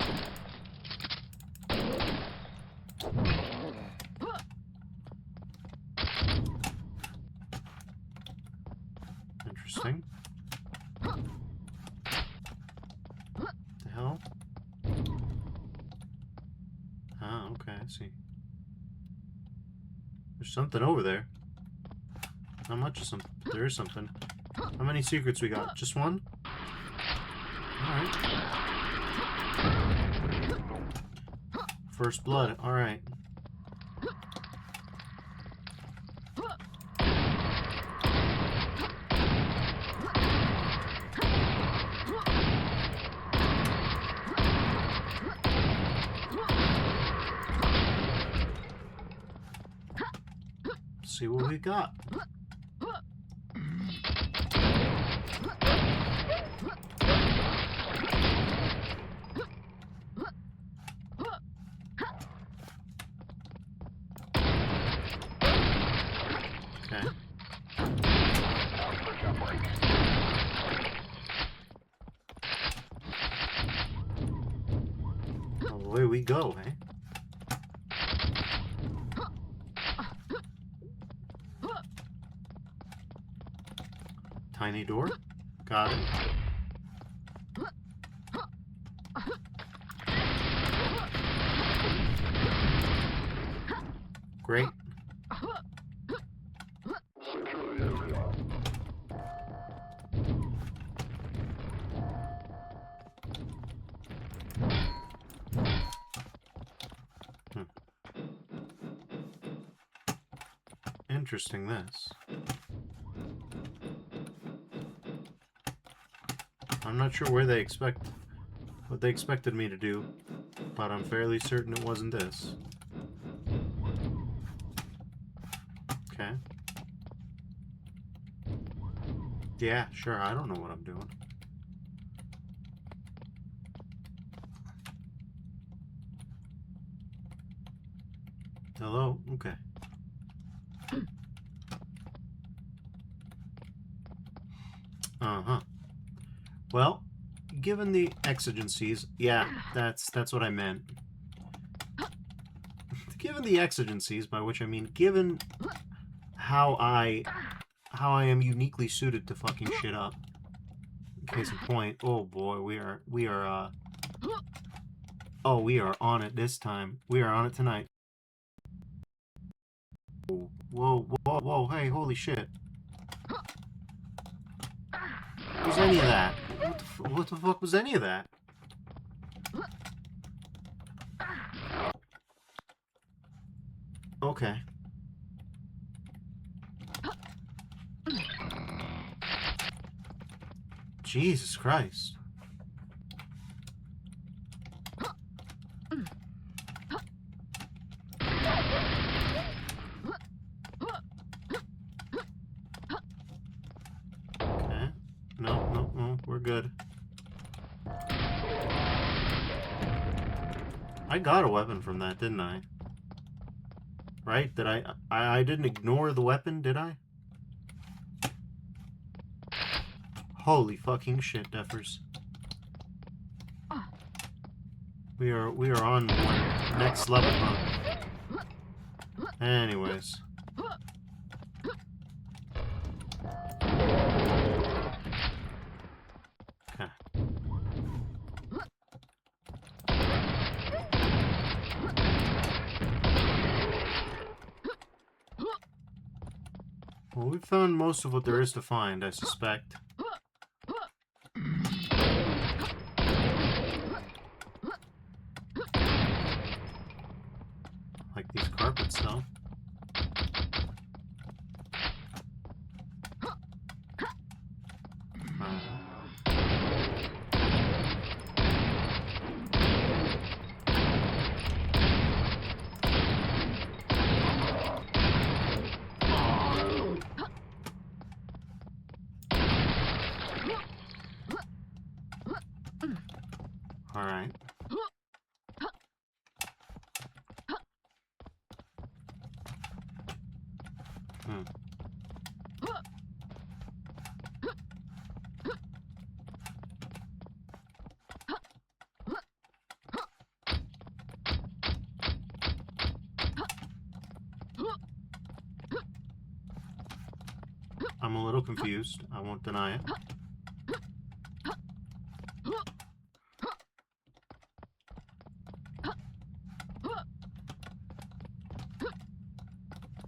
Interesting. What the hell? Ah, okay, I see. There's something over there. Not much of something, but there is something. How many secrets we got? Just one? Alright. First blood, alright. See what we got. Okay. Away we go, eh? Tiny door. Got it. Great. Interesting, this. I'm not sure what they expected me to do, but I'm fairly certain it wasn't this. Okay. Yeah, sure, I don't know what I'm doing. Hello? Okay. Uh-huh. Well, given the exigencies, yeah, that's what I meant. Given the exigencies, by which I mean given how I am uniquely suited to fucking shit up. Case in point, oh boy, we are oh, we are on it this time. We are on it tonight. Whoa, whoa, whoa, whoa, hey, holy shit. What was any of that? What the fuck was any of that? Okay. Jesus Christ. Okay. No, we're good. I got a weapon from that, didn't I? Right? Did I didn't ignore the weapon, did I? Holy fucking shit, Deffers. We are on one next level, huh? Anyways. Okay. Well, we found most of what there is to find, I suspect. Like these carpets, though. Alright. I'm a little confused. I won't deny it.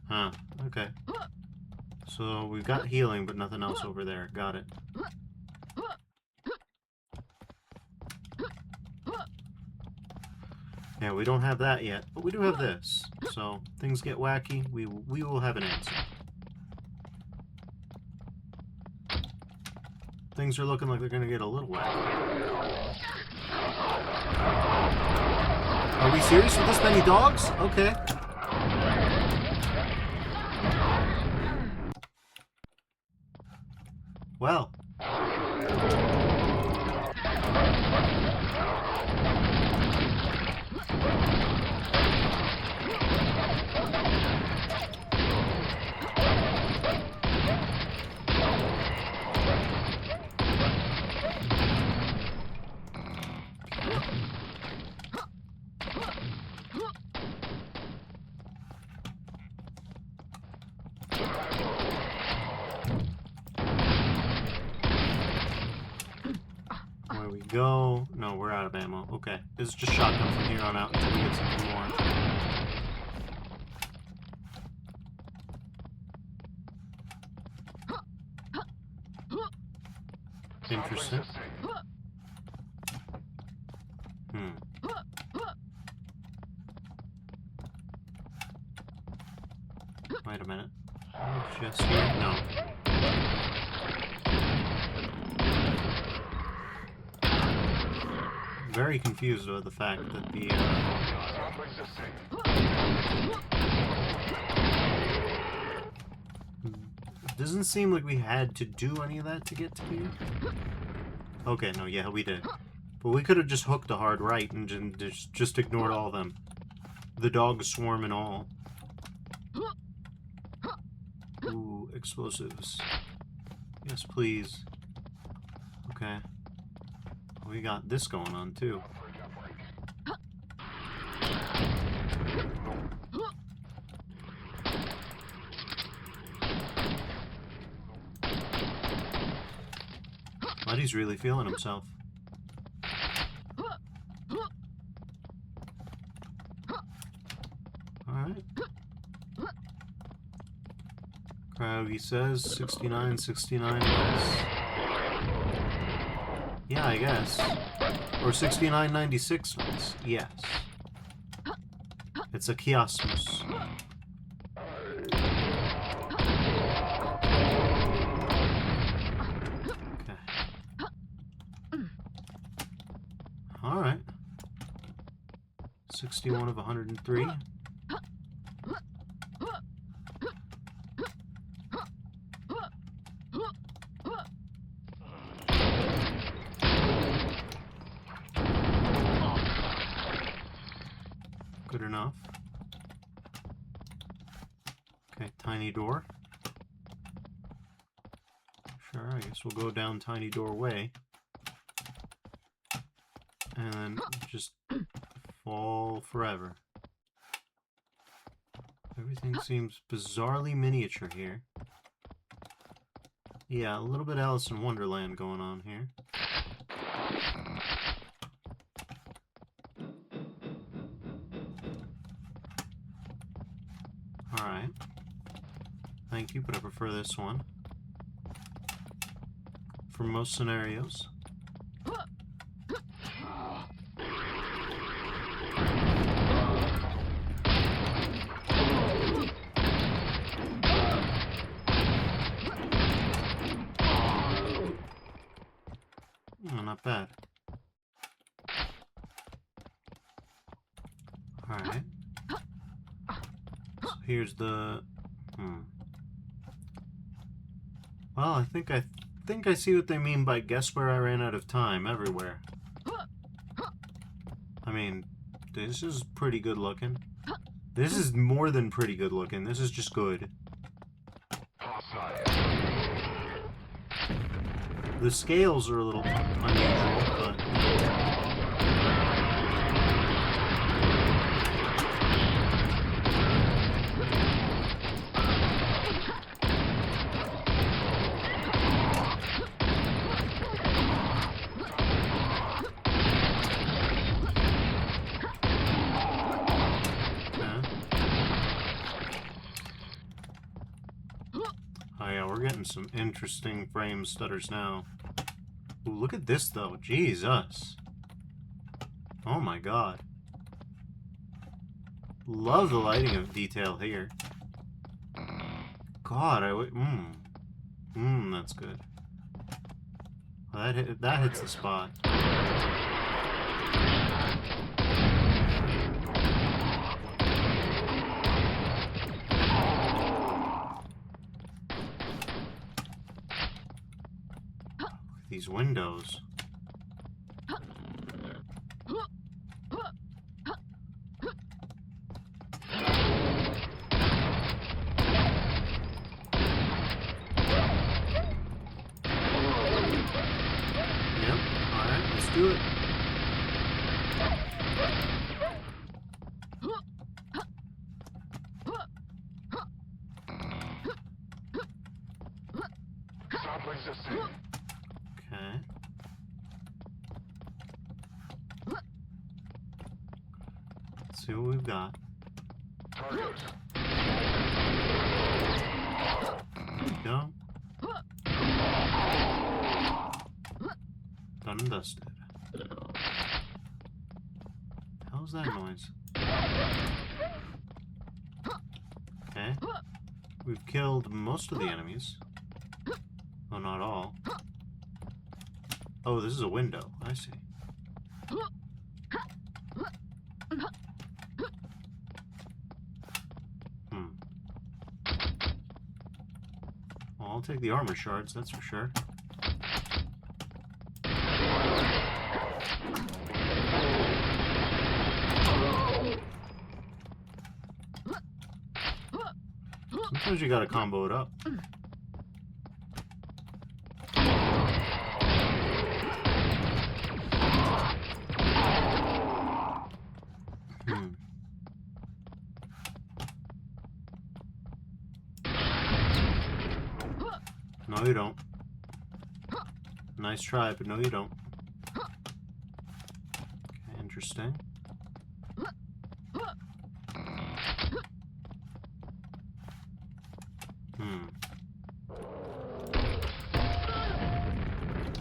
Huh, okay. So we've got healing, but nothing else over there. Got it. Yeah, we don't have that yet, but we do have this. So, things get wacky, we will have an answer. Things are looking like they're gonna get a little wacky. Are we serious with this many dogs? Okay. Well. Go. No, we're out of ammo. Okay. This is just shotgun from here on out until we get something more. Interesting. Wait a minute. Just here? No. Very confused about the fact that the it doesn't seem like we had to do any of that to get to here. Okay, no, yeah, we did. But we could have just hooked a hard right and just ignored all of them. The dog swarm and all. Ooh, explosives. Yes, please. Okay. We got this going on, too. Buddy's really feeling himself. Alright. Crowdy says 69, 69 less. Yeah, I guess. Or 69.96 less. Yes. It's a chiasmus. Okay. Alright. 61 of 103. Good enough. Okay, tiny door. Sure, I guess we'll go down tiny doorway. And then just fall forever. Everything seems bizarrely miniature here. Yeah, a little bit Alice in Wonderland going on here. Alright. Thank you, but I prefer this one. For most scenarios. Oh, not bad. Alright. So here's the... Well, I think I see what they mean by guess where I ran out of time everywhere. I mean, this is pretty good looking. This is more than pretty good looking. This is just good. The scales are a little unusual, but... getting some interesting frame stutters now. Ooh, look at this though. Jesus. Oh my god. Love the lighting of detail here. God, that's good. That hits the spot. These windows. Yep, alright, let's do it. Okay. Let's see what we've got. There we go. Done and dusted. How's that noise? Okay. We've killed most of the enemies. Oh, not all. Oh, this is a window. I see. Well, I'll take the armor shards, that's for sure. Sometimes you gotta combo it up. No, you don't. Nice try, but no, you don't. Okay, interesting.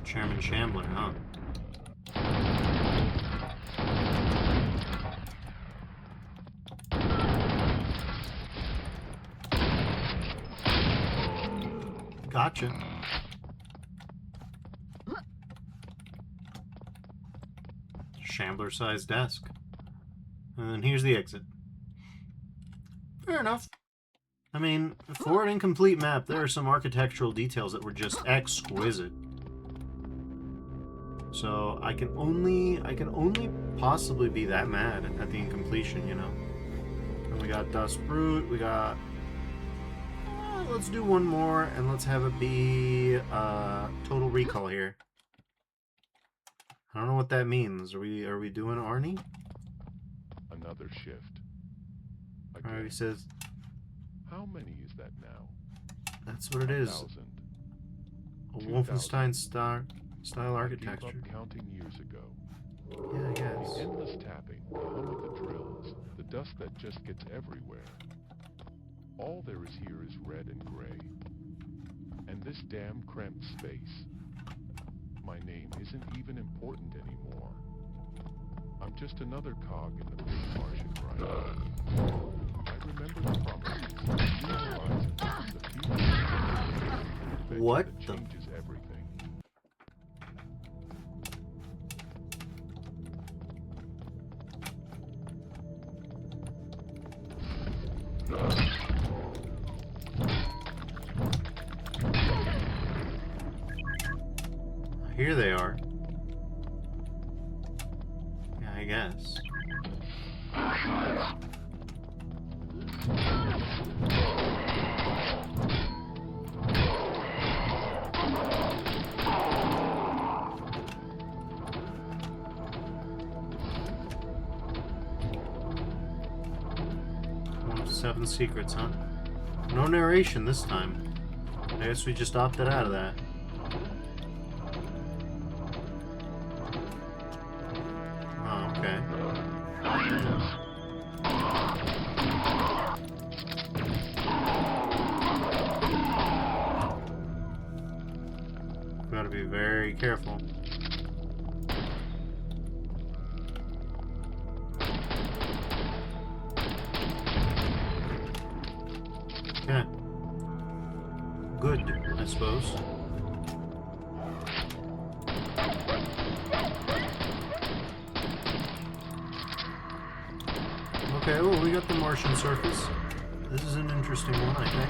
Chairman Shambler, huh? Gotcha. Shambler-sized desk. And here's the exit. Fair enough. I mean, for an incomplete map, there are some architectural details that were just exquisite. So I can only possibly be that mad at the incompletion, you know. And we got Dust Brute, we got... let's do one more, and let's have it be Total Recall here. I don't know what that means. Are we doing Arnie? Another shift. Alright, he says... How many is that now? That's what it is. 1,000. A Wolfenstein style architecture. I gave up counting years ago. Yeah, I guess. The endless tapping, the hum of the drills, the dust that just gets everywhere. All there is here is red and gray. And this damn cramped space. My name isn't even important anymore. I'm just another cog in the big Martian grind. I remember the promises, the horizons, the future. What that the... changes everything. Here they are. Yeah, I guess. One of 7 secrets, huh? No narration this time. I guess we just opted out of that. Oh, okay. careful. Okay. Good, I suppose. Okay, well, we got the Martian surface. This is an interesting one, I think.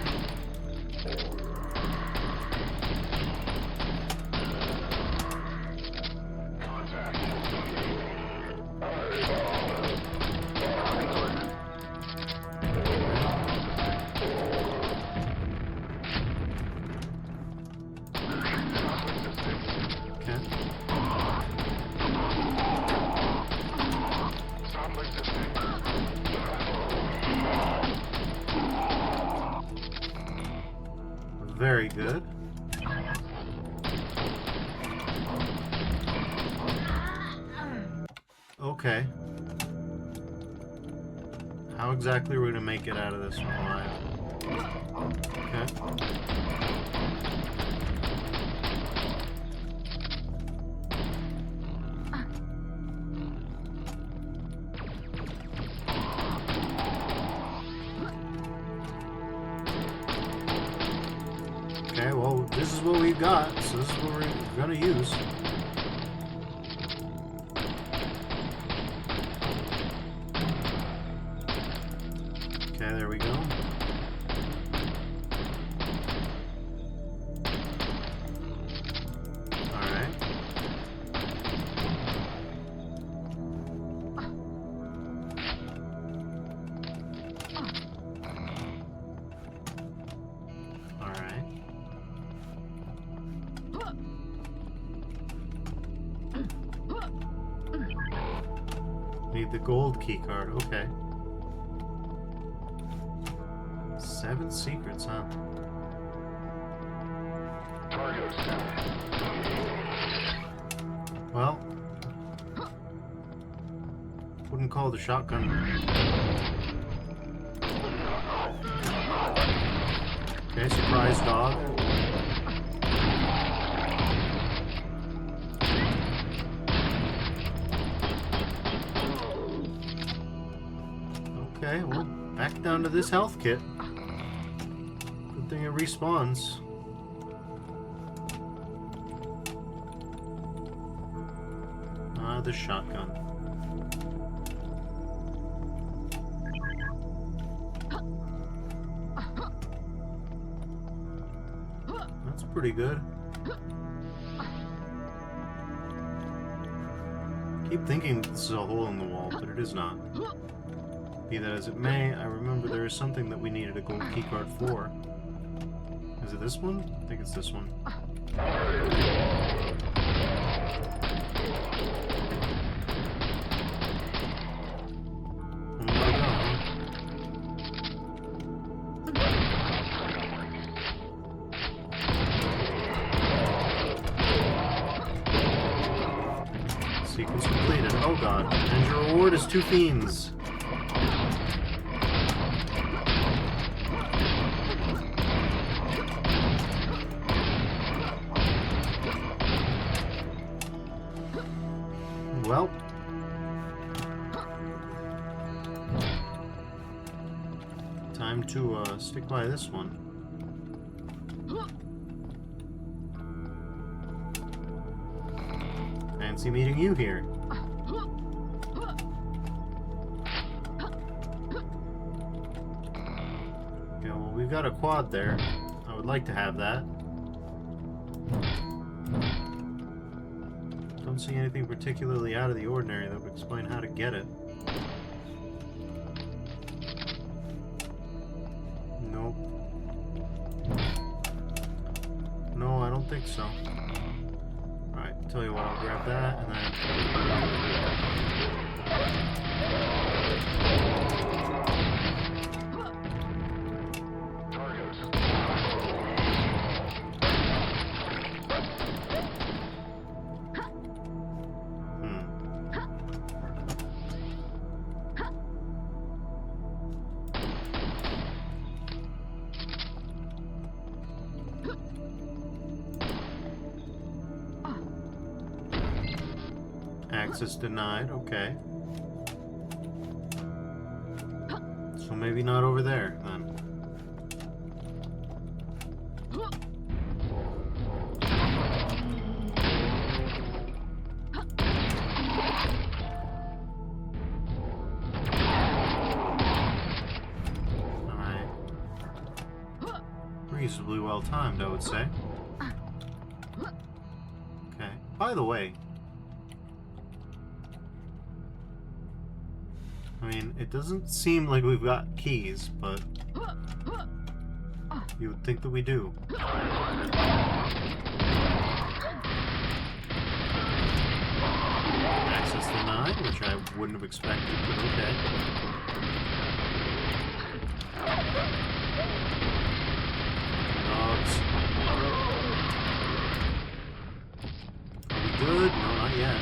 Very good. Okay. How exactly are we gonna make it out of this one alive? Okay. Okay, well, this is what we've got, so this is what we're gonna use. Okay, there we go. Alright. Alright. Need the gold key card, okay. 7 secrets, huh? Well, wouldn't call the shotgun. Okay, surprise dog. Okay, well, back down to this health kit. Good thing it respawns. The shotgun. That's pretty good. Keep thinking this is a hole in the wall, but it is not. Be that as it may, I remember there is something that we needed a gold keycard for. Is it this one? I think it's this one. Sequence completed. Oh god. And your reward is 2 fiends. Well. Time to stick by this one. Fancy meeting you here. Yeah, well, we've got a quad there. I would like to have that. Don't see anything particularly out of the ordinary that would explain how to get it. Nope. No, I don't think so. Alright, tell you what, I'll grab that and then... Access denied, okay. So maybe not over there, then. Alright. Reasonably well timed, I would say. Okay. By the way, I mean, it doesn't seem like we've got keys, but you would think that we do. Access denied, which I wouldn't have expected, but okay. Dogs. Are we good? No, not yet.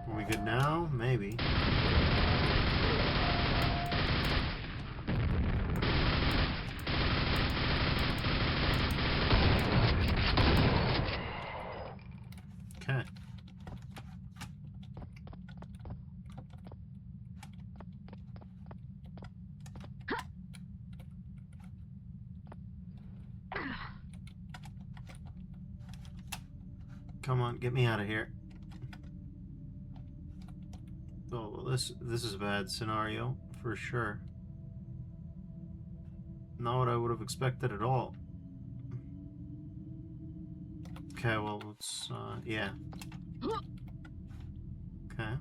Are we good now? Maybe. Okay. Come on, get me out of here. Oh, well, this is a bad scenario, for sure. Not what I would have expected at all. Okay, well, let's, yeah. Okay.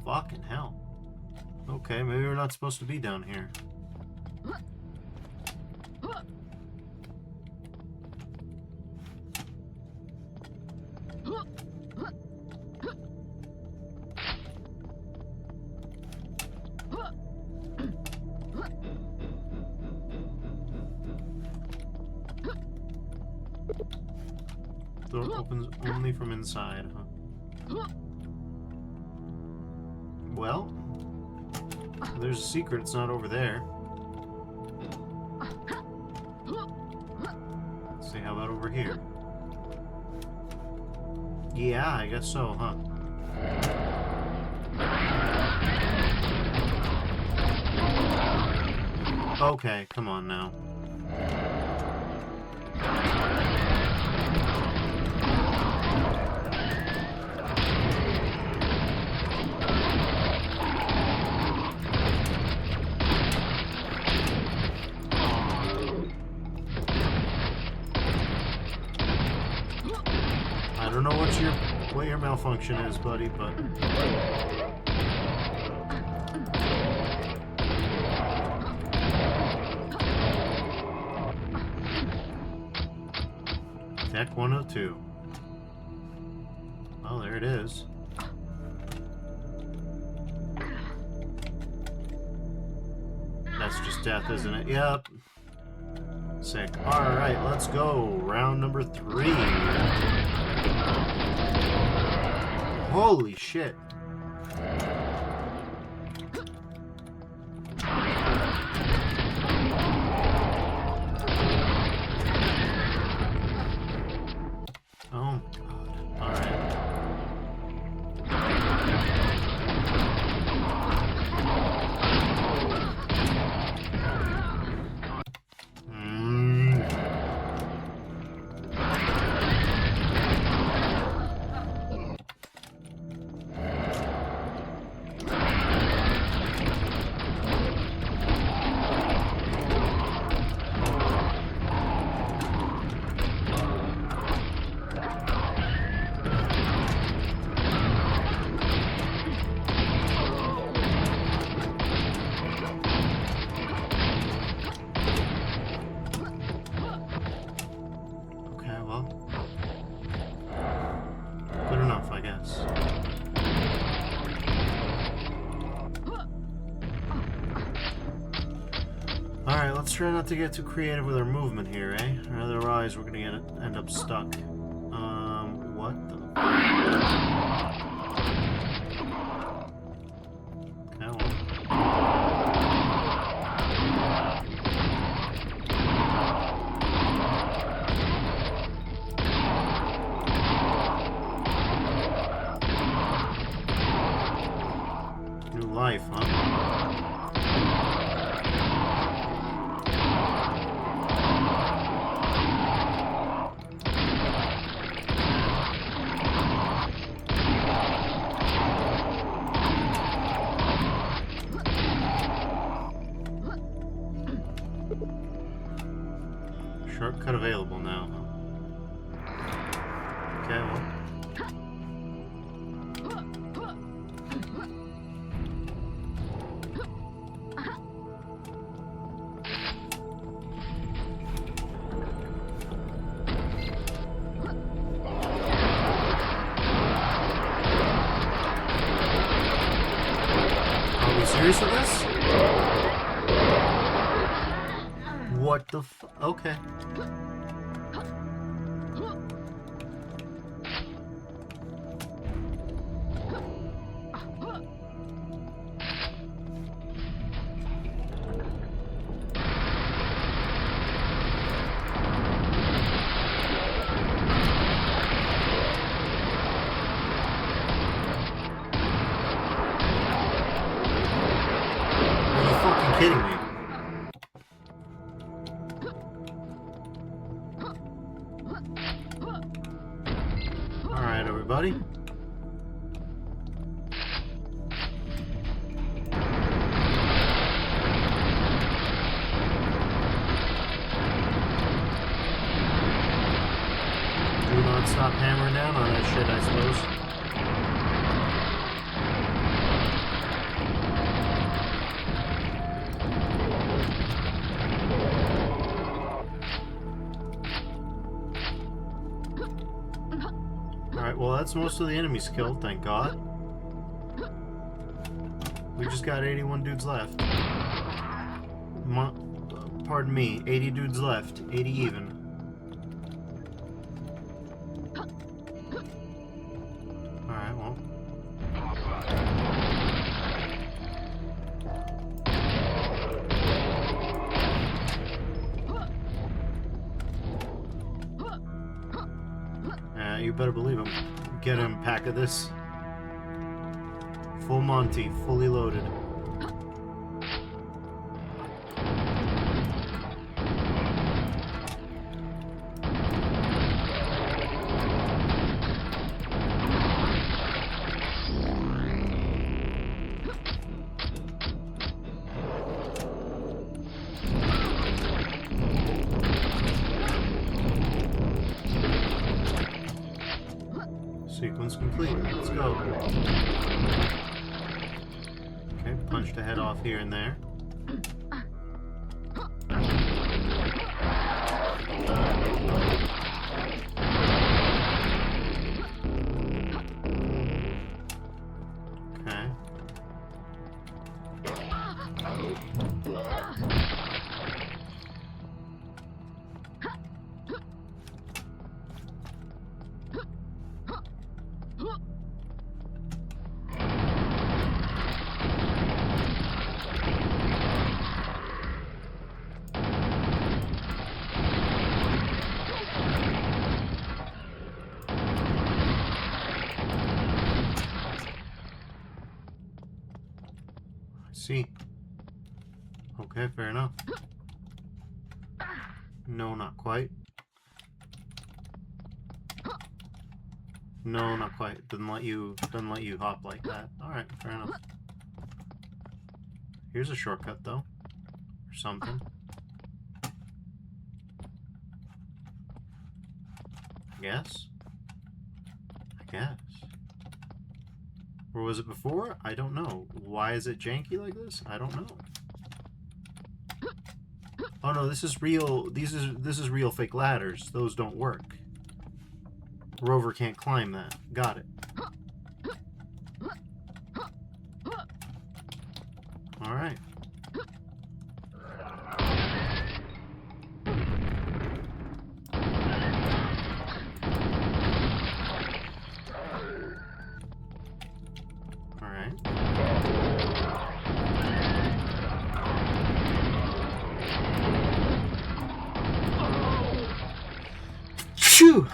Fucking hell. Okay, maybe we're not supposed to be down here. Door opens only from inside, huh? Well, there's a secret, it's not over there. Let's see, how about over here? Yeah, I guess so, huh? Okay, come on now. I don't know what your malfunction is, buddy, but Deck 102. Oh, there it is. That's just death, isn't it? Yep. Sick. Alright, let's go. Round number 3. Holy shit. Oh my god. Alright. Alright, let's try not to get too creative with our movement here, eh? Or otherwise we're gonna end up stuck. What the... Okay, well. Shortcut available now. Okay, well. Are we serious with this? What the f... Okay. Are you fucking kidding me? Alright, everybody. Do not stop hammering down on that shit, I suppose. Alright, well that's most of the enemies killed, thank God. We just got 81 dudes left. Pardon me, 80 dudes left. 80 even. Alright, well. You better believe him. Get him a pack of this. Full Monty, fully loaded. Sequence complete. Let's go. Okay, punched a head off here and there. Okay. See. Okay, fair enough. No, not quite. No, not quite. Doesn't let you hop like that. Alright, fair enough. Here's a shortcut though. Or something. I guess. Or was it before? I don't know. Why is it janky like this? I don't know. Oh no, this is real. This is real fake ladders. Those don't work. Rover can't climb that. Got it. All right. Achoo!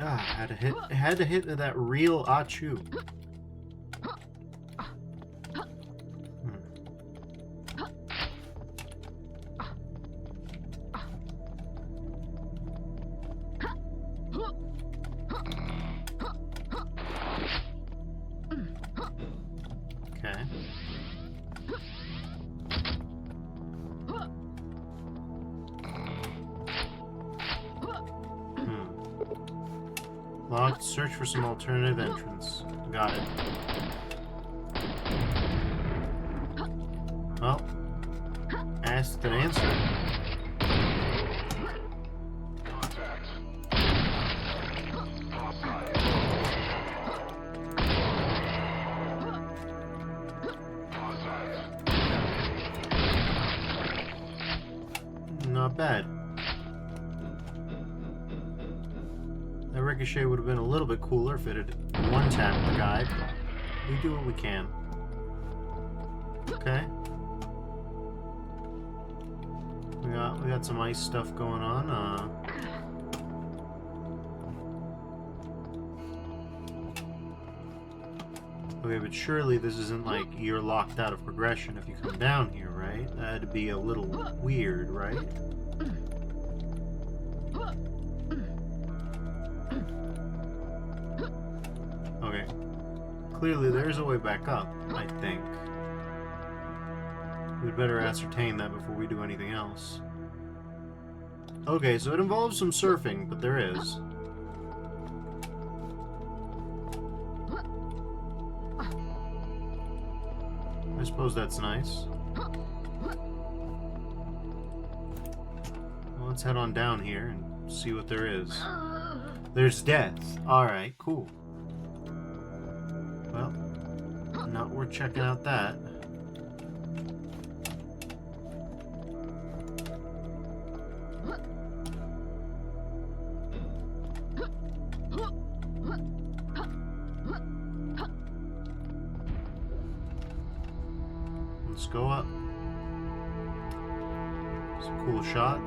Ah, had to hit that real achoo. Okay. Locked. Search for some alternative entrance. Got it. Well, asked and answered. Contact. Not bad. That ricochet would have been a little bit cooler if it had one-tapped the guy. We do what we can. Okay. We got some ice stuff going on. Okay, but surely this isn't like you're locked out of progression if you come down here, right? That'd be a little weird, right? Okay. Clearly there's a way back up, I think. We'd better ascertain that before we do anything else. Okay, so it involves some surfing, but there is. I suppose that's nice. Well, let's head on down here and see what there is. There's death. Alright, cool. Well, not worth checking out that. Let's go up. It's a cool shot.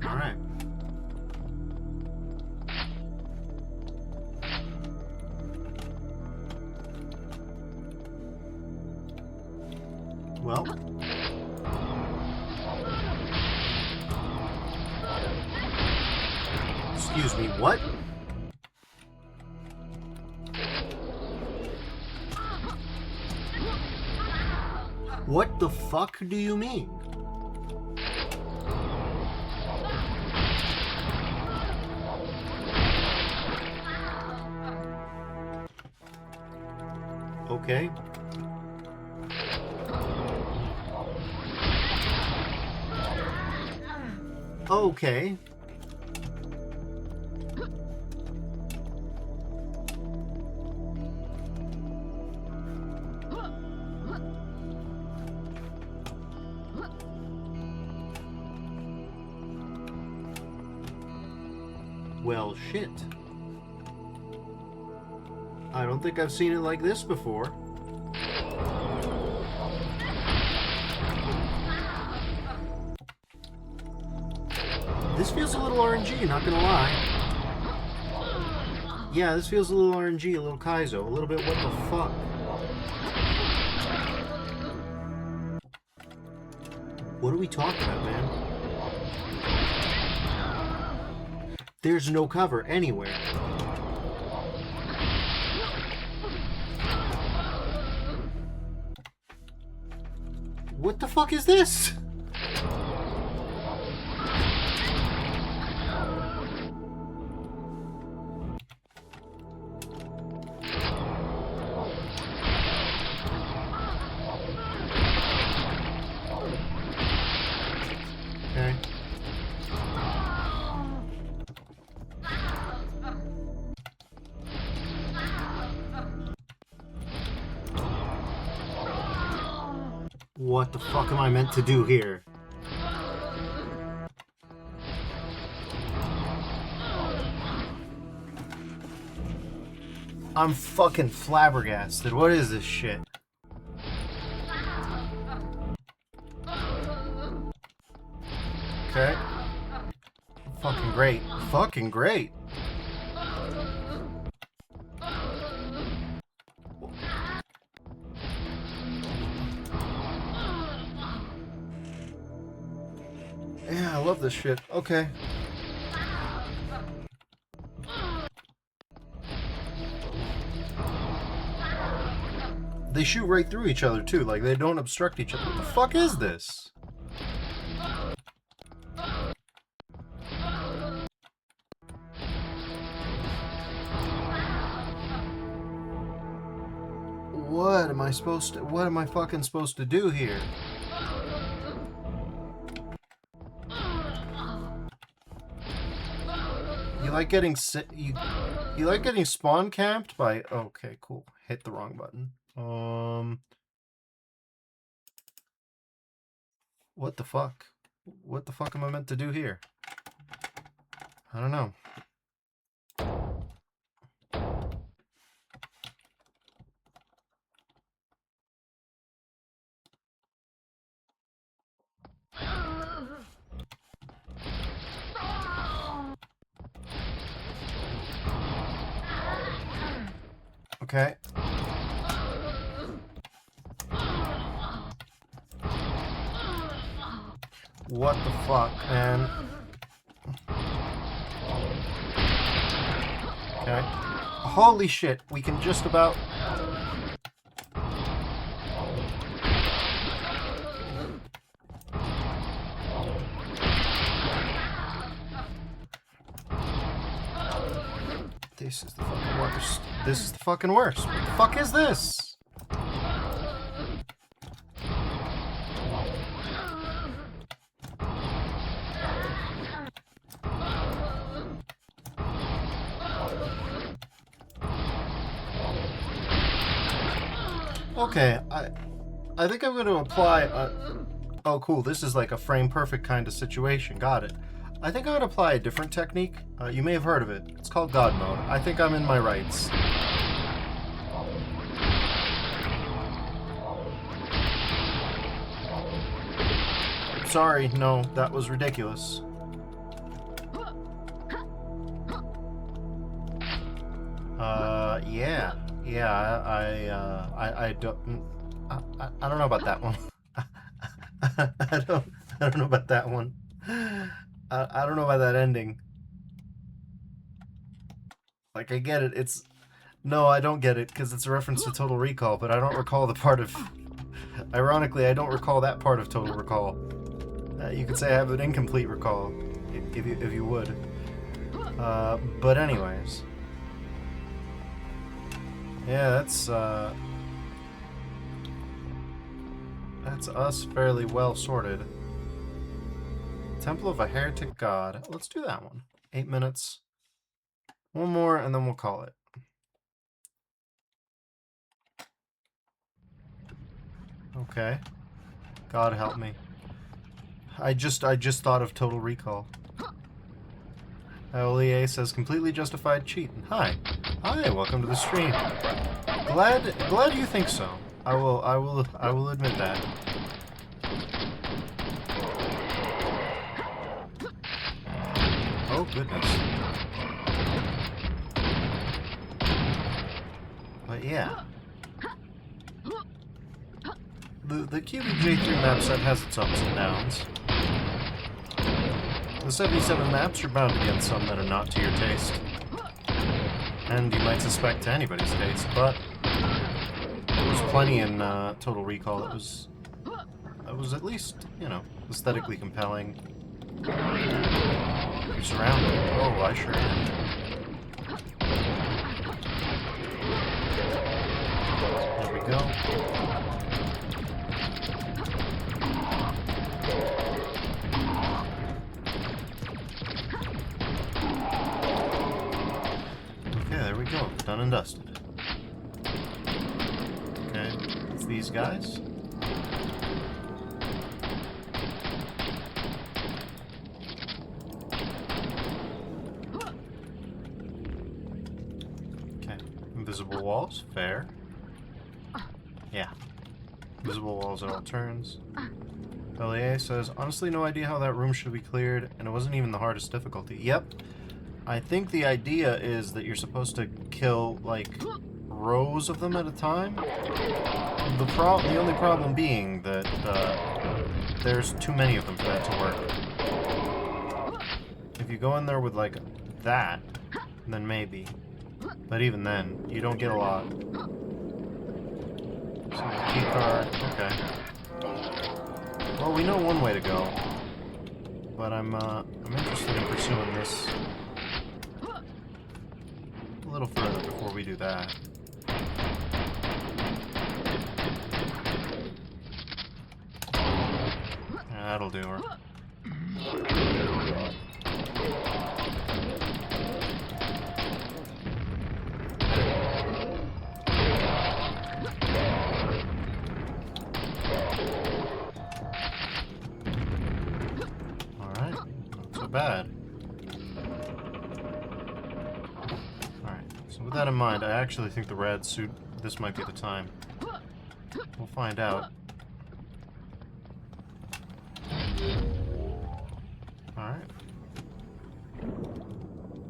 All right. Well. Excuse me, what? What the fuck do you mean? Okay. Okay. Well, shit. I don't think I've seen it like this before. This feels a little RNG, not gonna lie. Yeah, this feels a little RNG, a little Kaizo, a little bit what the fuck. What are we talking about, man? There's no cover anywhere. What the fuck is this? Okay. What the fuck am I meant to do here? I'm fucking flabbergasted. What is this shit? Okay. Fucking great. Fucking great. Yeah, I love this shit. Okay. They shoot right through each other, too. Like, they don't obstruct each other. What the fuck is this? What am I supposed to... What am I fucking supposed to do here? You like getting you like getting spawn camped by... Okay, cool. Hit the wrong button. What the fuck? What the fuck am I meant to do here? I don't know. Okay. What the fuck, man? Okay. Holy shit, we can just about... This is the fucking worst. This is the fucking worst. What the fuck is this? Okay, I think I'm going to apply oh cool, this is like a frame perfect kind of situation. Got it. I think I'm going to apply a different technique. You may have heard of it. It's called God Mode. I think I'm in my rights. Sorry, no, that was ridiculous. Yeah, I don't know about that one. I don't know about that one. I don't know about that ending. Like, I get it, it's... No, I don't get it, because it's a reference to Total Recall, but I don't recall the part of... Ironically, I don't recall that part of Total Recall. You could say I have an incomplete recall, if you would. But anyways... Yeah, that's us fairly well sorted. Temple of a Heretic God. Let's do that one. 8 minutes. One more, and then we'll call it. Okay. God help me. I just thought of Total Recall. LEA says completely justified cheating. Hi, welcome to the stream. Glad you think so. I will admit that. Oh goodness. But yeah. The Cubic J3 map set has its ups and downs. The 77 maps are bound to get some that are not to your taste. And you might suspect to anybody's taste, but there was plenty in Total Recall that was at least, you know, aesthetically compelling. You're surrounded. Oh, I sure am. There we go. Done and dusted. Okay, it's these guys. Okay, invisible walls, fair. Yeah, invisible walls at all turns. LEA says, honestly no idea how that room should be cleared, and it wasn't even the hardest difficulty. Yep. I think the idea is that you're supposed to kill, like, rows of them at a time. The only problem being that there's too many of them for that to work. If you go in there with, like, that, then maybe. But even then, you don't get a lot. Key card. Okay. Well, we know one way to go, but I'm interested in pursuing this a little further before we do that. Yeah, that'll do her. Alright, not so bad. Alright, so with that in mind, I actually think the rad suit, this might be the time. We'll find out. Alright.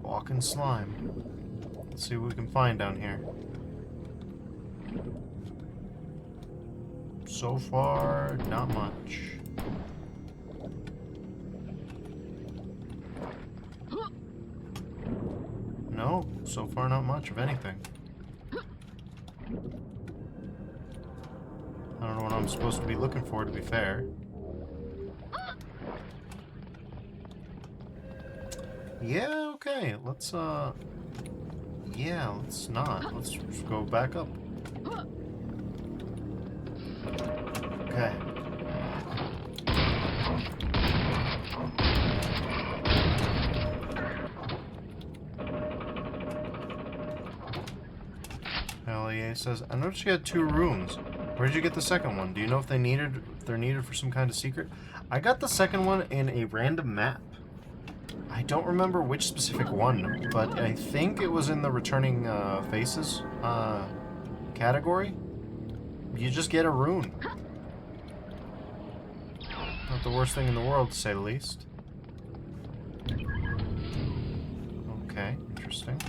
Walking slime. Let's see what we can find down here. So far, not much. No, so far not much of anything. I don't know what I'm supposed to be looking for, to be fair. Yeah, okay, let's, yeah, let's not. Let's just go back up. Okay. LEA says, I noticed you had 2 rooms. Where did you get the second one? Do you know if they're needed for some kind of secret? I got the second one in a random map. I don't remember which specific one, but I think it was in the returning faces category. You just get a rune. Not the worst thing in the world, to say the least. Okay, interesting.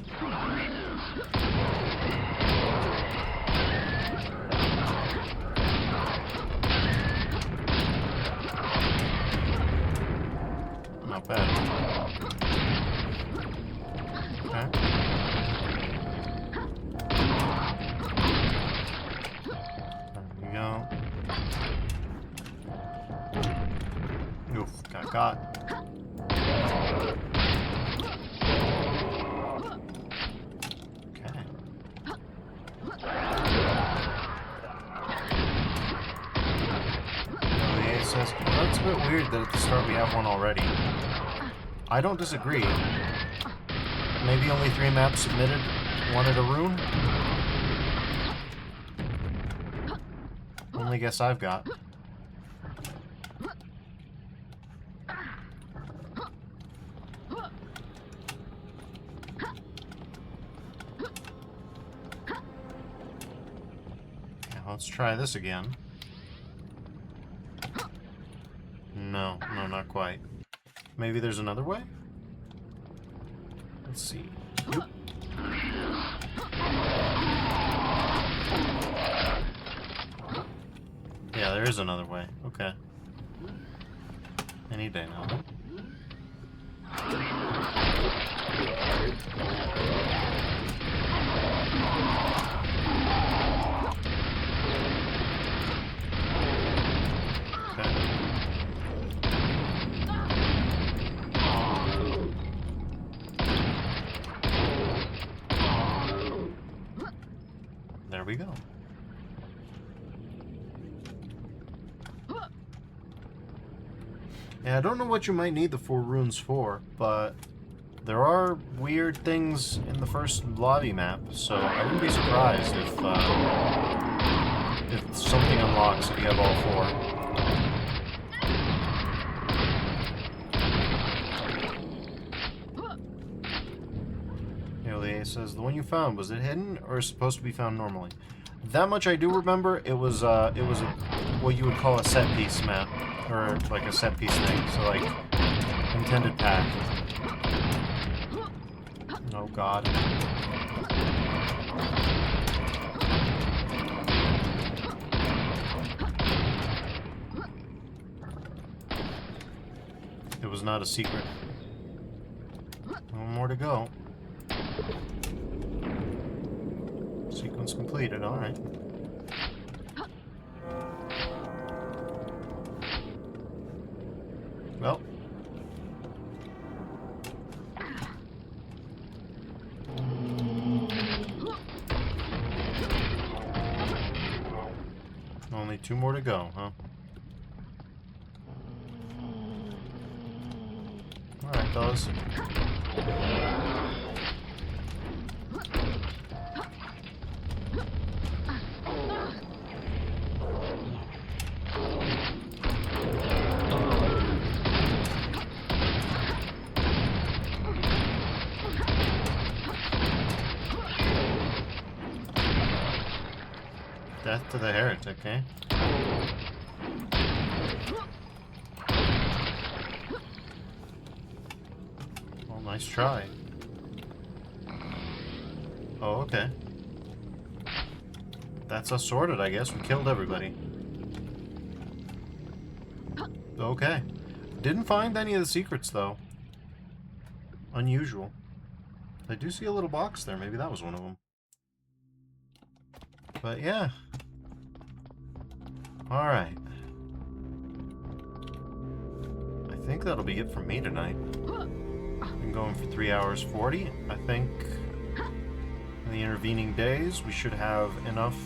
Not bad. Okay. There we go. Oof, got caught. Okay. LEA says, well, that's a bit weird that at the start we have one already. I don't disagree. Maybe only 3 maps submitted wanted a rune? Only guess I've got. Okay, let's try this again. No, not quite. Maybe there's another way? Let's see. Oop. Yeah, there is another way. Okay. Any day now. There we go. Yeah, I don't know what you might need the 4 runes for, but there are weird things in the first lobby map, so I wouldn't be surprised if something unlocks if you have all 4. Alea says, the one you found, was it hidden or supposed to be found normally? That much I do remember. It was what you would call a set piece map, or like a set piece thing. So like intended path. Oh God. It was not a secret. One more to go. Sequence completed, alright. 2 more to go, huh? Alright, fellas. Death to the heretic, eh? Well, nice try. Oh, okay. That's us sorted, I guess. We killed everybody. Okay. Didn't find any of the secrets, though. Unusual. I do see a little box there. Maybe that was one of them. But yeah. Alright. I think that'll be it from me tonight. Been going for 3 hours 40. I think in the intervening days we should have enough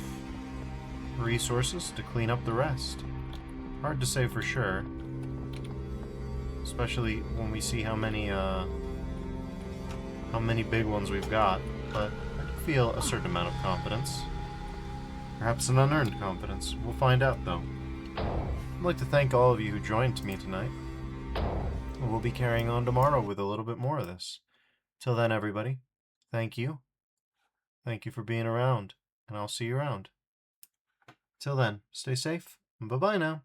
resources to clean up the rest. Hard to say for sure. Especially when we see how many big ones we've got. But I do feel a certain amount of confidence. Perhaps an unearned confidence. We'll find out, though. I'd like to thank all of you who joined me tonight. We'll be carrying on tomorrow with a little bit more of this. Till then, everybody, thank you. Thank you for being around, and I'll see you around. Till then, stay safe, and bye-bye now.